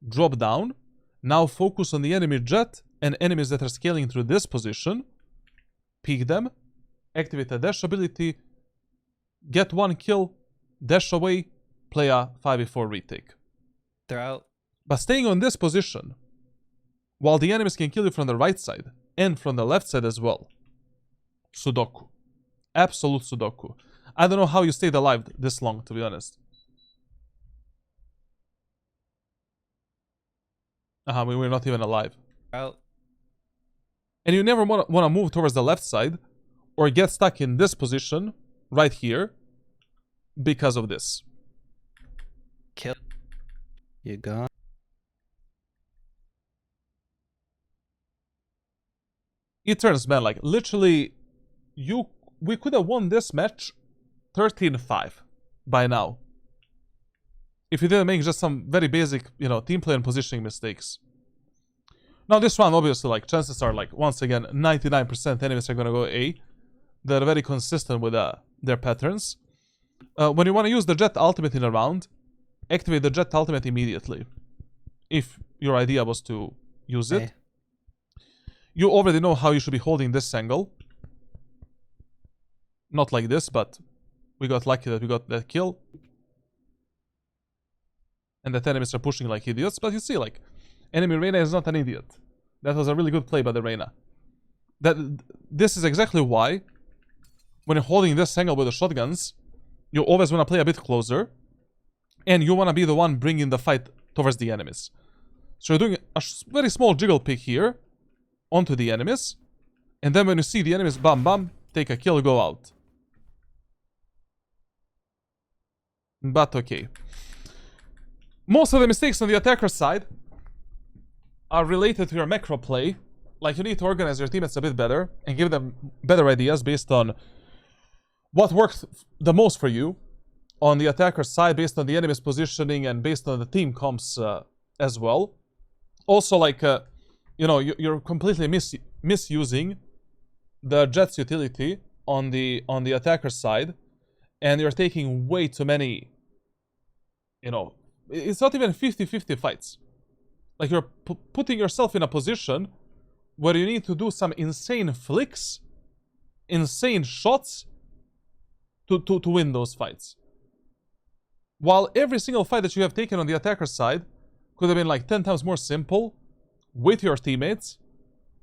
Drop down. Now focus on the enemy Jett and enemies that are scaling through this position. Peek them. Activate a dash ability. Get 1 kill. Dash away. Play a 5v4 retake. They're out. But staying on this position while the enemies can kill you from the right side and from the left side as well. Sudoku. Absolute Sudoku. I don't know how you stayed alive this long, to be honest. We're not even alive. Well, And you never want to move towards the left side or get stuck in this position right here because of this. kill. You gone? It turns, man, like literally we could have won this match 13-5 by now. If you didn't make just some very basic, you know, team play and positioning mistakes. Now this round, obviously, like, chances are, like, once again, 99% enemies are gonna go A. They're very consistent with their patterns. When you want to use the Jett ultimate in a round, activate the Jett ultimate immediately. If your idea was to use it. Okay. You already know how you should be holding this angle. Not like this, but we got lucky that we got that kill. And that enemies are pushing like idiots. But you see, like, enemy Reyna is not an idiot. That was a really good play by the Reyna. This is exactly why, when you're holding this angle with the shotguns, you always want to play a bit closer. And you want to be the one bringing the fight towards the enemies. So you're doing a very small jiggle pick here onto the enemies. And then when you see the enemies, bam, bam, take a kill, go out. But okay. Most of the mistakes on the attacker side are related to your macro play. Like, you need to organize your teammates a bit better and give them better ideas based on what worked the most for you on the attacker side, based on the enemy's positioning and based on the team comps as well. Also, like, you know, you're completely misusing the Jett's utility on the attacker side, and you're taking way too many, you know, it's not even 50-50 fights. Like, you're putting yourself in a position where you need to do some insane flicks, insane shots to win those fights. While every single fight that you have taken on the attacker side could have been like 10 times more simple with your teammates,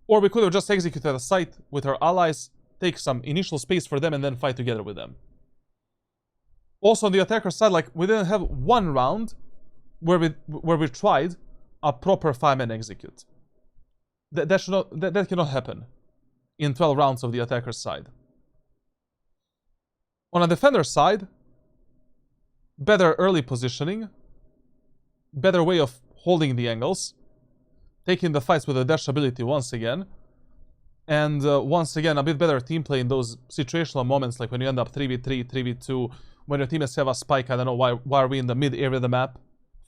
or we could have just executed a site with our allies, take some initial space for them, and then fight together with them. Also on the attacker side, like, we didn't have one round where we tried a proper 5-man execute. That cannot happen in 12 rounds of the attacker side. On a defender side, better early positioning, better way of holding the angles, taking the fights with a dash ability once again, and once again a bit better team play in those situational moments, like when you end up 3v3, 3v2, when your teammates have a spike. I don't know why are we in the mid area of the map,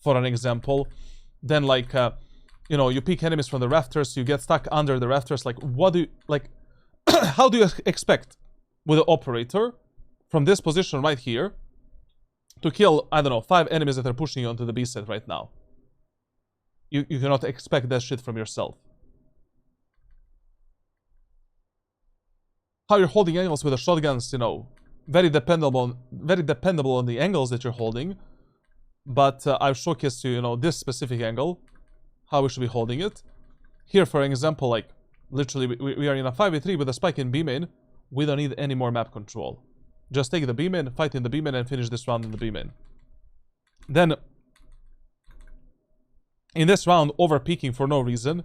for an example. Then, like, you know, you pick enemies from the rafters, you get stuck under the rafters. Like, what do you, like, how do you expect with the operator from this position right here to kill, I don't know, 5 enemies that are pushing you onto the B set right now? You cannot expect that shit from yourself. How you're holding angles with the shotguns, you know, very dependable on the angles that you're holding. But I've showcased you know, this specific angle, how we should be holding it. Here, for example, like, literally, we are in a 5v3 with a spike in B-main. We don't need any more map control. Just take the B-main, fight in the B-main, and finish this round in the B-main. Then, in this round, over-peaking for no reason,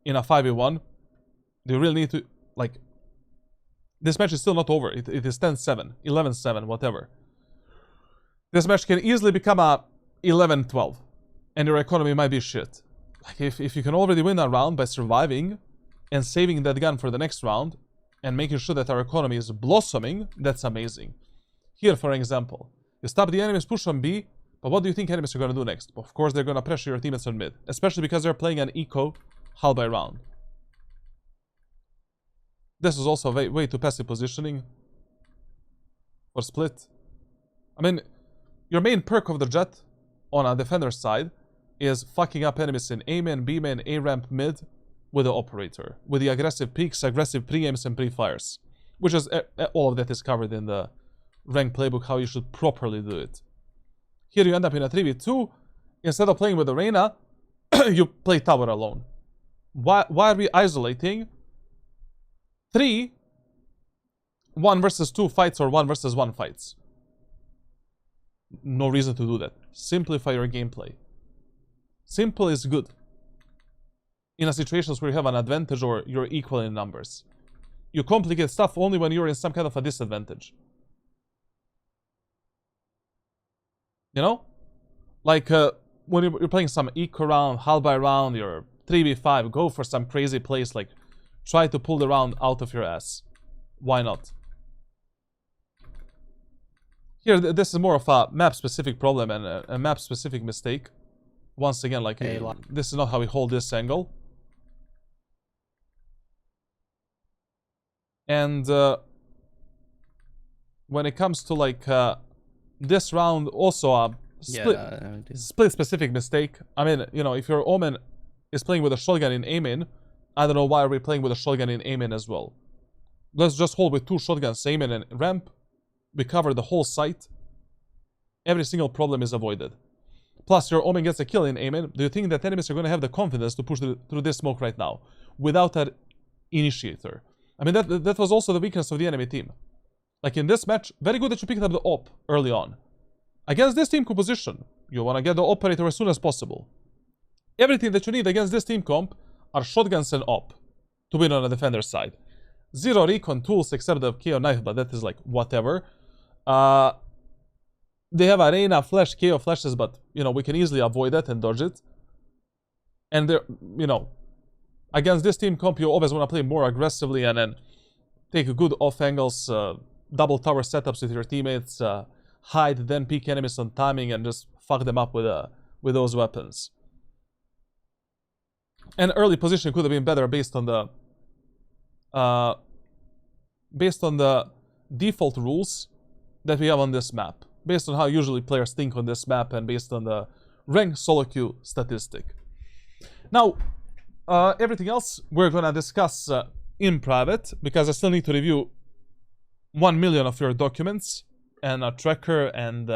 in a 5v1, do you really need to, like, this match is still not over. It is 10-7, 11-7, whatever. This match can easily become a 11-12, and your economy might be shit. Like, if you can already win a round by surviving and saving that gun for the next round and making sure that our economy is blossoming, that's amazing. Here, for example, you stop the enemy's push on B, but what do you think enemies are going to do next? Of course, they're going to pressure your teammates on mid, especially because they're playing an eco hull by round. This is also way too passive positioning for split. I mean, your main perk of the Jett on a defender side is fucking up enemies in A-main, B-main, A-ramp, mid with the operator. With the aggressive peaks, aggressive pre-aims, and pre-fires. Which is, all of that is covered in the rank playbook, how you should properly do it. Here you end up in a 3v2. Instead of playing with the Reyna, you play tower alone. Why are we isolating 3 1 versus 2 fights or 1 versus 1 fights? No reason to do that. Simplify your gameplay. Simple is good. In a situations where you have an advantage or you're equal in numbers. You complicate stuff only when you're in some kind of a disadvantage. You know? Like when you're playing some eco round, half by round, you're 3v5, go for some crazy plays, like try to pull the round out of your ass. Why not? Here, this is more of a map-specific problem and a map-specific mistake. Once again, like, this is not how we hold this angle. And when it comes to, like, this round, also a split-specific mistake. I mean, you know, if your Omen is playing with a shotgun in aim-in, I don't know why we're playing with a shotgun in aim-in as well. Let's just hold with 2 shotguns, aim-in and ramp. We cover the whole site. Every single problem is avoided. Plus, your Omen gets a kill in aim-in. Do you think that enemies are going to have the confidence to push through this smoke right now without that initiator? I mean, that was also the weakness of the enemy team. Like in this match, very good that you picked up the op early on. Against this team composition, you want to get the operator as soon as possible. Everything that you need against this team comp are shotguns and op to win on the defender's side. 0 recon tools except the KO knife, but that is like whatever. They have arena flash, KO flashes, but you know we can easily avoid that and dodge it. And they're, you know, against this team comp, you always want to play more aggressively and then take good off angles, double tower setups with your teammates, hide, then peek enemies on timing, and just fuck them up with those weapons. And early position could have been better based on the default rules that we have on this map, based on how usually players think on this map, and based on the rank solo queue statistic. Now, everything else we're gonna discuss in private, because I still need to review 1 million of your documents and a tracker and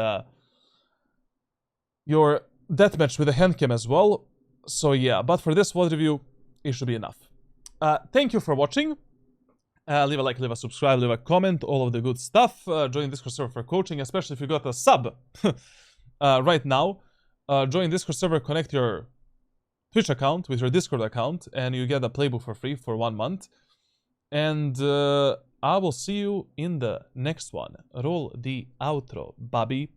your deathmatch with a handcam as well. So yeah, but for this VOD review, it should be enough. Thank you for watching. Leave a like, leave a subscribe, leave a comment, all of the good stuff. Join Discord server for coaching, especially if you got a sub right now. Join Discord server, connect your Twitch account with your Discord account, and you get a playbook for free for 1 month. And I will see you in the next one. Roll the outro, Bobby.